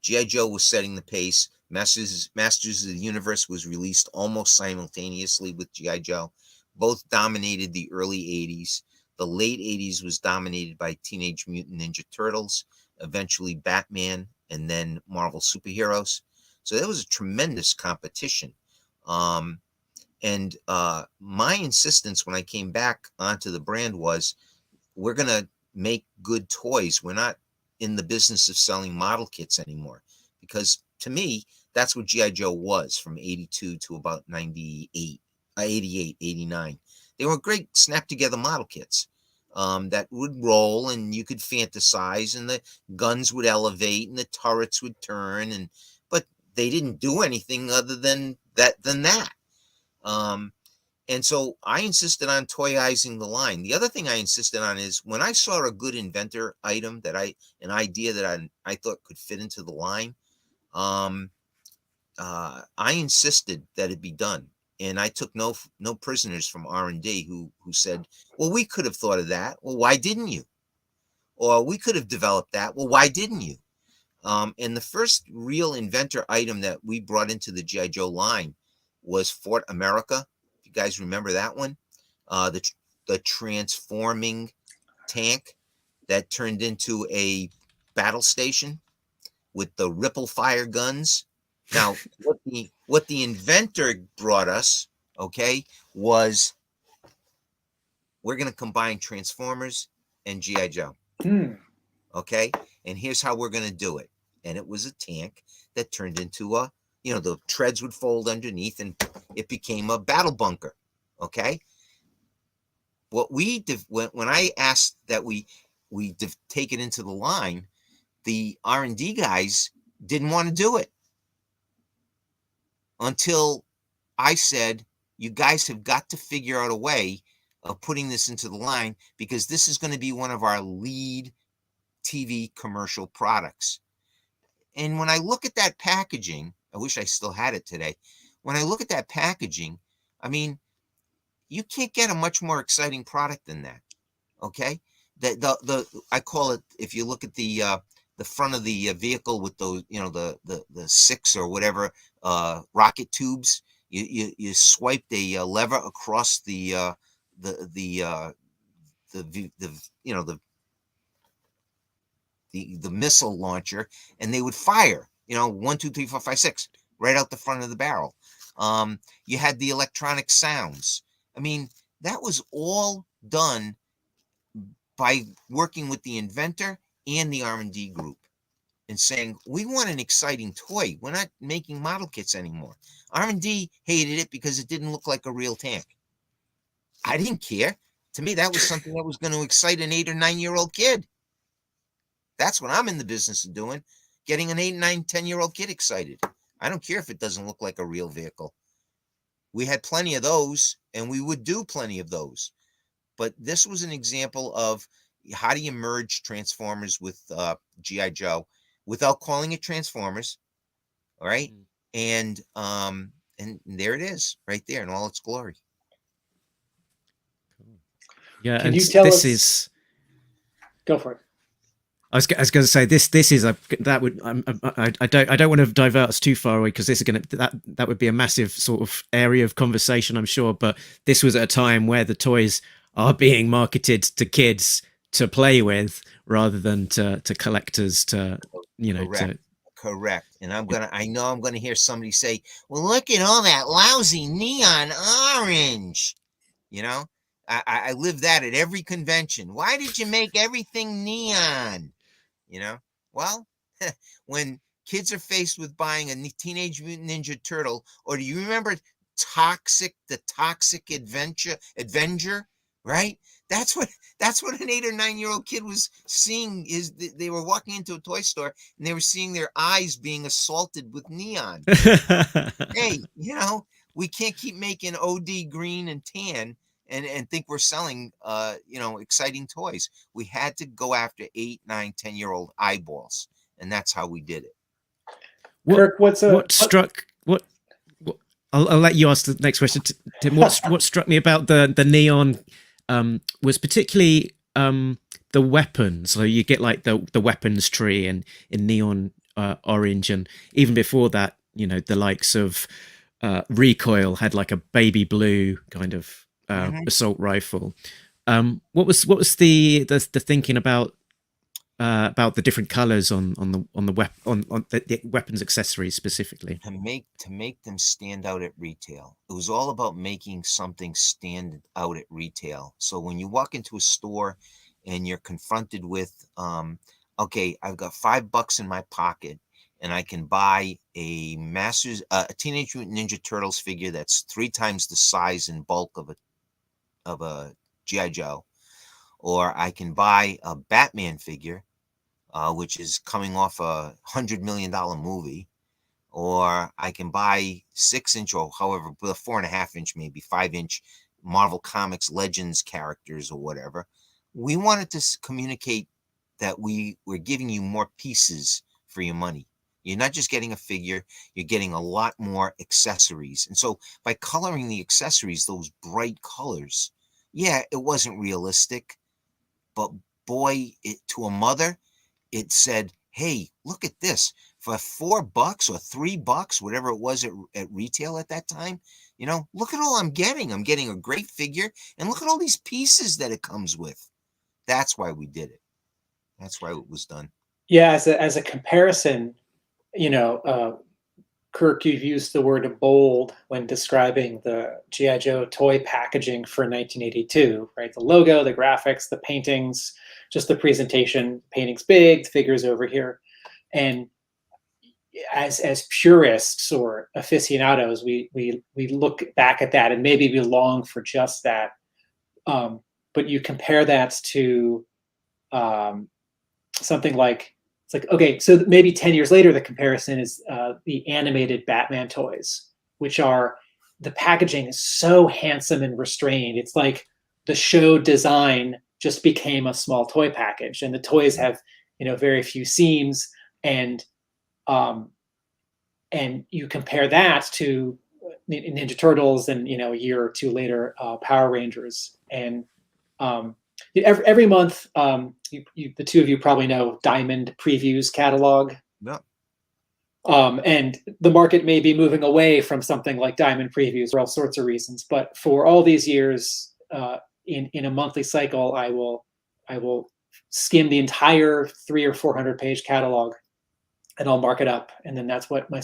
Speaker 5: G.I. Joe was setting the pace. Masters of the Universe was released almost simultaneously with G.I. Joe. Both dominated the early 80s. The late 80s was dominated by Teenage Mutant Ninja Turtles, eventually Batman, and then Marvel superheroes. So there was a tremendous competition. And my insistence when I came back onto the brand was, we're going to make good toys. We're not in the business of selling model kits anymore. Because to me, that's what G.I. Joe was from 82 to about 88, 89. They were great snap together model kits that would roll, and you could fantasize, and the guns would elevate and the turrets would turn, but they didn't do anything other than that. And so I insisted on toyizing the line. The other thing I insisted on is when I saw a good inventor item an idea that I thought could fit into the line, I insisted that it be done. And I took no prisoners from R&D who said, well, we could have thought of that. Well, why didn't you? Or we could have developed that. Well, why didn't you? And the first real inventor item that we brought into the G.I. Joe line was Fort America. If you guys remember that one, the transforming tank that turned into a battle station with the ripple fire guns. Now, what the inventor brought us, okay, was we're going to combine Transformers and G.I. Joe. Okay, and here's how we're going to do it. and it was a tank that turned into a, the treads would fold underneath and it became a battle bunker. Okay. What we did when I asked that we take it into the line, the R&D guys didn't want to do it until I said, you guys have got to figure out a way of putting this into the line, because this is going to be one of our lead TV commercial products. And when I look at that packaging, I wish I still had it today. When I look at that packaging, I mean, you can't get a much more exciting product than that. Okay. I call it, if you look at the front of the vehicle with those, the 6 or whatever, rocket tubes, you swiped a lever across the missile launcher, and they would fire, 1, 2, 3, 4, 5, 6 right out the front of the barrel. You had the electronic sounds. I mean, that was all done by working with the inventor and the R&D group and saying, we want an exciting toy. We're not making model kits anymore. R&D hated it because it didn't look like a real tank. I didn't care. To me, that was something that was going to excite an 8 or 9-year-old kid. That's what I'm in the business of doing, getting an 8, 9, 10-year-old kid excited. I don't care if it doesn't look like a real vehicle. We had plenty of those, and we would do plenty of those. But this was an example of how do you merge Transformers with G.I. Joe without calling it Transformers, all right? And there it is, right there in all its glory.
Speaker 3: Yeah,
Speaker 4: Can
Speaker 3: and
Speaker 4: you tell
Speaker 3: this
Speaker 4: us?
Speaker 3: is.
Speaker 4: Go for it.
Speaker 3: I was going to say this is a that would I don't want to divert us too far away, because this is going to that would be a massive sort of area of conversation, I'm sure. But this was at a time where the toys are being marketed to kids to play with rather than to collectors to
Speaker 5: Correct. And I know I'm gonna hear somebody say, well, look at all that lousy neon orange. I live that at every convention. Why did you make everything neon? Well, when kids are faced with buying a Teenage Mutant Ninja Turtle, or do you remember the Toxic Avenger, right? That's what an 8 or 9-year-old kid was seeing. They were walking into a toy store and they were seeing their eyes being assaulted with neon. Hey, we can't keep making OD green and tan and think we're selling exciting toys. We had to go after 8, 9, 10-year-old eyeballs, and that's how we did it.
Speaker 4: Kirk,
Speaker 3: I'll let you ask the next question, Tim. What struck me about the neon was particularly the weapons. So you get like the weapons tree in neon orange, and even before that, the likes of Recoil had like a baby blue kind of assault rifle. What was the thinking about the different colors on the weapons accessories specifically?
Speaker 5: To make them stand out at retail. It was all about making something stand out at retail. So when you walk into a store and you're confronted with, okay, I've got $5 in my pocket and I can buy a Teenage Mutant Ninja Turtles figure that's 3 times the size and bulk of a G.I. Joe, or I can buy a Batman figure, which is coming off a $100 million movie, or I can buy 6-inch or however, the 4.5-inch, maybe 5-inch Marvel Comics Legends characters or whatever. We wanted to communicate that we're giving you more pieces for your money. You're not just getting a figure, you're getting a lot more accessories. And so by coloring the accessories, those bright colors, yeah, it wasn't realistic, but boy, to a mother, it said, hey, look at this. For $4 or $3, whatever it was at retail at that time, look at all I'm getting. I'm getting a great figure, and look at all these pieces that it comes with. That's why we did it. That's why it was done.
Speaker 4: Yeah, as a comparison, Kirk, you've used the word bold when describing the G.I. Joe toy packaging for 1982, right? The logo, the graphics, the paintings, just the presentation. Painting's big, the figure's over here. And as purists or aficionados, we look back at that and maybe we long for just that. But you compare that to something like, it's like, okay, so maybe 10 years later, the comparison is the animated Batman toys, which are, the packaging is so handsome and restrained. It's like the show design just became a small toy package, and the toys have, very few seams, and you compare that to Ninja Turtles, and a year or two later, Power Rangers, and every month, the two of you probably know Diamond Previews catalog.
Speaker 5: No.
Speaker 4: And the market may be moving away from something like Diamond Previews for all sorts of reasons, but for all these years, in a monthly cycle, I will skim the entire 300 or 400 page catalog, and I'll mark it up, and then that's what my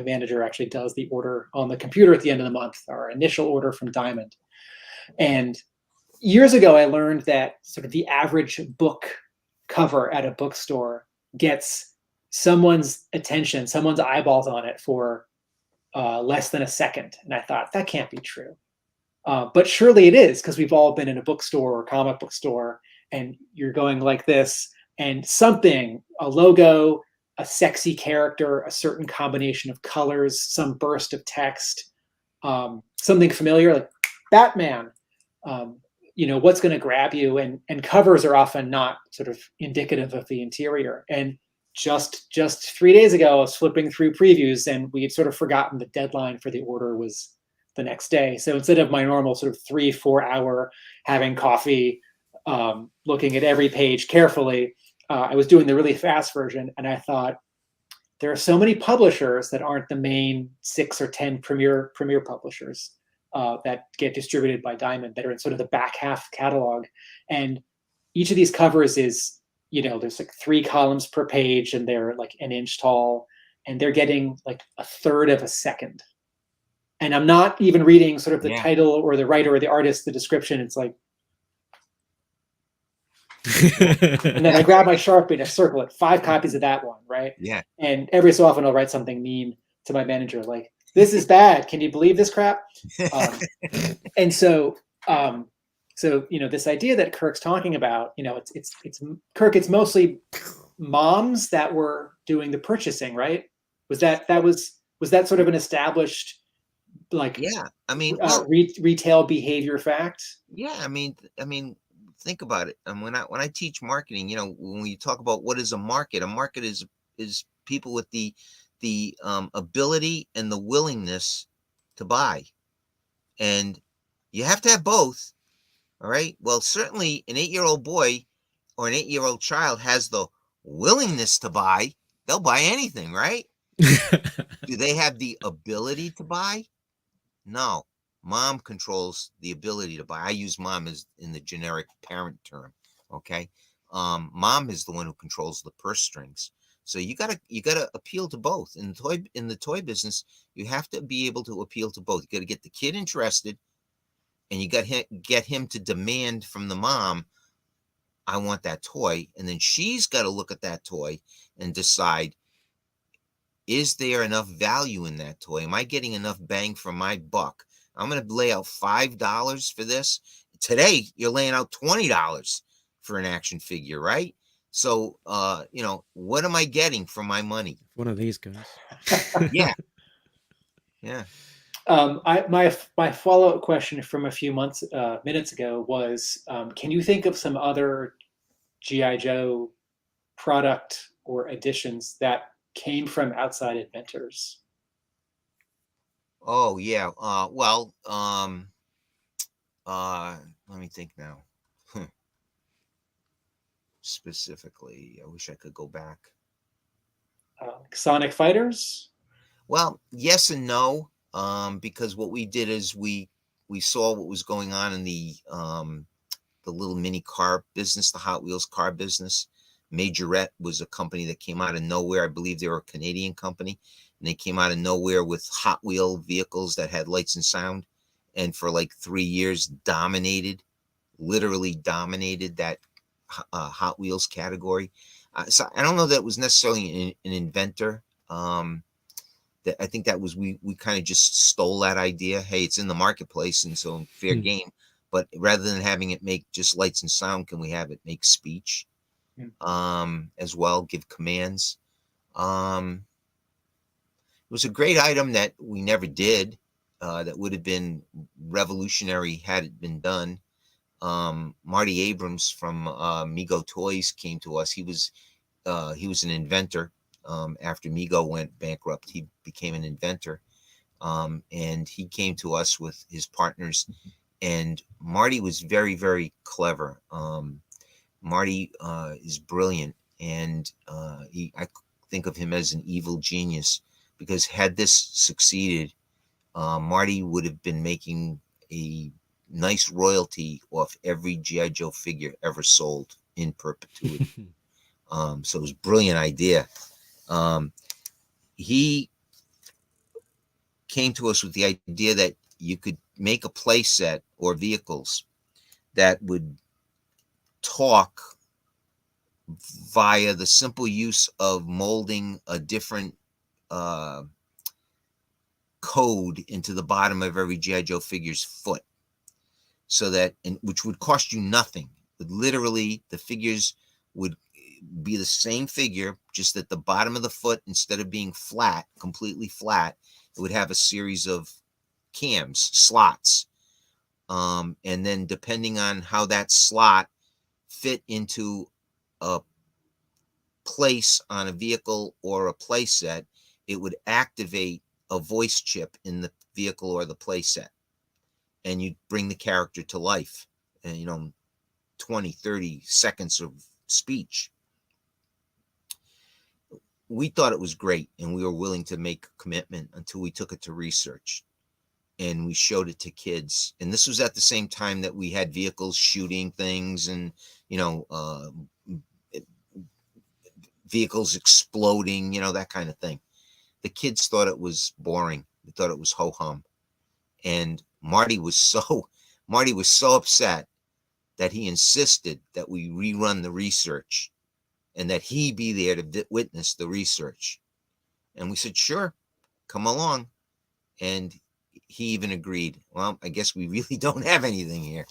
Speaker 4: manager actually does the order on the computer at the end of the month, our initial order from Diamond. And years ago, I learned that sort of the average book cover at a bookstore gets someone's attention, someone's eyeballs on it for less than a second. And I thought, that can't be true. But surely it is, because we've all been in a bookstore or comic book store, and you're going like this, and something, a logo, a sexy character, a certain combination of colors, some burst of text, something familiar like Batman, what's going to grab you, and covers are often not sort of indicative of the interior. And just 3 days ago, I was flipping through previews, and we had sort of forgotten the deadline for the order was the next day. So instead of my normal sort of 3-4 hour having coffee, looking at every page carefully, I was doing the really fast version, and I thought, there are so many publishers that aren't the main 6 or 10 premier publishers that get distributed by Diamond, that are in sort of the back half catalog. And each of these covers is, there's like 3 columns per page, and they're like an inch tall, and they're getting like a third of a second. And I'm not even reading sort of the title or the writer or the artist, the description. It's like, and then I grab my Sharpie and I circle it, 5 copies of that one, right?
Speaker 5: Yeah.
Speaker 4: And every so often I'll write something mean to my manager, like, this is bad. Can you believe this crap? And so this idea that Kirk's talking about, it's Kirk, it's mostly moms that were doing the purchasing, right? Was that sort of an established, like, retail behavior fact?
Speaker 5: Yeah, I mean, think about it. And when I teach marketing, when we talk about what is a market is people with the ability and the willingness to buy, and you have to have both. All right. Well, certainly an 8-year-old boy or an 8-year-old child has the willingness to buy. They'll buy anything, right? Do they have the ability to buy? No. Mom controls the ability to buy. I use mom as in the generic parent term. Okay. Mom is the one who controls the purse strings. So you gotta appeal to both. In the toy business, you have to be able to appeal to both. You got to get the kid interested, and you got to get him to demand from the mom, I want that toy. And then she's got to look at that toy and decide, is there enough value in that toy? Am I getting enough bang for my buck? I'm going to lay out $5 for this. Today, you're laying out $20 for an action figure, right? So, what am I getting for my money?
Speaker 3: One of these guys.
Speaker 5: Yeah. Yeah.
Speaker 4: My follow-up question from a few minutes ago was, can you think of some other G.I. Joe product or additions that came from outside inventors?
Speaker 5: Oh yeah. Let me think now. Specifically, I wish I could go back.
Speaker 4: Sonic Fighters?
Speaker 5: Well, yes and no. Because what we did is we saw what was going on in the little mini car business, the Hot Wheels car business. Majorette was a company that came out of nowhere. I believe they were a Canadian company, and they came out of nowhere with Hot Wheel vehicles that had lights and sound, and for like 3 years literally dominated that Hot Wheels category. So I don't know that it was necessarily an inventor. That I think that was we kind of just stole that idea. Hey, it's in the marketplace, and so fair game. But rather than having it make just lights and sound, can we have it make speech as well, give commands? It was a great item that we never did. That would have been revolutionary had it been done. Marty Abrams from Mego Toys came to us. He was an inventor. After Mego went bankrupt, he became an inventor, and he came to us with his partners. And Marty was very, very clever. Marty is brilliant, and I think of him as an evil genius, because had this succeeded, Marty would have been making a nice royalty off every G.I. Joe figure ever sold in perpetuity. So it was a brilliant idea. He came to us with the idea that you could make a play set or vehicles that would talk via the simple use of molding a different code into the bottom of every G.I. Joe figure's foot, so that, which would cost you nothing. But literally, the figures would be the same figure, just that the bottom of the foot, instead of being flat, completely flat, it would have a series of cams, slots. And then depending on how that slot fit into a place on a vehicle or a play set, it would activate a voice chip in the vehicle or the play set. And you'd bring the character to life. And, 20, 30 seconds of speech. We thought it was great, and we were willing to make a commitment until we took it to research. And we showed it to kids. And this was at the same time that we had vehicles shooting things and, vehicles exploding, that kind of thing. The kids thought it was boring. They thought it was ho-hum. And Marty was so upset that he insisted that we rerun the research and that he be there to witness the research. And we said, sure, come along. And he even agreed. Well, I guess we really don't have anything here.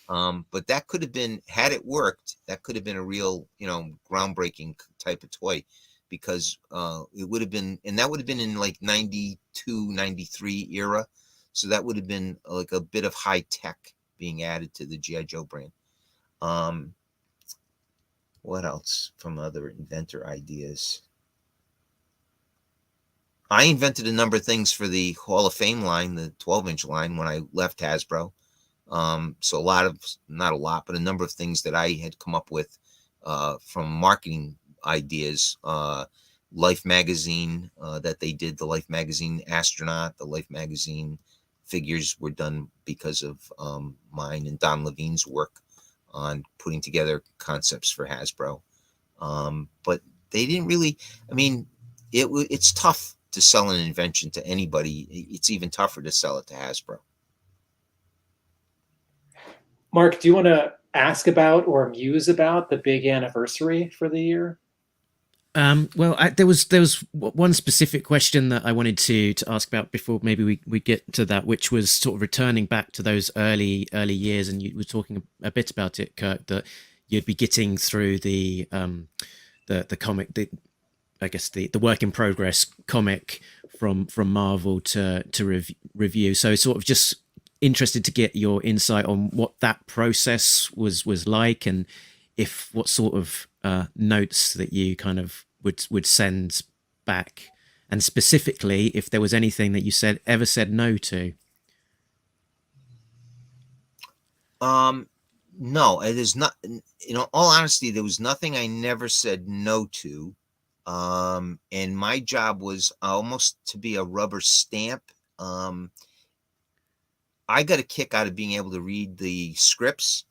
Speaker 5: But that could have been, had it worked, that could have been a real, groundbreaking type of toy, because it would have been, and that would have been in like 92, 93 era. So that would have been like a bit of high tech being added to the G.I. Joe brand. What else from other inventor ideas? I invented a number of things for the Hall of Fame line, the 12-inch line, when I left Hasbro. So not a lot, but a number of things that I had come up with from marketing ideas. Life magazine that they did, the Life magazine astronaut, the Life magazine figures were done because of mine and Don Levine's work on putting together concepts for Hasbro. But they didn't really, it's tough to sell an invention to anybody. It's even tougher to sell it to Hasbro.
Speaker 4: Mark, do you want to ask about or muse about the big anniversary for the year?
Speaker 3: There was one specific question that I wanted to ask about before maybe we get to that, which was sort of returning back to those early years, and you were talking a bit about it, Kirk, that you'd be getting through the comic, the work in progress comic from Marvel to review. So sort of just interested to get your insight on what that process was like, and if what sort of notes that you kind of would send back, and specifically if there was anything that you ever said no to.
Speaker 5: No, it is not. In all honesty, there was nothing I never said no to. And my job was almost to be a rubber stamp. I got a kick out of being able to read the scripts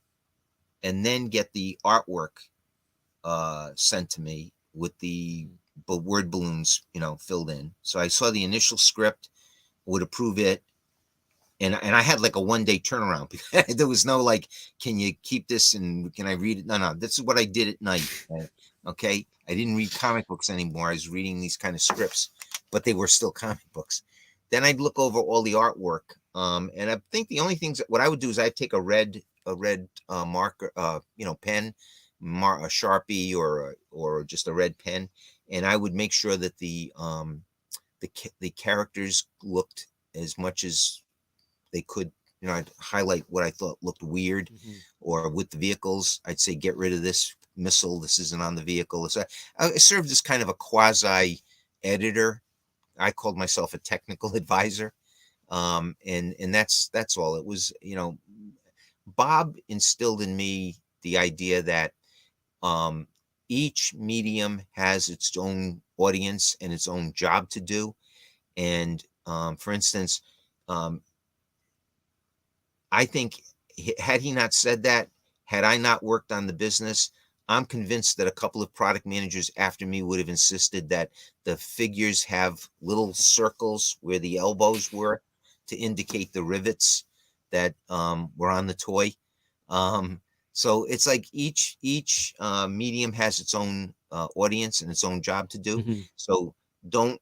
Speaker 5: and then get the artwork sent to me with the word balloons, filled in. So I saw the initial script, would approve it, and I had like a 1-day turnaround. There was no like, can you keep this and can I read it? No, this is what I did at night. Okay. I didn't read comic books anymore. I was reading these kind of scripts, but they were still comic books. Then I'd look over all the artwork. And I think the only things what I would do is I'd take a red marker, pen, a Sharpie or just a red pen, and I would make sure that the characters looked as much as they could. I'd highlight what I thought looked weird, or with the vehicles, I'd say, get rid of this missile. This isn't on the vehicle. So I served as kind of a quasi editor. I called myself a technical advisor. And that's all. It was, Bob instilled in me the idea that each medium has its own audience and its own job to do. And for instance, I think had he not said that, had I not worked on the business, I'm convinced that a couple of product managers after me would have insisted that the figures have little circles where the elbows were to indicate the rivets that were on the toy. So it's like each medium has its own audience and its own job to do. So don't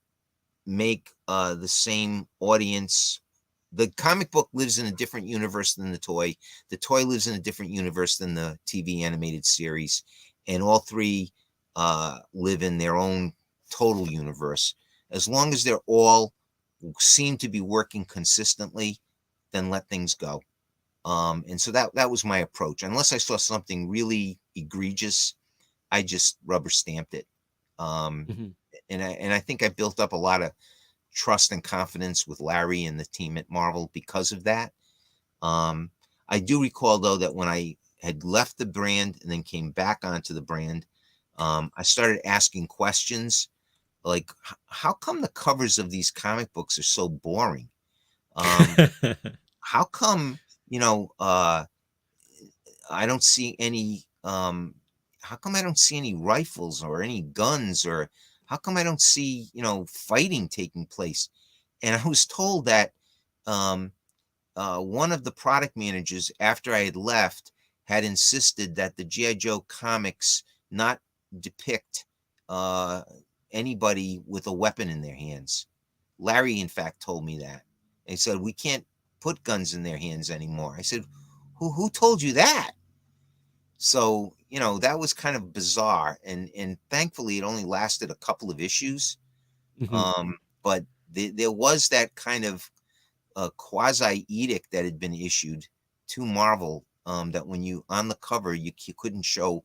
Speaker 5: make the same audience. The comic book lives in a different universe than the toy. The toy lives in a different universe than the TV animated series. And all three live in their own total universe. As long as they're all seem to be working consistently, then let things go. And so that was my approach. Unless I saw something really egregious, I just rubber stamped it. And I think I built up a lot of trust and confidence with Larry and the team at Marvel because of that. I do recall, though, that when I had left the brand and then came back onto the brand, I started asking questions like, how come the covers of these comic books are so boring? How come, I don't see any, how come I don't see any rifles or any guns, or how come I don't see, fighting taking place? And I was told that one of the product managers, after I had left, had insisted that the G.I. Joe comics not depict anybody with a weapon in their hands. Larry, in fact, told me that. He said, we can't put guns in their hands anymore. I said, who told you that? So, that was kind of bizarre. And thankfully, it only lasted a couple of issues. But there was that kind of quasi edict that had been issued to Marvel, that when you on the cover, you couldn't show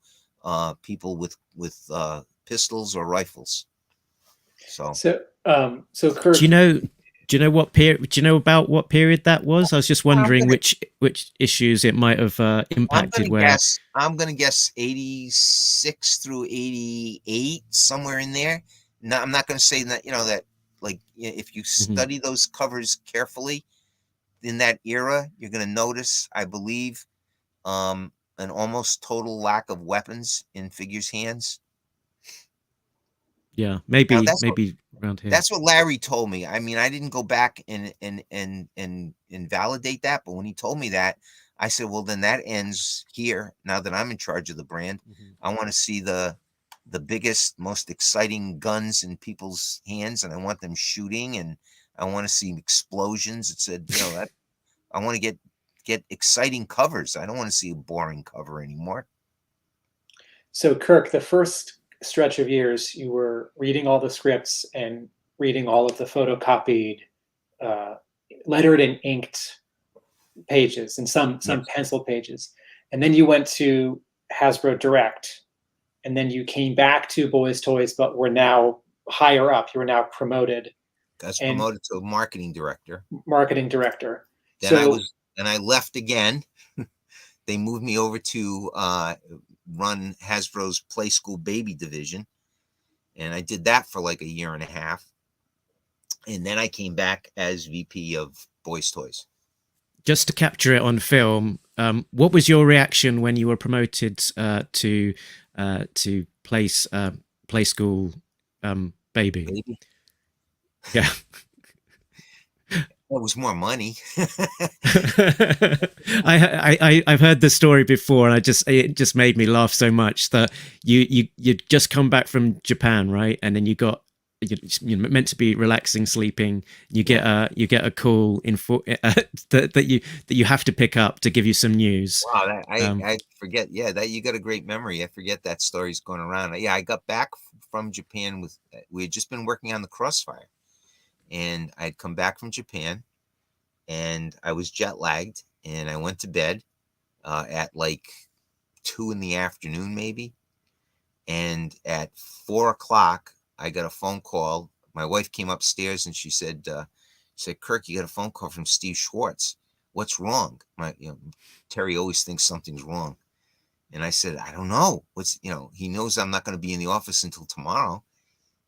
Speaker 5: people with pistols or rifles. So
Speaker 3: Do
Speaker 4: Kirk,
Speaker 3: you know what period? Do you know about what period that was? I was just wondering which issues it might have impacted.
Speaker 5: I'm gonna guess 86 through 88, somewhere in there. No, I'm not gonna say that. That, like, if you study those covers carefully in that era, you're gonna notice, I believe, an almost total lack of weapons in figures' hands.
Speaker 3: Yeah, maybe around here.
Speaker 5: That's what Larry told me. I mean, I didn't go back and validate that, but when he told me that, I said, well, then that ends here. Now that I'm in charge of the brand, I want to see the biggest, most exciting guns in people's hands, and I want them shooting, and I want to see explosions. It said, that I want to get exciting covers. I don't want to see a boring cover anymore.
Speaker 4: So Kirk, the first stretch of years, you were reading all the scripts and reading all of the photocopied, lettered and inked pages, and some pencil pages. And then you went to Hasbro Direct, and then you came back to Boys Toys, but were now higher up. You were now promoted.
Speaker 5: I was promoted to marketing director. Then I left again. They moved me over to run Hasbro's Play School Baby division, and I did that for like a year and a half, and then I came back as VP of Boys Toys.
Speaker 3: Just to capture it on film, what was your reaction when you were promoted to Play School Baby?
Speaker 5: Baby?
Speaker 3: Yeah.
Speaker 5: It was more money.
Speaker 3: I've heard this story before, and it just made me laugh so much that you just come back from Japan, right? And then you're meant to be relaxing, sleeping. You get a call that you have to pick up to give you some news.
Speaker 5: Wow, I forget. Yeah, that you got a great memory. I forget that story's going around. Yeah, I got back from Japan we had just been working on the Crossfire, and I'd come back from Japan, and I was jet lagged, and I went to bed at like 2 p.m, maybe, and at 4 o'clock I got a phone call. My wife came upstairs and she said, Kirk, you got a phone call from Steve Schwartz. What's wrong? Terry always thinks something's wrong. And I said, I don't know. He knows I'm not going to be in the office until tomorrow.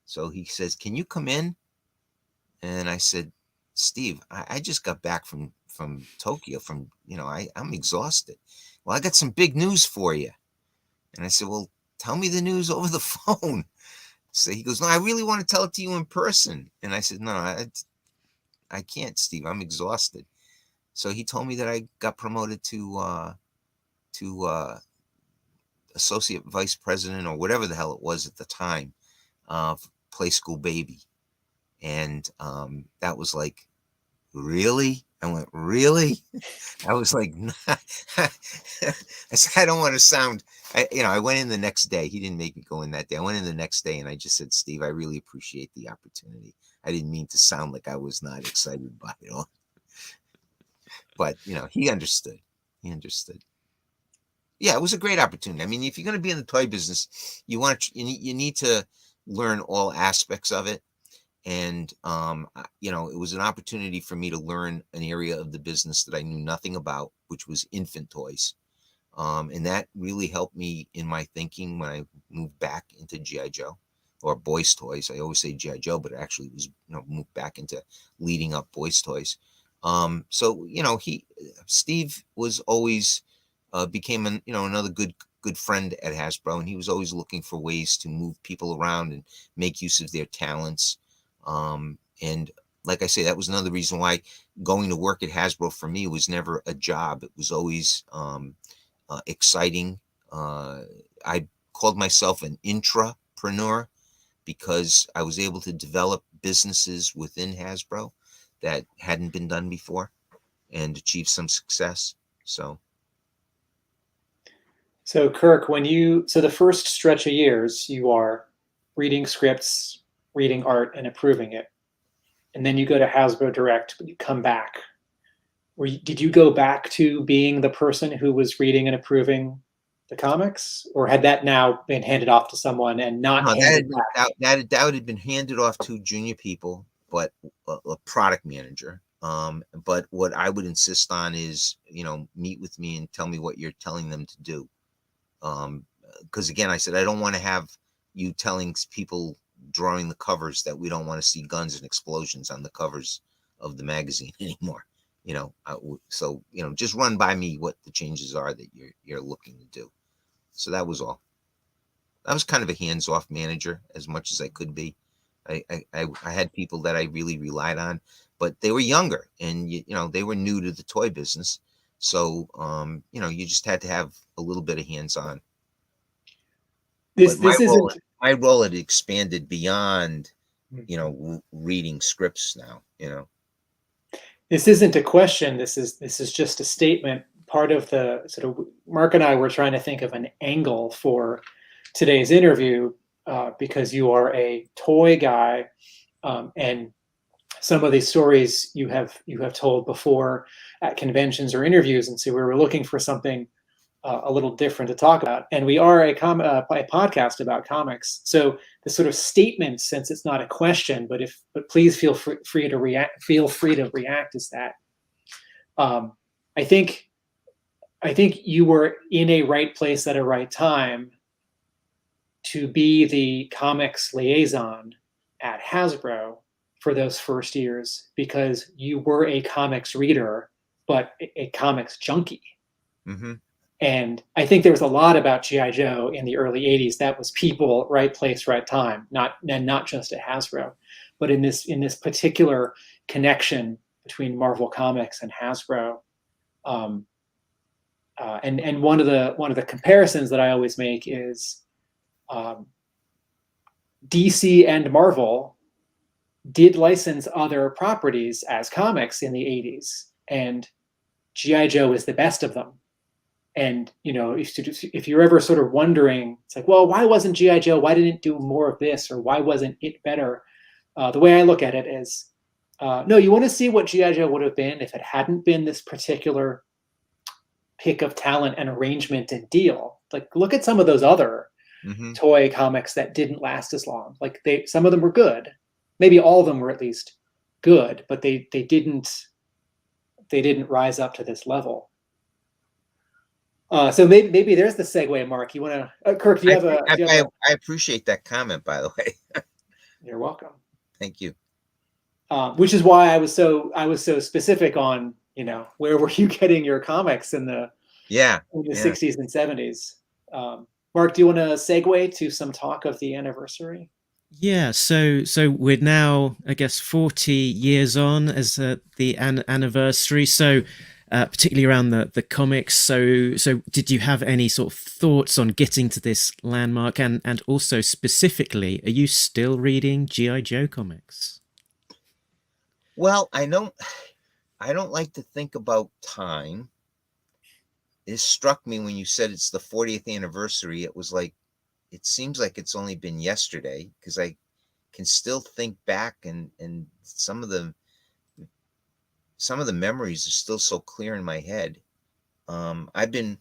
Speaker 5: So he says, can you come in? And I said, Steve, I just got back from Tokyo I'm exhausted. Well, I got some big news for you. And I said, well, tell me the news over the phone. So he goes, no, I really want to tell it to you in person. And I said, no, I can't, Steve. I'm exhausted. So he told me that I got promoted to associate vice president or whatever the hell it was at the time of Play School Baby. And that was like, really? I went, really? I was like, nah. I said, I don't want to sound, I went in the next day. He didn't make me go in that day. I went in the next day and I just said, Steve, I really appreciate the opportunity. I didn't mean to sound like I was not excited by it all. But, he understood. Yeah, it was a great opportunity. I mean, if you're going to be in the toy business, you need to learn all aspects of it. And, it was an opportunity for me to learn an area of the business that I knew nothing about, which was infant toys. And that really helped me in my thinking when I moved back into G.I. Joe or boys toys. I always say G.I. Joe, but it actually was, moved back into leading up boys toys. So, Steve was always, became another good friend at Hasbro, and he was always looking for ways to move people around and make use of their talents. And like I say, that was another reason why going to work at Hasbro for me was never a job. It was always exciting. I called myself an intrapreneur because I was able to develop businesses within Hasbro that hadn't been done before and achieve some success. So
Speaker 4: Kirk, so the first stretch of years, you are reading scripts, reading art, and approving it. And then you go to Hasbro Direct, but you come back. Did you go back to being the person who was reading and approving the comics? Or had that now been handed off to someone and not handed back?
Speaker 5: That had been handed off to junior people, but a product manager. But what I would insist on is, meet with me and tell me what you're telling them to do. Because again, I said, I don't want to have you telling people drawing the covers that we don't want to see guns and explosions on the covers of the magazine anymore. So, just run by me what the changes are that you're looking to do. So that was all. I was kind of a hands-off manager as much as I could be. I had people that I really relied on, but they were younger and, they were new to the toy business. So, you just had to have a little bit of hands-on. My role had expanded beyond, reading scripts now,
Speaker 4: This isn't a question. This is just a statement. Part of the sort of, Mark and I were trying to think of an angle for today's interview because you are a toy guy, and some of these stories you have told before at conventions or interviews, and so we were looking for something a little different to talk about. And we are a podcast about comics, so the sort of statement, since it's not a question, but please feel free to react. Feel free to react. Is that I think you were in a right place at a right time to be the comics liaison at Hasbro for those first years, because you were a comics reader, but a comics junkie.
Speaker 5: Mm-hmm.
Speaker 4: And I think there was a lot about G.I. Joe in the early 80s. That was people, right place, right time, not just at Hasbro. But in this particular connection between Marvel Comics and Hasbro. And one of the comparisons that I always make is DC and Marvel did license other properties as comics in the 80s, and G.I. Joe is the best of them. And, you know, if you're ever sort of wondering, it's like, well, why wasn't G.I. Joe? Why didn't it do more of this? Or why wasn't it better? The way I look at it is, no, you want to see what G.I. Joe would have been if it hadn't been this particular pick of talent and arrangement and deal. Like, look at some of those other toy comics that didn't last as long. Like, some of them were good. Maybe all of them were at least good, but they didn't rise up to this level. So maybe there's the segue, Mark. You want to, Kirk? Do you have a?
Speaker 5: I appreciate that comment, by the way.
Speaker 4: You're welcome.
Speaker 5: Thank you.
Speaker 4: Which is why I was so specific on, you know, where were you getting your comics in the 60s and 70s? Mark, do you want to segue to some talk of the anniversary?
Speaker 3: Yeah, so we're now, I guess, 40 years on as the anniversary. So particularly around the comics. So did you have any sort of thoughts on getting to this landmark? And also specifically, are you still reading G.I. Joe comics?
Speaker 5: Well, I don't like to think about time. It struck me when you said it's the 40th anniversary. It was like, it seems like it's only been yesterday, because I can still think back, and some of the memories are still so clear in my head. I've been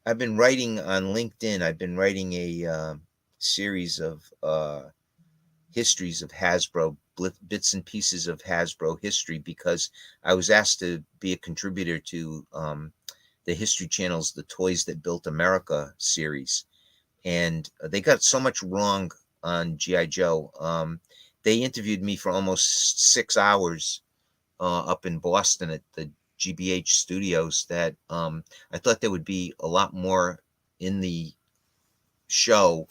Speaker 5: writing on LinkedIn. I've been writing a series of histories of Hasbro, bits and pieces of Hasbro history, because I was asked to be a contributor to the History Channel's The Toys That Built America series. And they got so much wrong on G.I. Joe. They interviewed me for almost 6 hours up in Boston at the GBH studios that I thought there would be a lot more in the show.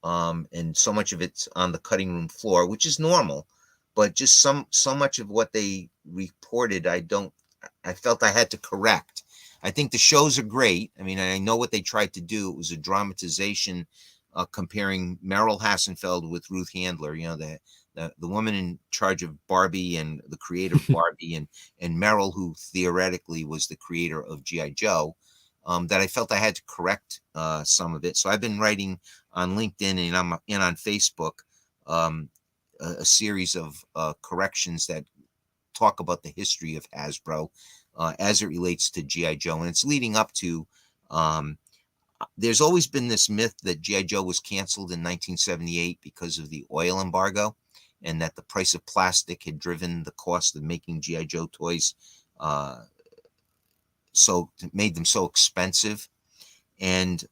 Speaker 5: And so much of it's on the cutting room floor, which is normal, but just so much of what they reported, I felt I had to correct. I think the shows are great. I mean, I know what they tried to do. It was a dramatization comparing Merrill Hassenfeld with Ruth Handler, you know, the woman in charge of Barbie and the creator of Barbie, and Merrill, who theoretically was the creator of G.I. Joe, that I felt I had to correct some of it. So I've been writing on LinkedIn and on Facebook a series of corrections that talk about the history of Hasbro as it relates to G.I. Joe. And it's leading up to, there's always been this myth that G.I. Joe was canceled in 1978 because of the oil embargo, and that the price of plastic had driven the cost of making G.I. Joe toys, so it made them so expensive. And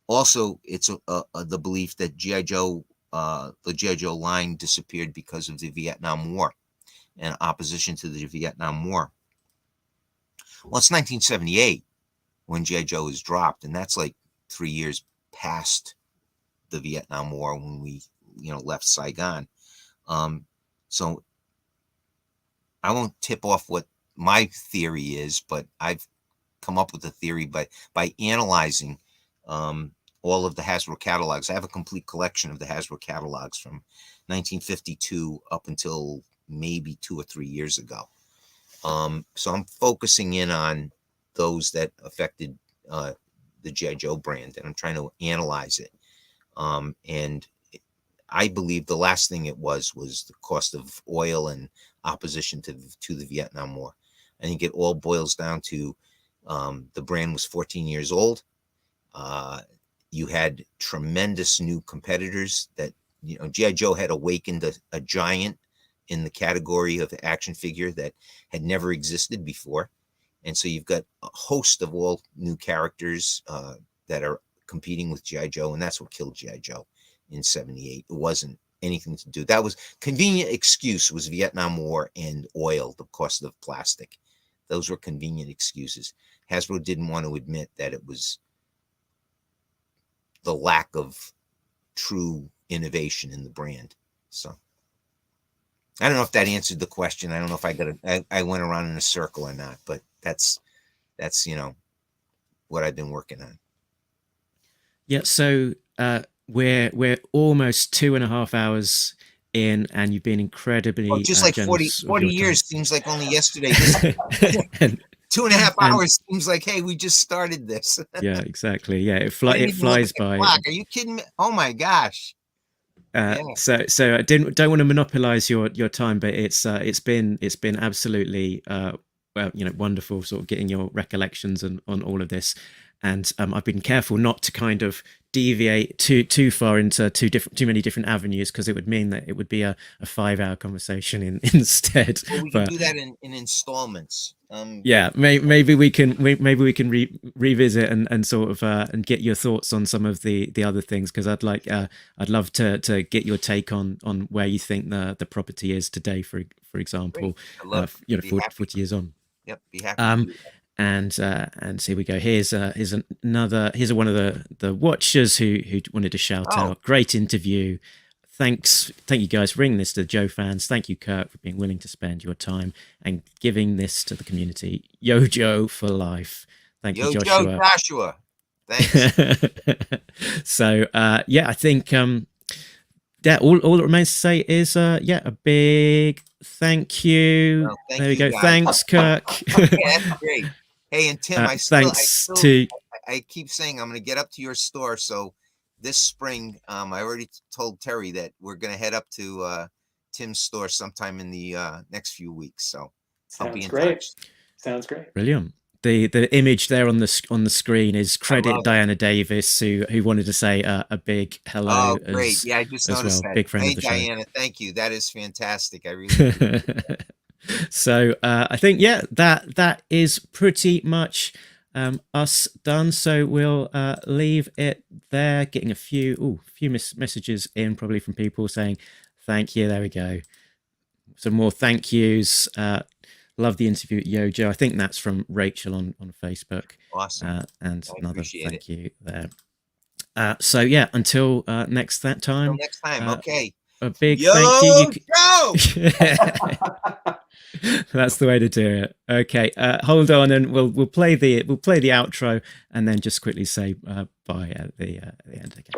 Speaker 5: also, it's the belief that G.I. Joe, the G.I. Joe line disappeared because of the Vietnam War and opposition to the Vietnam War. Well, it's 1978 when G.I. Joe was dropped, and that's like 3 years past the Vietnam War when we, left Saigon. So I won't tip off what my theory is, but I've come up with a theory by analyzing all of the Hasbro catalogs. I have a complete collection of the Hasbro catalogs from 1952 up until maybe 2 or 3 years ago. So I'm focusing in on those that affected the G.I. Joe brand, and I'm trying to analyze it. And I believe the last thing it was the cost of oil and opposition to the Vietnam War. I think it all boils down to the brand was 14 years old. You had tremendous new competitors that, G.I. Joe had awakened a giant in the category of action figure that had never existed before. And so you've got a host of all new characters that are competing with G.I. Joe, and that's what killed G.I. Joe in 78. It wasn't anything to do. That was convenient excuse, was Vietnam War and oil, the cost of plastic. Those were convenient excuses. Hasbro didn't want to admit that it was the lack of true innovation in the brand. So I don't know if that answered the question. I don't know if I went around in a circle or not, but that's what I've been working on.
Speaker 3: Yeah, so we're almost 2.5 hours in, and you've been incredibly
Speaker 5: Just like 40
Speaker 3: generous with your
Speaker 5: years
Speaker 3: time.
Speaker 5: seems like only yesterday.
Speaker 3: And-
Speaker 5: 2.5 hours seems like, hey, we just started this.
Speaker 3: yeah, exactly. Yeah,
Speaker 5: I
Speaker 3: it
Speaker 5: didn't even look
Speaker 3: flies
Speaker 5: at the
Speaker 3: by.
Speaker 5: clock. Are you kidding me? Oh my gosh. Yeah.
Speaker 3: So I don't want to monopolize your time, but it's been absolutely well, wonderful sort of getting your recollections on all of this. And I've been careful not to kind of deviate too far into too many different avenues, because it would mean that it would be a 5-hour conversation instead.
Speaker 5: Well, we can do that in installments.
Speaker 3: Yeah, maybe we can revisit and sort of and get your thoughts on some of the other things, because I'd love to get your take on where you think the property is today, for example.
Speaker 5: I love
Speaker 3: 40 years on.
Speaker 5: Yep, be happy to do that.
Speaker 3: And here we go. Here's one of the watchers who wanted to shout out. Great interview. Thank you guys for bringing this to the Joe fans. Thank you, Kirk, for being willing to spend your time and giving this to the community. Yo, Joe for life. Thank you, Joshua.
Speaker 5: Yo, Joshua. Thanks.
Speaker 3: So I think all that remains to say is a big thank you.
Speaker 5: Thank
Speaker 3: there we
Speaker 5: you,
Speaker 3: go.
Speaker 5: guys.
Speaker 3: Thanks, Kirk.
Speaker 5: Yeah, that's great. Hey, and Tim, I keep saying I'm going to get up to your store. So this spring, I already told Terry that we're going to head up to Tim's store sometime in the next few weeks. So I'll be in touch.
Speaker 4: Sounds great.
Speaker 3: Brilliant. The image there on the screen is credit Diana Davis, who wanted to say a big hello.
Speaker 5: Oh, great! I just noticed that.
Speaker 3: Big friend of the show.
Speaker 5: Diana, thank you. That is fantastic. I really.
Speaker 3: So I think that is pretty much us done. So we'll leave it there. Getting a few messages in, probably from people saying thank you. There we go. Some more thank yous. Love the interview, Yo Joe. I think that's from Rachel on Facebook.
Speaker 5: Awesome.
Speaker 3: And another thank you there. So until next time.
Speaker 5: Until next time. Okay.
Speaker 3: A big
Speaker 5: Yo,
Speaker 3: thank you.
Speaker 5: Joe!
Speaker 3: That's the way to do it. Okay, hold on, and we'll play the outro, and then just quickly say bye at the end again.